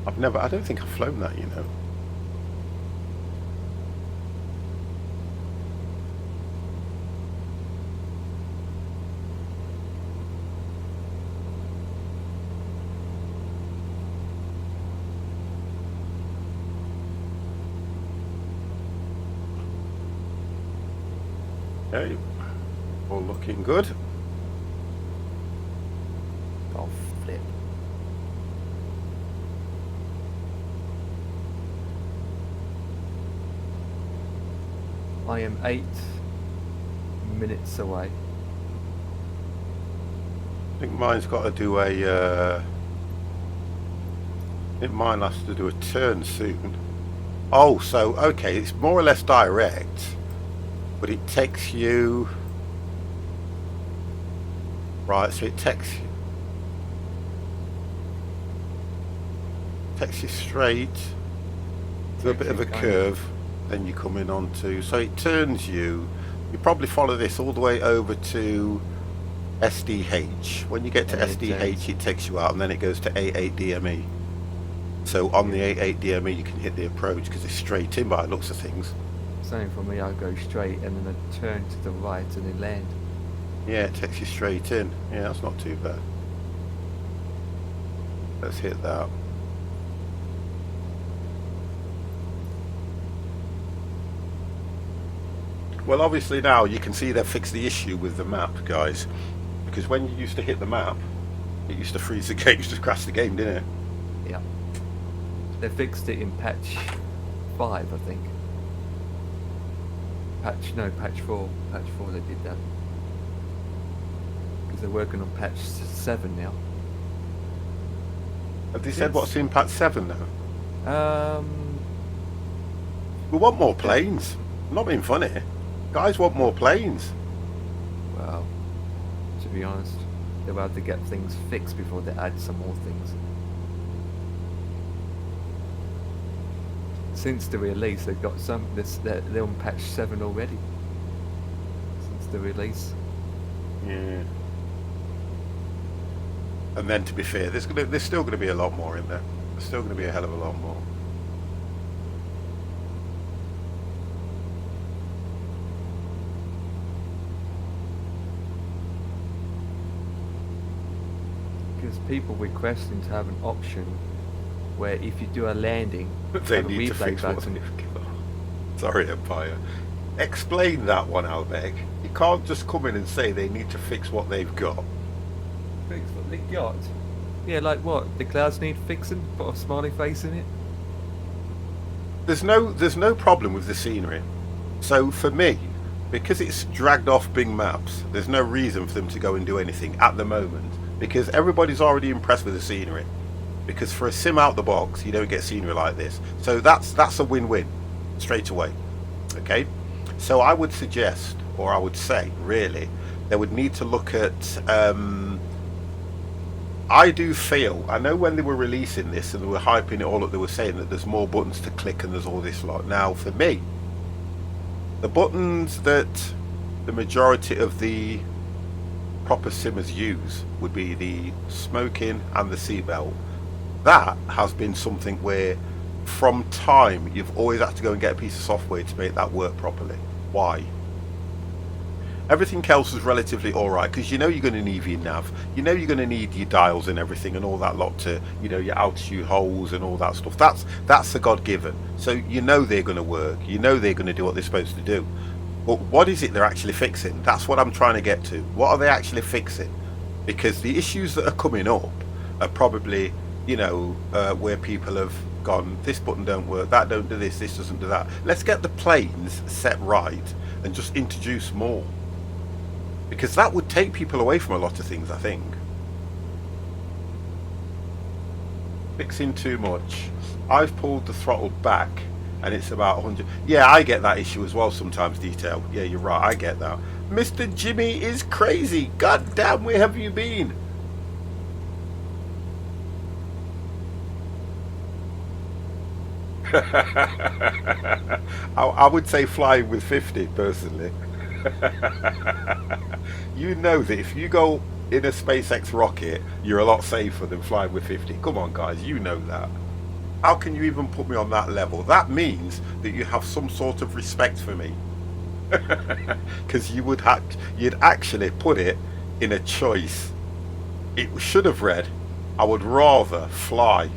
I don't think I've flown that, you know. Okay, all looking good.
Oh, flip. I am 8 minutes away.
I think mine's got to do a. I think mine has to do a turn soon. Oh, so okay, it's more or less direct, but it takes you. Right, so it takes you straight to a bit of a curve, then you come in onto. So it turns you. You probably follow this all the way over to SDH. When you get to SDH, it takes you out, and then it goes to A8DME. So on the A8DME, you can hit the approach because it's straight in by the looks of things.
Same for me. I go straight and then I turn to the right and then land.
Yeah, it takes you straight in. Yeah, that's not too bad. Let's hit that. Well, obviously now you can see they've fixed the issue with the map, guys. Because when you used to hit the map, it used to freeze the game, just crash the game, didn't it?
Yeah. They fixed it in patch 5, I think. Patch 4. Patch 4 they did that. Because they're working on patch 7 now.
Have they said what's in patch 7 now?
Um,
We want more planes. I'm not being funny. Guys want more planes.
well, to be honest, they're about to get things fixed before they add some more things. Since the release, they've got some. They're on patch 7 already. Since the release.
Yeah. And then, to be fair, there's still going to be a lot more in there. There's still going to be a hell of a lot more.
Because people requesting to have an option where if you do a landing,
They
have a
need to
replay
fix what
button.
they've got. Sorry, Empire. Explain that one, Albeg. You can't just come in and say they need to fix what they've got.
Fix what they got? Yeah, like what? The clouds need fixing? Put a smiley face in it?
There's no problem with the scenery. So for me, because it's dragged off Bing Maps, there's no reason for them to go and do anything at the moment, because everybody's already impressed with the scenery. Because for a sim out the box, you don't get scenery like this. So that's a win-win straight away. Okay? So I would suggest, or I would say, really, they would need to look at I do feel, I know when they were releasing this and they were hyping it all up, they were saying that there's more buttons to click and there's all this lot. Now, for me, the buttons that the majority of the proper simmers use would be the smoking and the seatbelt. That has been something where, from time, you've always had to go and get a piece of software to make that work properly. Why? Everything else is relatively alright, because you know you're going to need your nav, you know you're going to need your dials and everything and all that lot to, you know, your altitude holes and all that stuff. That's a God-given. So you know they're going to work, you know they're going to do what they're supposed to do. But what is it they're actually fixing? That's what I'm trying to get to. What are they actually fixing? Because the issues that are coming up are probably, you know, where people have gone, this button don't work, that don't do this, this doesn't do that. Let's get the planes set right and just introduce more. Because that would take people away from a lot of things, I think. Fixing too much. I've pulled the throttle back and it's about 100. Yeah, I get that issue as well sometimes, Detail. Yeah, you're right, I get that. Mr. Jimmy is crazy. God damn, where have you been? I would say flying with 50 personally. You know that if you go in a SpaceX rocket, you're a lot safer than flying with 50. Come on, guys, you know that. How can you even put me on that level? That means that you have some sort of respect for me. Because you'd actually put it in a choice. It should have read, I would rather fly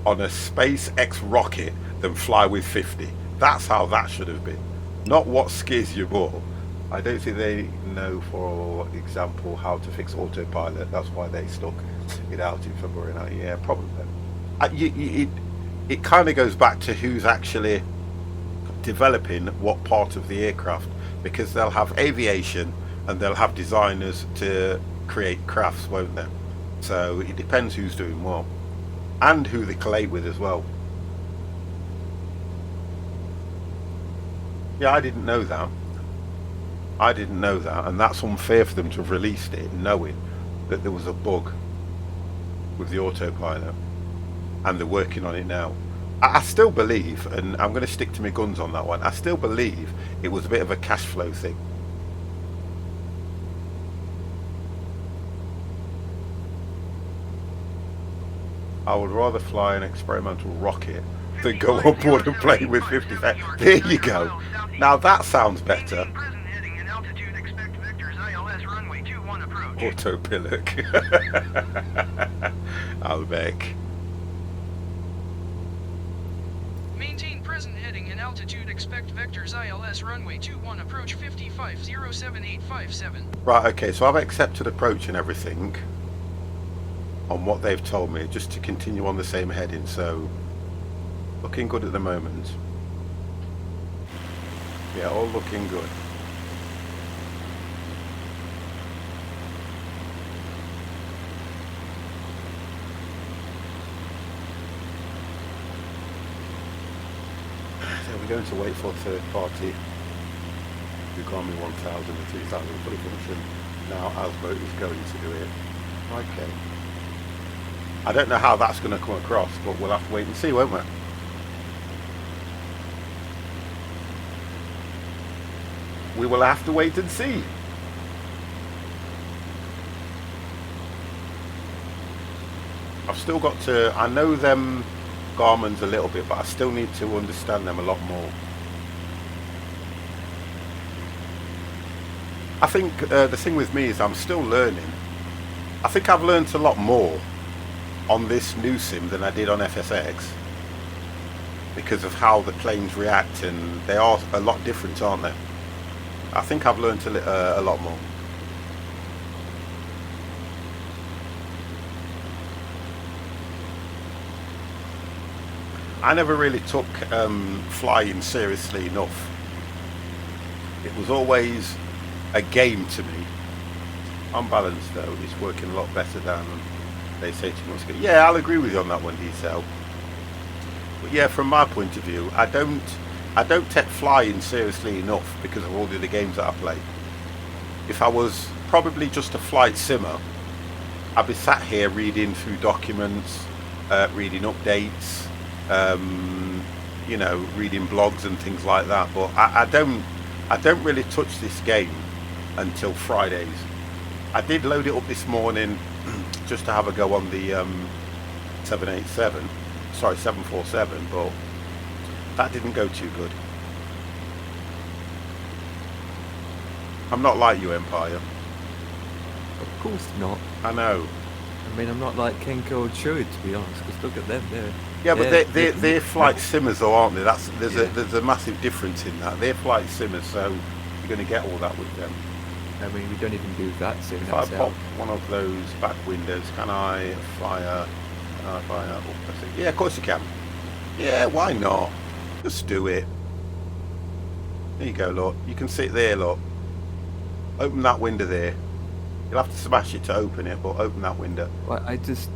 on a SpaceX rocket than fly with 50. That's how that should have been. Not what scares you more. I don't think they know, for example, how to fix autopilot. That's why they stuck it out in February now. Yeah, probably. It kind of goes back to who's actually developing what part of the aircraft, because they'll have aviation and they'll have designers to create crafts, won't they? So it depends who's doing what and who they collate with as well. Yeah, I didn't know that. I didn't know that, and that's unfair for them to have released it knowing that there was a bug with the autopilot, and they're working on it now. I still believe, and I'm going to stick to my guns on that one, I still believe it was a bit of a cash flow thing. I would rather fly an experimental rocket than go on board and play with 50,000. There you go. Now that sounds better. Autopilot. Albeck.
Maintain present heading and altitude. Expect vectors ILS runway 21 approach 55078757.
Right, okay, so I've accepted approach and everything on what they've told me, just to continue on the same heading, so looking good at the moment. Yeah, all looking good. So we're going to wait for a third party. The Garmin 1000 and 3000 fully function. Now Asbo is going to do it. Okay. I don't know how that's going to come across, but we'll have to wait and see, won't we? We will have to wait and see. I've still got to, I know them Garmin's a little bit, but I still need to understand them a lot more. I think the thing with me is I'm still learning. I think I've learned a lot more on this new sim than I did on FSX, because of how the planes react, and they are a lot different, aren't they? I think I've learned a lot more. I never really took flying seriously enough. It was always a game to me. On balance though, it's working a lot better than they say 2 months ago. Yeah, I'll agree with you on that one, Diesel. But yeah, from my point of view, I don't take flying seriously enough because of all the other games that I play. If I was probably just a flight simmer, I'd be sat here reading through documents, reading updates, you know, reading blogs and things like that. But I don't really touch this game until Fridays. I did load it up this morning just to have a go on the 747, but that didn't go too good. I'm not like you, Empire.
Of course not.
I know.
I mean, I'm not like Kenko or Chewy, to be honest, because look at them,
they're flight simmers though, aren't they? There's a massive difference in that. They're flight simmers, so you're going to get all that with them.
I mean, we don't even do that sim.
If I pop one of those back windows, can I fire? Yeah, of course you can. Yeah, why not? Just do it. There you go, look. You can sit there, look. Open that window there. You'll have to smash it to open it, but open that window.
Well, I just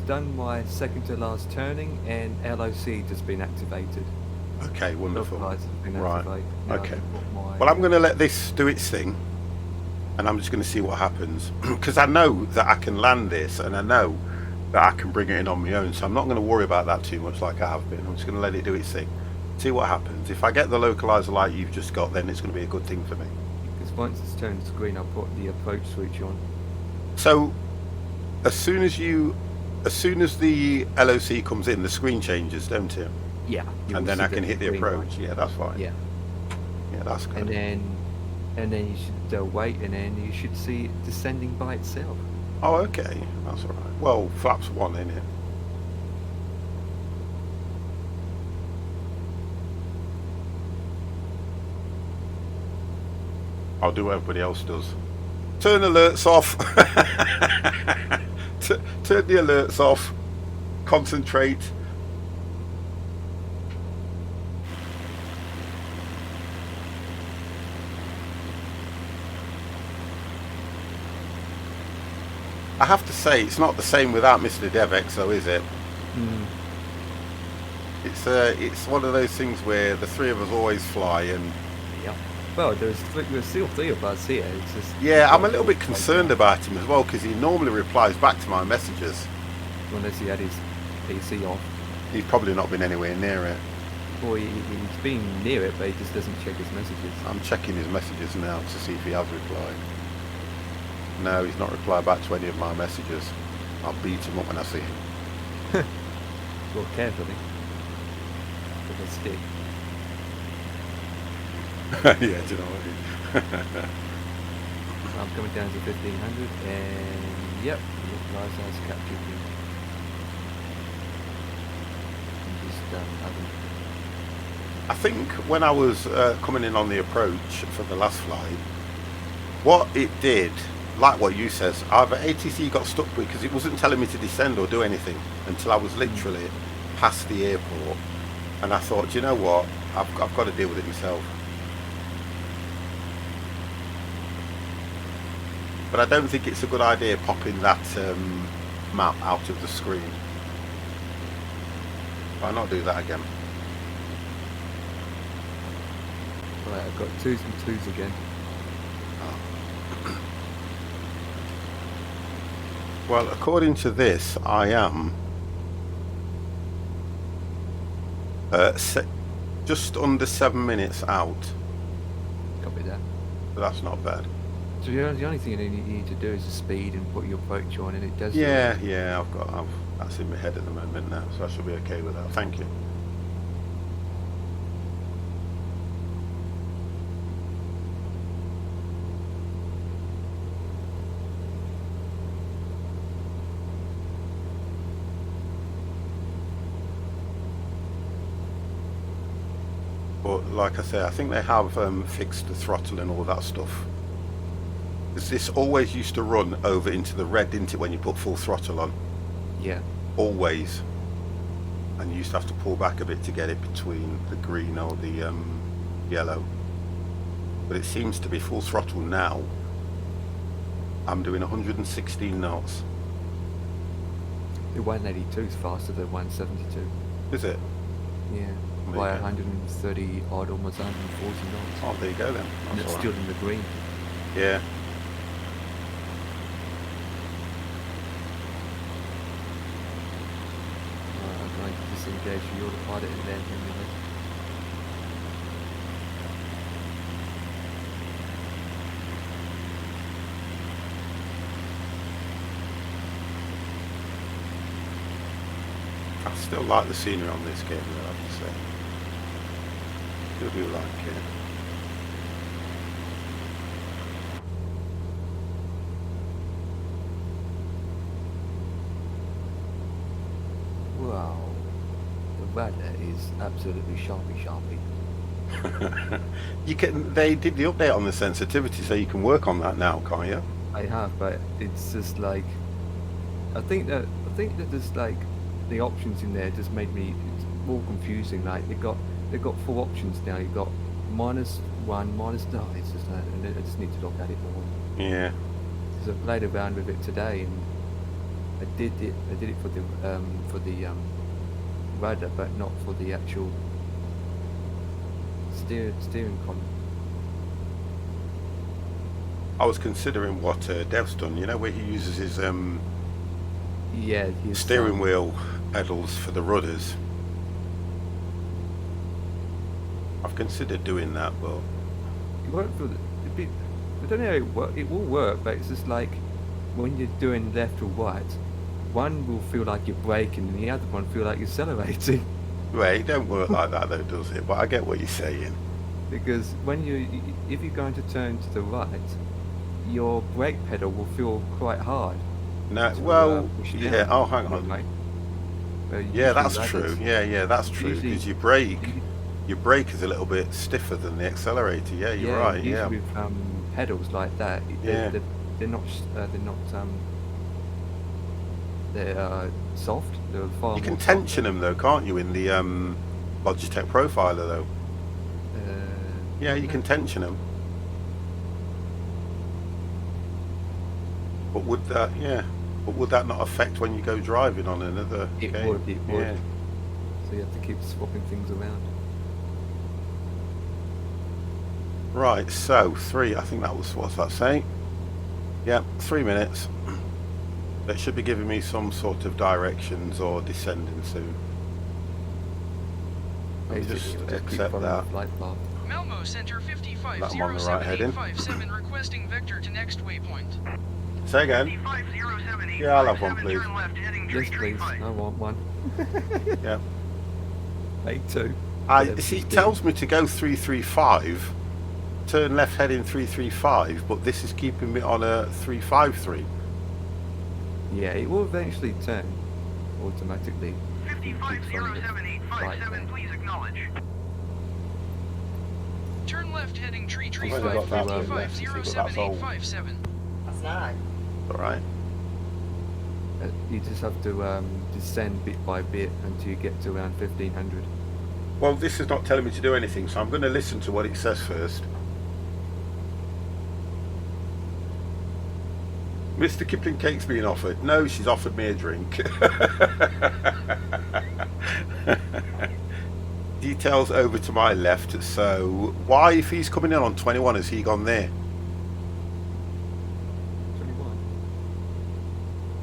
done my second to last turning, and LOC just been activated.
Okay, wonderful. Right. Okay. Well, I'm going to let this do its thing, and I'm just going to see what happens, because I know that I can land this, and I know that I can bring it in on my own, so I'm not going to worry about that too much like I have been. I'm just going to let it do its thing, see what happens. If I get the localizer like you've just got, then it's going to be a good thing for me.
Because once it's turned screen, I'll put the approach switch on.
So as soon as the LOC comes in, the screen changes, don't it?
Yeah.
And then I can hit the approach.
Line.
Yeah, that's fine.
Yeah.
Yeah, that's good.
And then you should wait, and then you should see it descending by itself.
Oh, okay. That's all right. Well, flaps 1, isn't it? I'll do what everybody else does. Turn alerts off. Turn the alerts off. Concentrate. I have to say, it's not the same without Mr. Devex, though, is it?
Mm.
It's one of those things where the three of us always fly, and
Yeah. Well, there's still 3 of us here. It's just
yeah, I'm a little bit concerned about him as well because he normally replies back to my messages.
unless he had his PC off.
He's probably not been anywhere near it.
Or he's been near it, but he just doesn't check his messages.
I'm checking his messages now to see if he has replied. No, he's not replied back to any of my messages. I'll beat him up when I see him.
Well, carefully. With a stick.
Yeah, do you know what I mean?
I'm coming down to 1500, and yep, looks has captured me. I'm just having.
I think when I was coming in on the approach for the last flight, what it did, like what you says, either ATC got stuck because it wasn't telling me to descend or do anything until I was literally past the airport, and I thought, you know what, I've got to deal with it myself. But I don't think it's a good idea popping that map out of the screen. I'll not do that again.
Right, I've got 2s and 2s again.
Well, according to this, I am just under 7 minutes out.
Copy that.
But that's not bad.
So the only thing you need to do is the speed and put your approach on, and it does.
Yeah, that's in my head at the moment now, so I should be okay with that. Thank you. But like I say, I think they have fixed the throttle and all that stuff. Because this always used to run over into the red, didn't it, when you put full throttle on?
Yeah.
Always. And you used to have to pull back a bit to get it between the green or the yellow. But it seems to be full throttle now. I'm doing 116 knots.
The 182 is faster than 172.
Is it?
Yeah.
There
By
you go.
130 odd, almost 140 knots.
Oh, there you go then.
And
That's
it's
all
still
right.
in the green.
Yeah.
I'm going to disengage the autopilot and land in the middle.
I still like the scenery on this game, though, I have to say. Still do like it.
Wow. The weather is absolutely sharpy.
They did the update on the sensitivity, so you can work on that now, can't you?
I have, but it's just like I think that there's like the options in there just made me it's more confusing. Like they've got 4 options now. You've got -1, -9. It's just and I just need to look at it more.
Yeah.
So I played around with it today, and I did it for the rudder, but not for the actual steering column.
I was considering what Dev's done, you know, where he uses his
Yeah,
steering wheel pedals for the rudders. I've considered doing that, but
It won't feel. I don't know how it will work, but it's just like when you're doing left or right, one will feel like you're braking, and the other one feel like you're accelerating.
well, it don't work like that though, does it? But I get what you're saying.
Because if you're going to turn to the right, your brake pedal will feel quite hard.
No,
to,
well,
push it
yeah.
down,
Oh, hang on.
right?
Yeah,
Usually
that's
rudders-
true. Yeah, that's true.
usually-
Because your brake is a little bit stiffer than the accelerator. Yeah, you're right. Yeah.
Usually with pedals like that,
Yeah.
they're not they're soft. They're far
You can
more
tension
softer.
them though, can't you, in the Logitech Profiler though? Yeah, you can tension them. But would that, yeah, but would that not affect when you go driving on another
It
game?
would. It would.
Yeah.
So you have to keep swapping things around.
Right, so 3, I think that was, what's that saying? Yeah, 3 minutes. That should be giving me some sort of directions or descending soon. Let me just
Basically, it'll keep
accept
following
that.
the flight path.
Malmo Center
That I'm on the right heading.
550787 requesting vector to next waypoint.
Say again.
550787,
Yeah, I'll have one, please.
turn left heading
Yes, please.
335.
I want one.
Yeah.
Me too.
See, it tells me to go 335, turn left heading 335, but this is keeping me on a 353.
Yeah, it will eventually turn automatically.
550787, please acknowledge. Turn left heading
I've only got that bit left, you see, but that's all.
5507.
That's not.
Alright.
You just have to descend bit by bit until you get to around 1500.
Well, this is not telling me to do anything, so I'm going to listen to what it says first. Mr. Kipling cake's being offered. No, she's offered me a drink. Details over to my left. So, why, if he's coming in on 21, has he gone there?
21.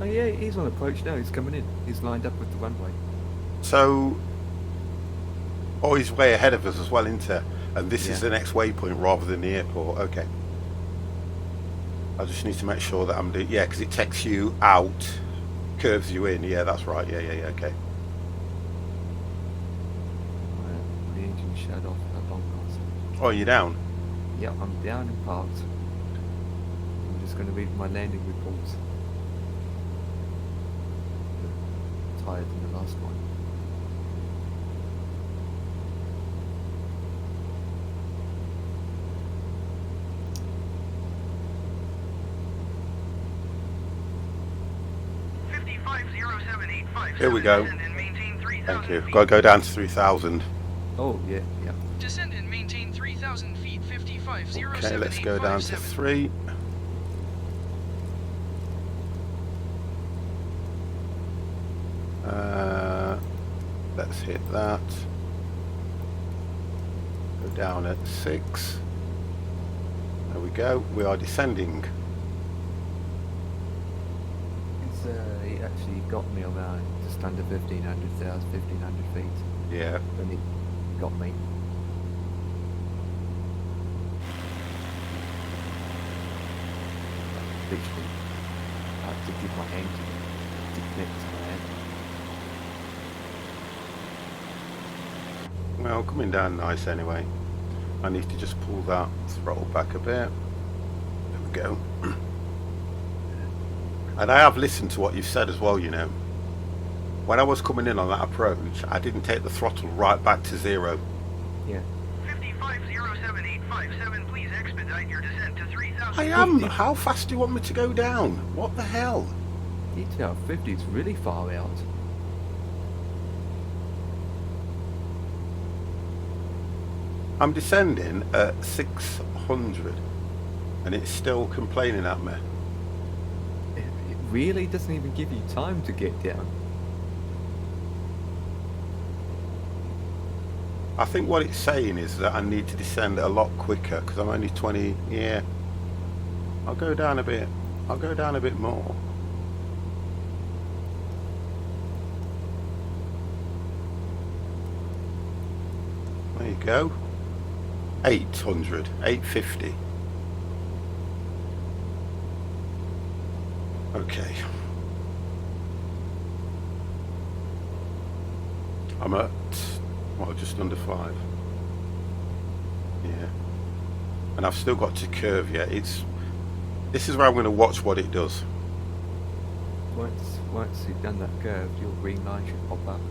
Oh yeah, he's on approach now. He's coming in. He's lined up with the runway.
So, oh, he's way ahead of us as well, isn't he? And this is
Yeah.
the next waypoint rather than the airport. Okay. I just need to make sure that I'm doing, yeah, because it takes you out, curves you in. Yeah, that's right. Yeah, okay.
The engine shut off that long past.
Oh, you're down?
Yeah, I'm down and parked. I'm just going to read my landing reports. Tired than the last one.
Here we go. Thank you. Got to go down to 3,000.
Oh yeah.
Descend and maintain 3,000 feet. 5507.
Okay, let's go down to 3. Let's hit that. Go down at 6. There we go. We are descending.
He actually got me around just under 1,500 feet
Yeah.
when he got me. Literally, I had to give my hand to connect to my hand.
Well, coming down nice anyway. I need to just pull that throttle back a bit. There we go. And I have listened to what you've said as well, you know. When I was coming in on that approach, I didn't take the throttle right back to 0.
Yeah.
5507,857, please expedite your descent to 3,000.
I am. How fast do you want me to go down? What the hell?
ETR 50 is really far out.
I'm descending at 600 and it's still complaining at me.
It really doesn't even give you time to get down.
I think what it's saying is that I need to descend a lot quicker because I'm only 20. Yeah, I'll go down a bit. I'll go down a bit more. There you go. 800, 850. Okay. I'm at, well, just under 5. Yeah. And I've still got to curve yet. This is where I'm going to watch what it does.
Once you've done that curve, your green line should pop up.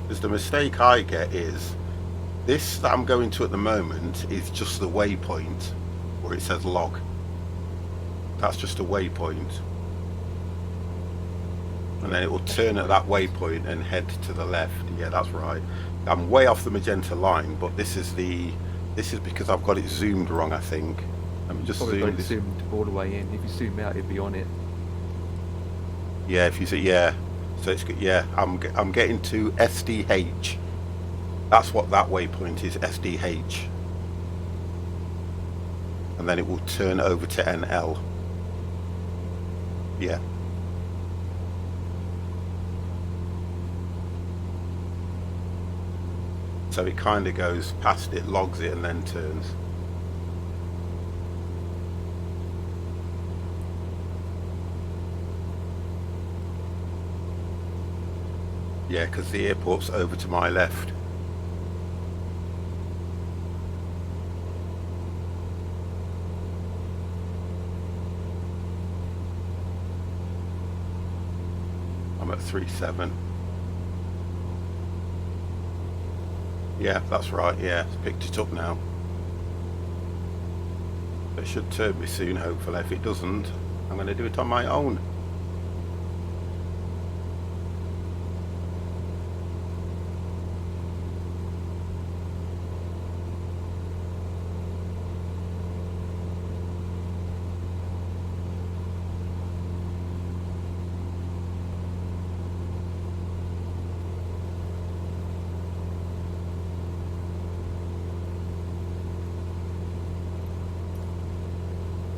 Because the mistake I get is This that I'm going to at the moment is just the waypoint where it says log. That's just a waypoint. And then it will turn at that waypoint and head to the left. Yeah, that's right. I'm way off the magenta line, but this is because I've got it zoomed wrong, I think. Let me just
Probably got
zoom
it
this.
zoomed all the way in. If you zoom out, it'd be on it.
Yeah, if you see, yeah. So it's good. Yeah, I'm getting to SDH. That's what that waypoint is, SDH. And then it will turn over to NL. Yeah. So it kind of goes past it, logs it, and then turns. Yeah, because the airport's over to my left. I'm at 3.7. Yeah, that's right. Yeah, it's picked it up now. It should turn me soon, hopefully. If it doesn't, I'm going to do it on my own.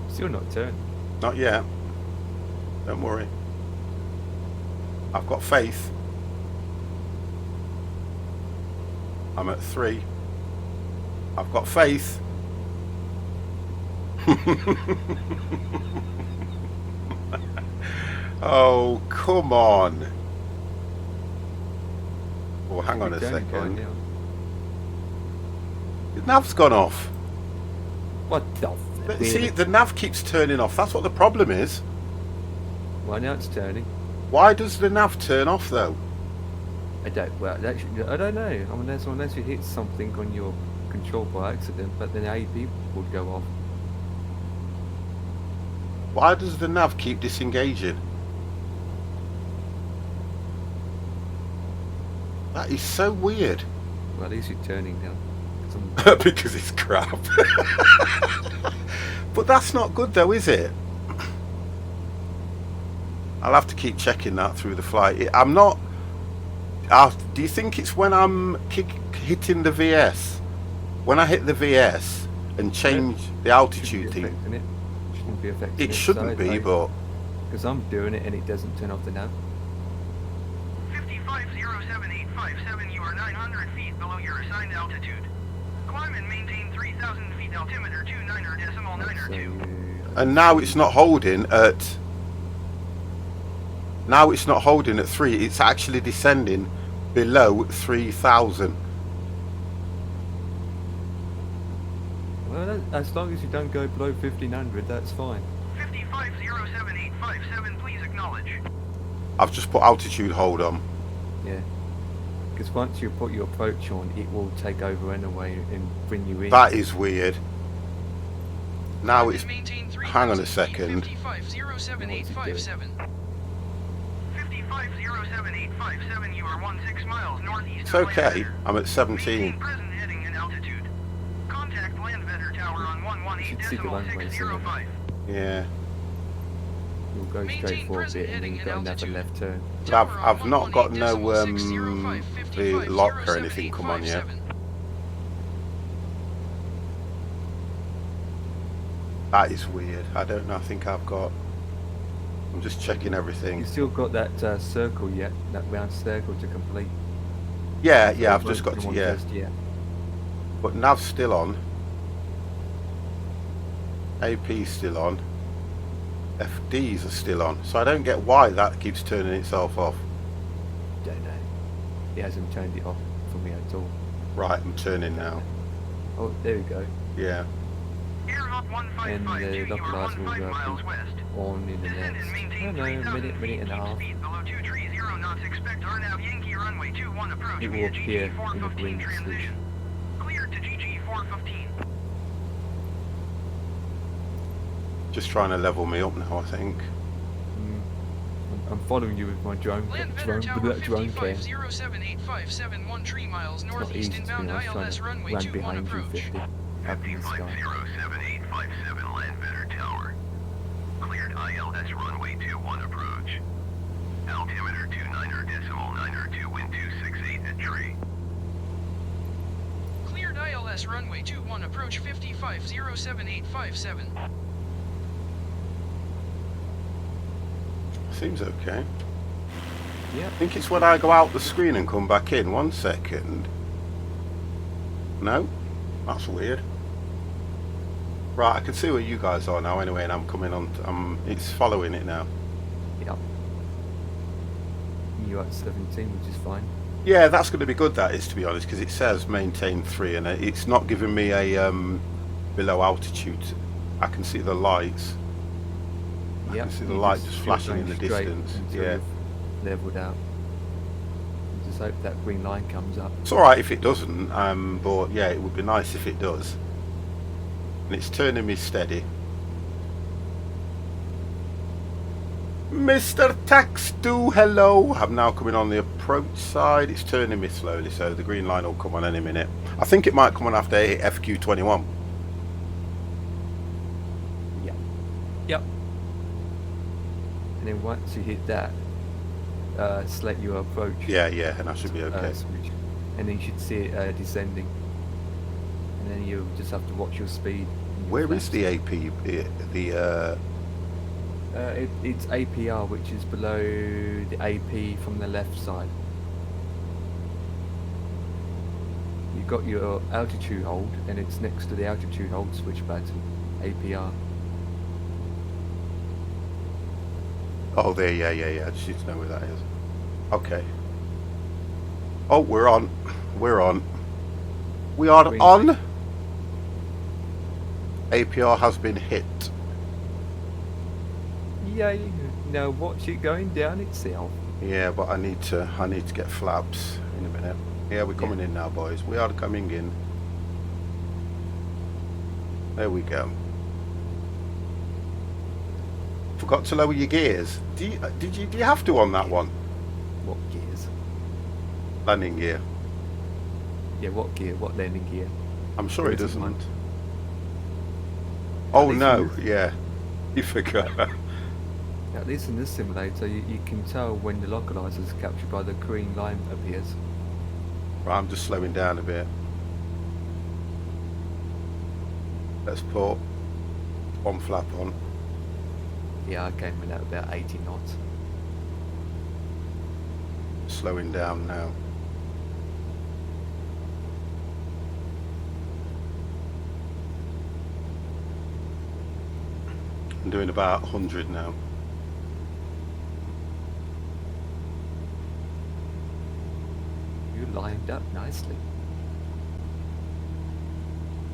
Still not turned.
Not yet. Don't worry. I've got faith. I'm at 3. I've got faith. Oh, come on. Oh, hang on a second. The nav's gone off.
What the
But see, the nav keeps turning off. That's what the problem is.
Well, now it's turning.
Why does the nav turn off though?
I don't know. I mean, unless you hit something on your control by accident, but then AB would go off.
Why does the nav keep disengaging? That is so weird.
Well, at least you're turning now.
Because it's crap. But that's not good though, is it? I'll have to keep checking that through the flight. I'm not... do you think it's when I'm hitting the VS? When I hit the VS and change the altitude thing?
Shouldn't be affecting it.
It shouldn't be, but...
Because I'm doing it and it doesn't turn off the nav.
5507-857, you are 900 feet below your assigned altitude. Climb and maintain 3,000 feet altimeter 29.992.
And now it's not holding at... Now it's not holding at 3. It's actually descending below 3,000.
Well, as long as you don't go below 1,500, that's fine.
5507-857, please acknowledge.
I've just put altitude hold on.
Yeah. Because once you put your approach on, it will take over anyway and bring you in.
That is weird. Now it's... Hang on a second.
5507-857. 5507-857, you are 16 miles northeast.
It's okay. I'm at 17.
Present heading and altitude. Contact land vetter tower on 118.605.
Yeah.
You'll go straight for a bit and then you've got another left turn.
But I've not got no the lock or anything come on yet. That is weird. I don't know. I think I've got... I'm just checking everything.
You've still got that circle yet, that round circle to complete.
Yeah, yeah, I've just got to... Yeah.
First, yeah.
But nav's still on. AP's still on. FDs are still on. So I don't get why that keeps turning itself off.
Don't know. It hasn't turned it off for me at all.
Right, I'm turning now.
Oh, there we go.
Yeah.
And the localizer will be on in the next, I don't know, minute and a half. It will appear in the green solution.
Just trying to level me up now, I think.
I'm following you with my drone
Land Tower
drone cam.
55078571 3 miles
It's not
northeast
easy to
inbound
be honest, trying
ILS
to
runway
run
21
behind you
approach.
50 up in the sky.
55078557 Landvetter Tower. Cleared ILS runway 21 approach. Altimeter 29.902, wind 268 at tree. Cleared ILS runway 21 approach 55078557.
Seems okay.
Yeah.
I think it's when I go out the screen and come back in. 1 second. No? That's weird. Right, I can see where you guys are now anyway, and I'm coming on. It's following it now.
Yep. You're at 17, which is fine.
Yeah, that's going to be good, that is, to be honest, because it says maintain 3, and it's not giving me a below altitude. I can see the lights. I can see the light just flashing in the distance. Yeah.
Leveled out. Just hope that green line comes up.
It's alright if it doesn't, but yeah, it would be nice if it does. And it's turning me steady. Mr. Tax-Do, hello. I'm now coming on the approach side. It's turning me slowly, so the green line will come on any minute. I think it might come on after I hit FQ21.
Yeah. Yep. And then once you hit that, select your approach.
Yeah, and that should be okay.
Switch. And then you should see it descending. And then you just have to watch your speed.
Where is the AP?
It's APR, which is below the AP from the left side. You've got your altitude hold, and it's next to the altitude hold switch button, APR.
Oh, there, yeah. I just need to know where that is. Okay. Oh, we're on. We're on. We are
Green.
on. APR has been hit.
Yeah, you know, watch it going down itself.
Yeah, but I need to get flaps in a minute. Yeah, we're coming in now, boys. We are coming in. There we go. Forgot to lower your gears. Do you have to on that one?
What gears?
Landing gear.
Yeah, what gear? What landing gear?
I'm sure
There
it
isn't
doesn't.
one.
Oh
least
no,
it is.
yeah. You forgot.
At least in this simulator, you can tell when the localizer is captured by the green line appears.
Right, I'm just slowing down a bit. Let's put one flap on.
Yeah, I came in at about 80 knots.
Slowing down now. I'm doing about 100 now.
You lined up nicely.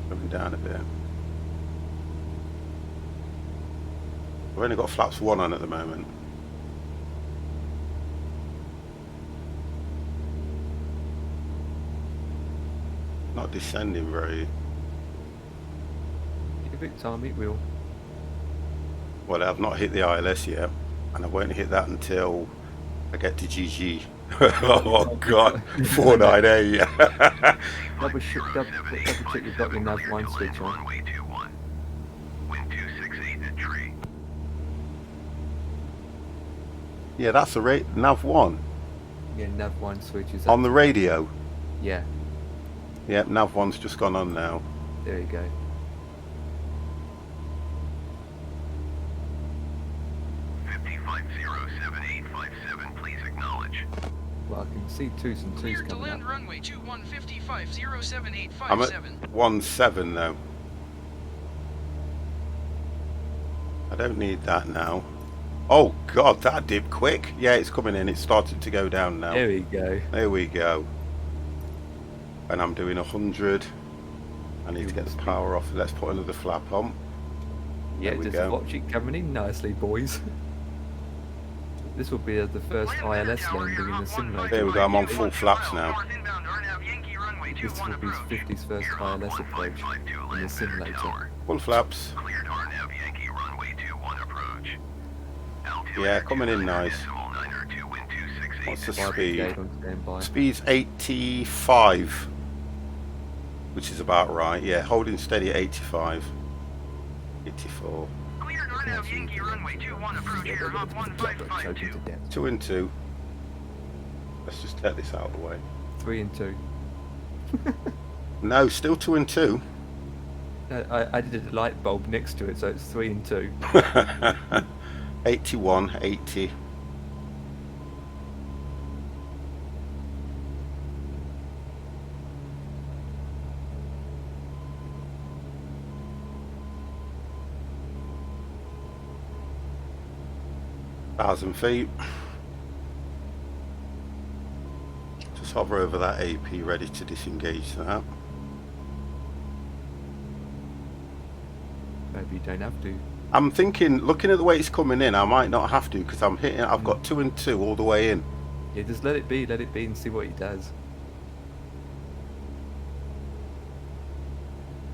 Slowing down a bit. I've only got flaps 1 on at the moment. Not descending very
Give it time, it will.
well. I've not hit the ILS yet, and I won't hit that until I get to GG. Oh god, 498.
Double check you've got your nav 1 switch on.
Runway 21. Wind 268 at tree.
Yeah, that's the nav 1
Yeah, nav 1 switch is
on the radio.
Yeah,
Yeah, nav 1's just gone on now.
there you go.
Please acknowledge.
Well, I can see 2s and 2s
Cleared to
coming
land
up.
runway 21 55078557.
I'm at 17 though. I don't need that now. Oh god, that dipped quick. Yeah, it's coming in. It's started to go down now.
There we go.
There we go. And I'm doing 100. I need to get the power off. Let's put another flap on.
Yeah,
There we
just
go.
watch it coming in nicely, boys. This will be the first ILS landing in the simulator.
There we go, I'm on full flaps now.
This will be 50's first ILS approach in the simulator.
Full flaps.
Cleared RNAV Yankee runway runway 21 approach.
Yeah, coming in nice. What's the speed?
Gate on standby.
Speed's 85, which is about right. Yeah, holding steady at 85. 84.
Clear North Yankee runway 21 approach here, Hop
Choking
1552.
to death.
2 and 2. Let's just take this out of the way.
3 and 2.
No, still 2 and 2.
I did a light bulb next to it, so it's 3 and 2.
81, 80. Thousand feet. Just hover over that AP, ready to disengage that.
Maybe you don't have to.
I'm thinking, looking at the way it's coming in, I might not have to because I'm hitting. I've got 2 and 2 all the way in.
Yeah, just let it be and see what he does.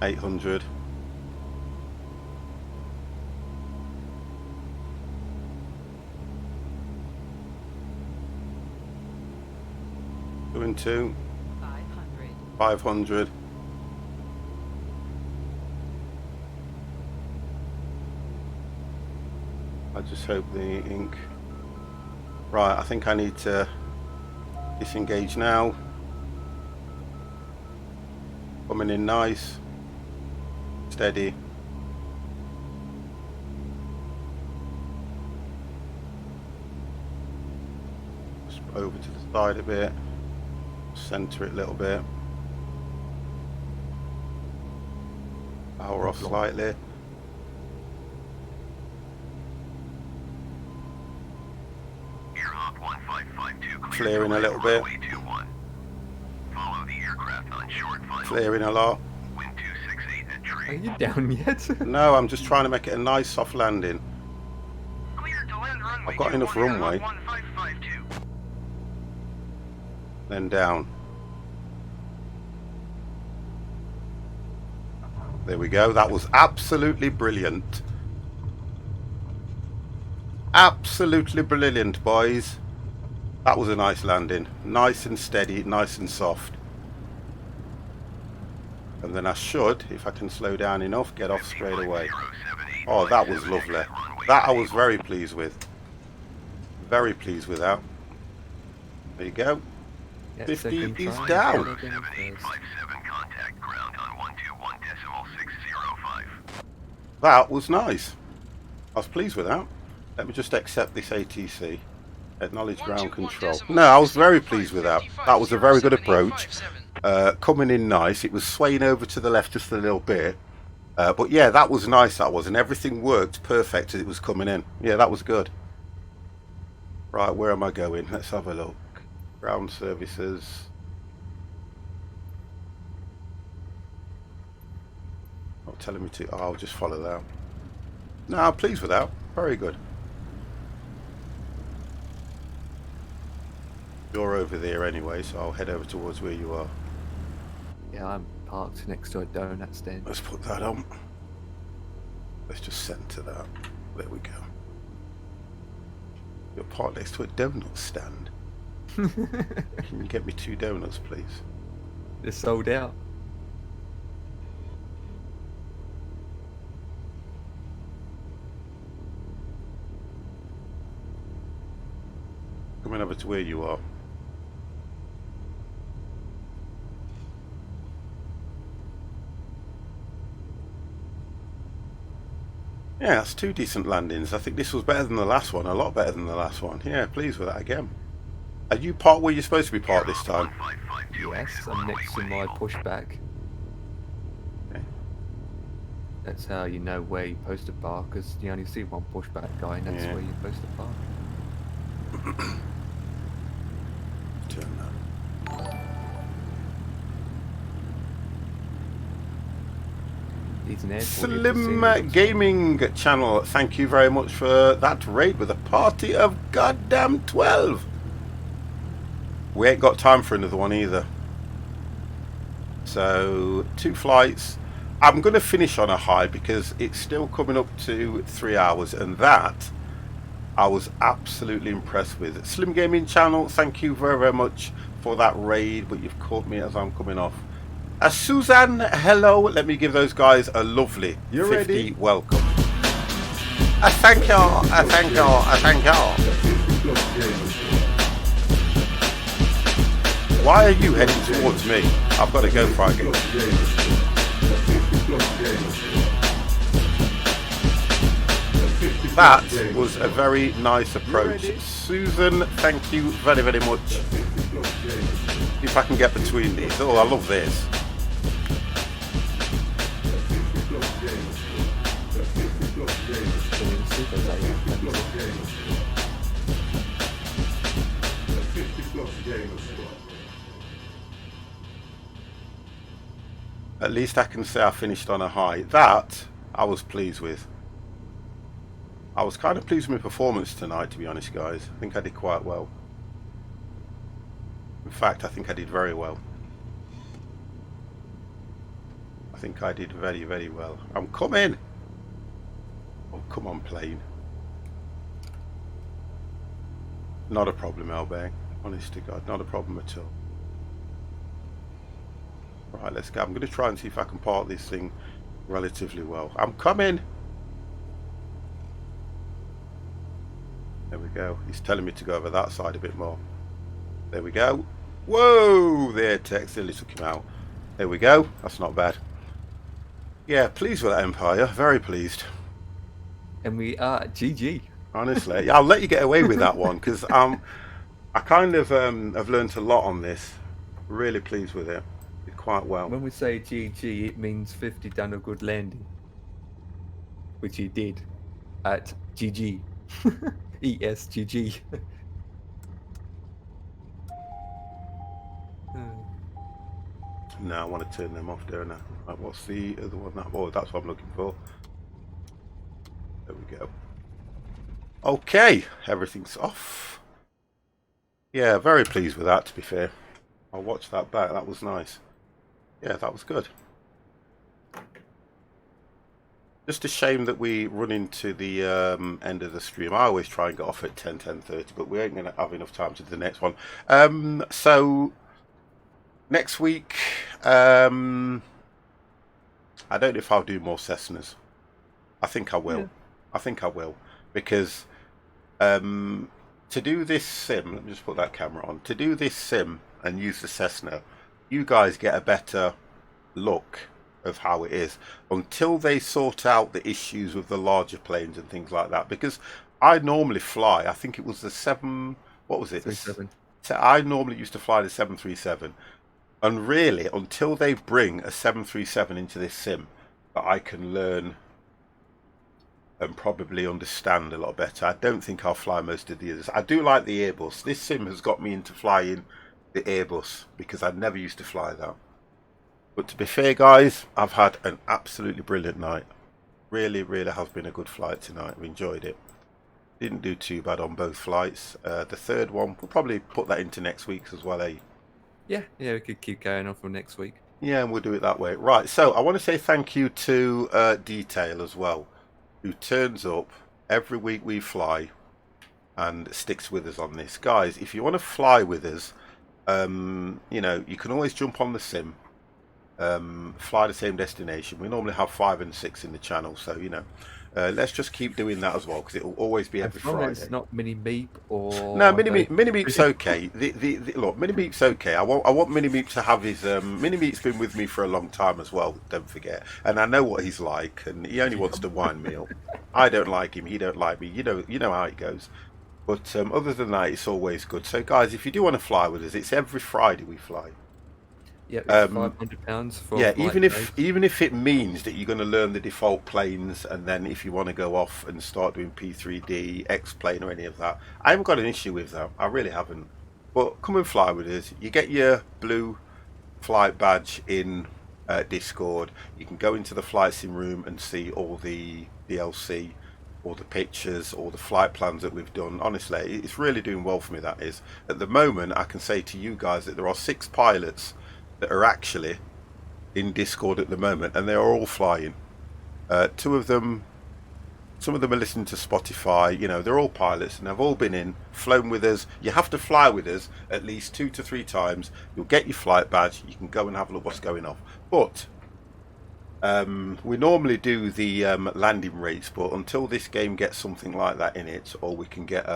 800. Two and 2.
500.
500. I just hope the ink. Right, I think I need to disengage now. Coming in nice. Steady. Just over to the side a bit. Center it a little bit. Power off slightly. Flaring a little bit.
Follow the aircraft on short final.
Flaring a lot.
Wind 268 at
Are
tree.
you down yet?
No, I'm just trying to make it a nice soft landing.
Clear to land runway
I've got enough
21
runway.
1552.
Then down. There we go. That was absolutely brilliant. Absolutely brilliant, boys. That was a nice landing. Nice and steady, nice and soft. And then I should, if I can slow down enough, get off straight away. Oh, that was lovely. That I was very pleased with. Very pleased with that. There you go.
Yeah,
50
second
is
try.
down.
7857 contact ground on 121.605.
That was nice. I was pleased with that. Let me just accept this ATC. Acknowledge ground control. No, I was very pleased with that. That was a very good approach. Coming in nice. It was swaying over to the left just a little bit. But yeah, that was nice, that was. And everything worked perfect as it was coming in. Yeah, that was good. Right, where am I going? Let's have a look. Ground services. Not telling me to. Oh, I'll just follow that. No, I'm pleased with that. Very good. You're over there anyway, so I'll head over towards where you are.
Yeah, I'm parked next to a donut stand.
Let's put that on. Let's just center that. There we go. You're parked next to a donut stand. Can you get me 2 donuts, please?
They're sold out.
Coming over to where you are. Yeah, that's 2 decent landings. I think this was better than the last one, a lot better than the last one. Yeah, pleased with that again. Are you parked where you're supposed to be parked this time?
Yes, I'm next to my pushback.
Okay.
That's how you know where you're supposed to park, because you only see one pushback guy, and that's
Yeah.
where you're supposed to park.
Turn that.
Needs an airport
Slim
casino.
Gaming Channel, thank you very much for that raid with a party of goddamn 12. We ain't got time for another one either. So 2 flights. I'm going to finish on a high because it's still coming up to 3 hours, and that I was absolutely impressed with. Slim Gaming Channel, thank you very, very much for that raid, but you've caught me as I'm coming off. Suzanne, hello. Let me give those guys a lovely
You
50
ready?
welcome. Thank y'all. Thank y'all. Thank y'all. Why are you heading towards me? I've got to go for it again. That was a very nice approach. Susan, thank you very, very much. If I can get between these. Oh, I love this. At least I can say I finished on a high. That I was pleased with. I was kind of pleased with my performance tonight, to be honest, guys. I think I did quite well. In fact, I think I did very well. I think I did very, very well. I'm coming! Oh, come on, plane. Not a problem, Elbang. Honest to God, not a problem at all. Right, let's go. I'm going to try and see if I can park this thing relatively well. I'm coming! There we go. He's telling me to go over that side a bit more. There we go. Whoa! There, Tex. Nearly took him out. There we go. That's not bad. Yeah, pleased with that Empire. Very pleased.
And we are GG.
Honestly, yeah, I'll let you get away with that one because I kind of have learnt a lot on this. Really pleased with it. Did quite well.
When we say GG, it means 50 done a good landing, which he did at GG. ESGG.
No, I want to turn them off there now. Right, what's the other one? Oh, that's what I'm looking for. There we go. Okay, everything's off. Yeah, very pleased with that, to be fair. I'll watch that back. That was nice. Yeah, that was good. Just a shame that we run into the end of the stream. I always try and get off at 10:30, but we ain't going to have enough time to do the next one. So next week, I don't know if I'll do more Cessnas. I think I will. Yeah. I think I will, because to do this sim, let me just put that camera on. To do this sim and use the Cessna, you guys get a better look of how it is until they sort out the issues with the larger planes and things like that, because I normally fly, I think it was the 7, what was it?
37.
I normally used to fly the 737, and really until they bring a 737 into this sim that I can learn and probably understand a lot better, I don't think I'll fly most of the others. I do like the Airbus. This sim has got me into flying the Airbus because I never used to fly that. But to be fair, guys, I've had an absolutely brilliant night. Really, really has been a good flight tonight. We enjoyed it. Didn't do too bad on both flights. The third one, we'll probably put that into next week's as well, eh?
Yeah, we could keep going on from next week.
Yeah, and we'll do it that way. Right, so I want to say thank you to Detail as well, who turns up every week we fly and sticks with us on this. Guys, if you want to fly with us, you know, you can always jump on the sim. Fly the same destination. We normally have 5 and 6 in the channel, so you know, let's just keep doing that as well, because it will always be every Friday.
It's not mini meep or
no, mini meep's okay. Look, mini meep's okay. I want mini meep to have his mini meep's been with me for a long time as well. Don't forget, and I know what he's like, and he only wants to wind me up. I don't like him. He don't like me. You know how it goes. But other than that, it's always good. So guys, if you do want to fly with us, it's every Friday we fly.
Yeah, £500 for
yeah. Even if it means that you're going to learn the default planes, and then if you want to go off and start doing P3D, X-plane, or any of that, I haven't got an issue with that. I really haven't. But come and fly with us. You get your blue flight badge in Discord. You can go into the flight sim room and see all the DLC, all the pictures, all the flight plans that we've done. Honestly, it's really doing well for me. That is. At the moment, I can say to you guys that there are 6 pilots that are actually in Discord at the moment, and they are all flying. Two of them, some of them are listening to Spotify. You know, they're all pilots and they've all been in, flown with us. You have to fly with us at least 2 to 3 times. You'll get your flight badge. You can go and have a look what's going on. But we normally do the landing rates, but until this game gets something like that in it, or we can get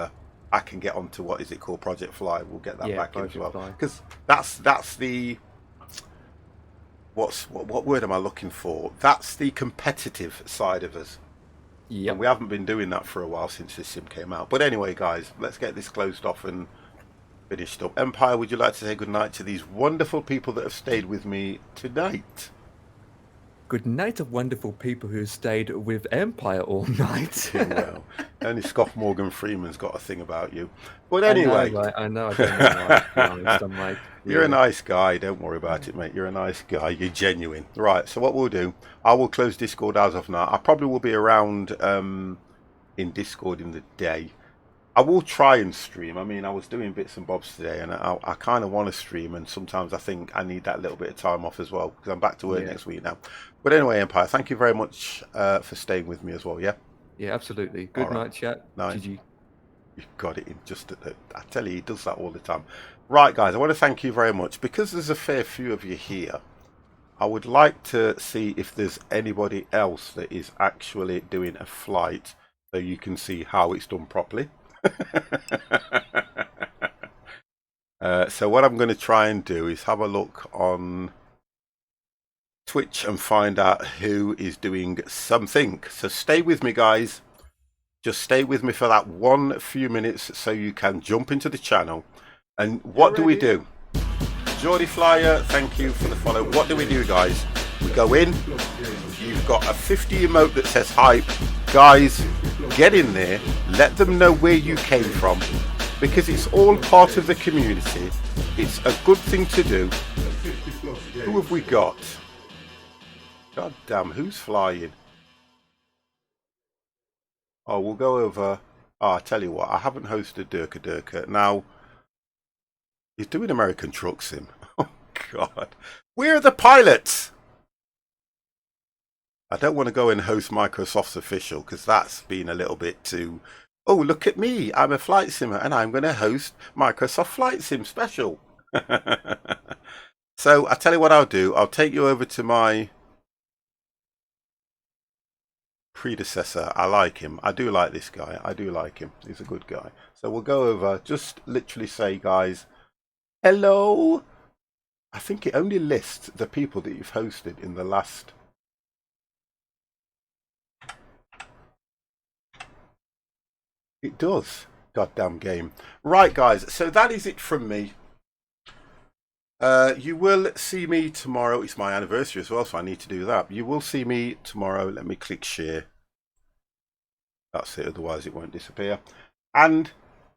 I can get onto what is it called, Project Fly. We'll get that back in as well, because that's the what word am I looking for? That's the competitive side of us.
Yeah,
And we haven't been doing that for a while since this sim came out. But anyway, guys, let's get this closed off and finished up. Empire, would you like to say goodnight to these wonderful people that have stayed with me tonight?
Good night of wonderful people who stayed with Empire all night.
Well, only Scott Morgan Freeman's got a thing about you. But anyway,
I know. I don't know why. I'm like,
you're a nice guy. Don't worry about it, mate. You're a nice guy. You're genuine. Right. So what we'll do, I will close Discord as of now. I probably will be around in Discord in the day. I will try and stream. I mean, I was doing bits and bobs today, and I kind of want to stream, and sometimes I think I need that little bit of time off as well, because I'm back to work next week now. But anyway, Empire, thank you very much for staying with me as well, yeah?
Yeah, absolutely. Good night, chat.
Night.
GG.
You've got it in just I tell you, he does that all the time. Right, guys, I want to thank you very much. Because there's a fair few of you here, I would like to see if there's anybody else that is actually doing a flight so you can see how it's done properly. So what I'm going to try and do is have a look on Twitch and find out who is doing something. So stay with me, guys. Just stay with me for that few minutes so you can jump into the channel. And what do we do? Geordie Flyer, thank you for the follow. What do we do, guys? We go in. You've got a 50 emote that says hype. Guys, get in there. Let them know where you came from, because it's all part of the community. It's a good thing to do. Who have we got? God damn, who's flying? Oh, we'll go over. Oh, I tell you what, I haven't hosted Durka. Now, he's doing American Truck Sim. Oh, God. Where are the pilots? I don't want to go and host Microsoft's official, because that's been a little bit too... Oh, look at me. I'm a flight simmer, and I'm going to host Microsoft Flight Sim Special. So, I tell you what I'll do. I'll take you over to my predecessor. I like him. I do like this guy. I do like him. He's a good guy. So, we'll go over. Just literally say, guys, hello. I think it only lists the people that you've hosted in the last... It does. Goddamn game. Right, guys. So that is it from me. You will see me tomorrow. It's my anniversary as well, so I need to do that. You will see me tomorrow. Let me click share. That's it. Otherwise, it won't disappear. And,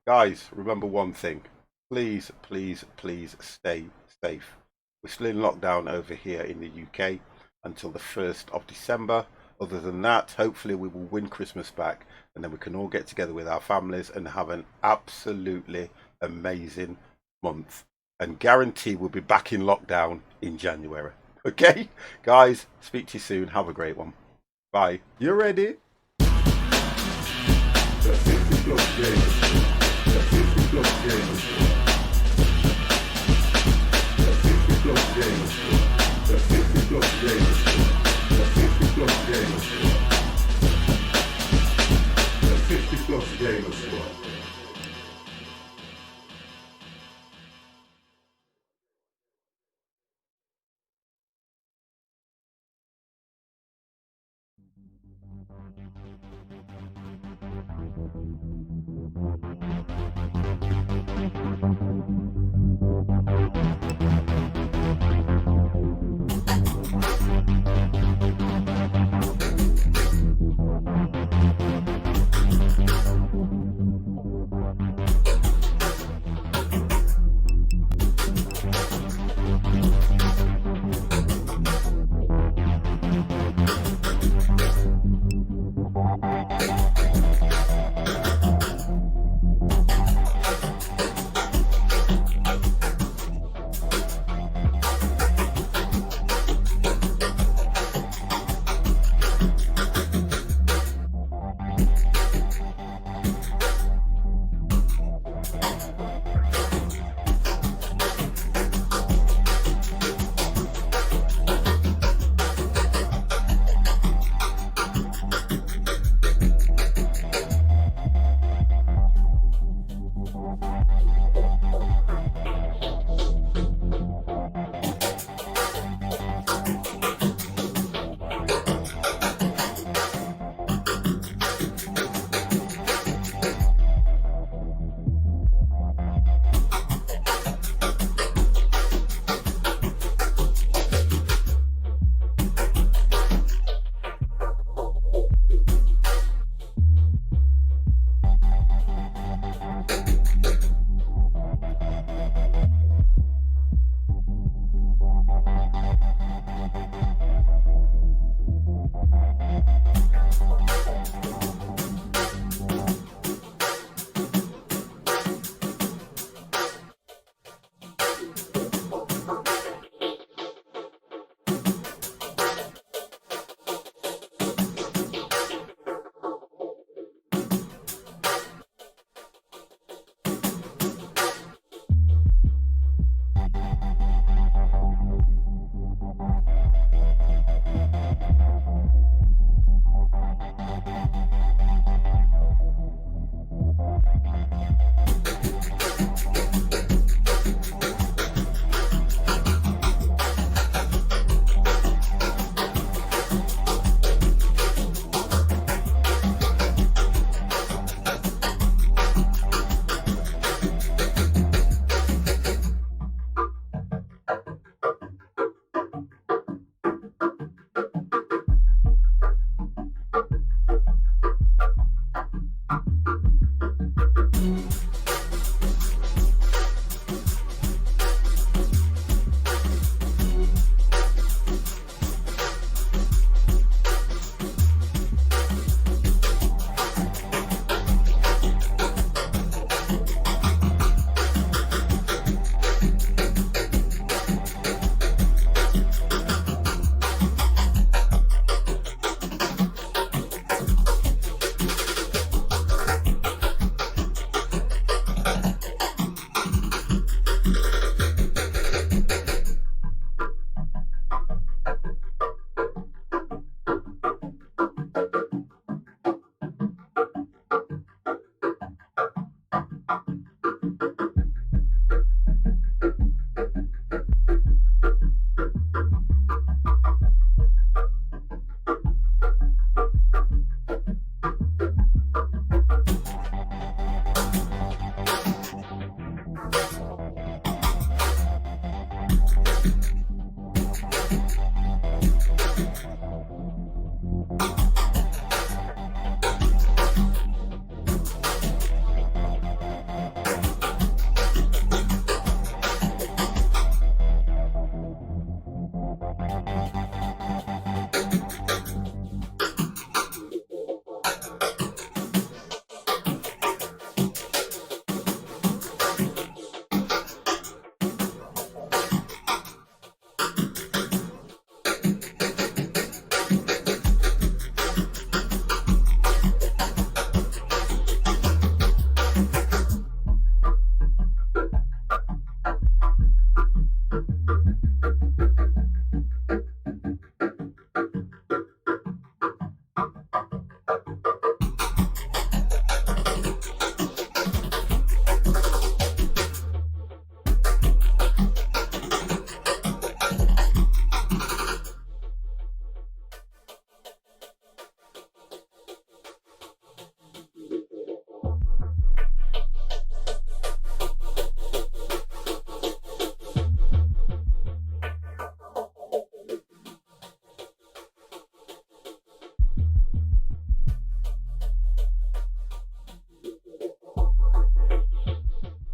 guys, remember one thing. Please, please, please stay safe. We're still in lockdown over here in the UK until the 1st of December. Other than that, hopefully we will win Christmas back, and then we can all get together with our families and have an absolutely amazing month. And guarantee we'll be back in lockdown in January. Okay? Guys, speak to you soon. Have a great one. Bye. You ready?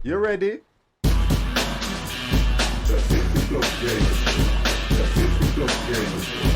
You ready?
Let's hit the club game. Let's hit the club game.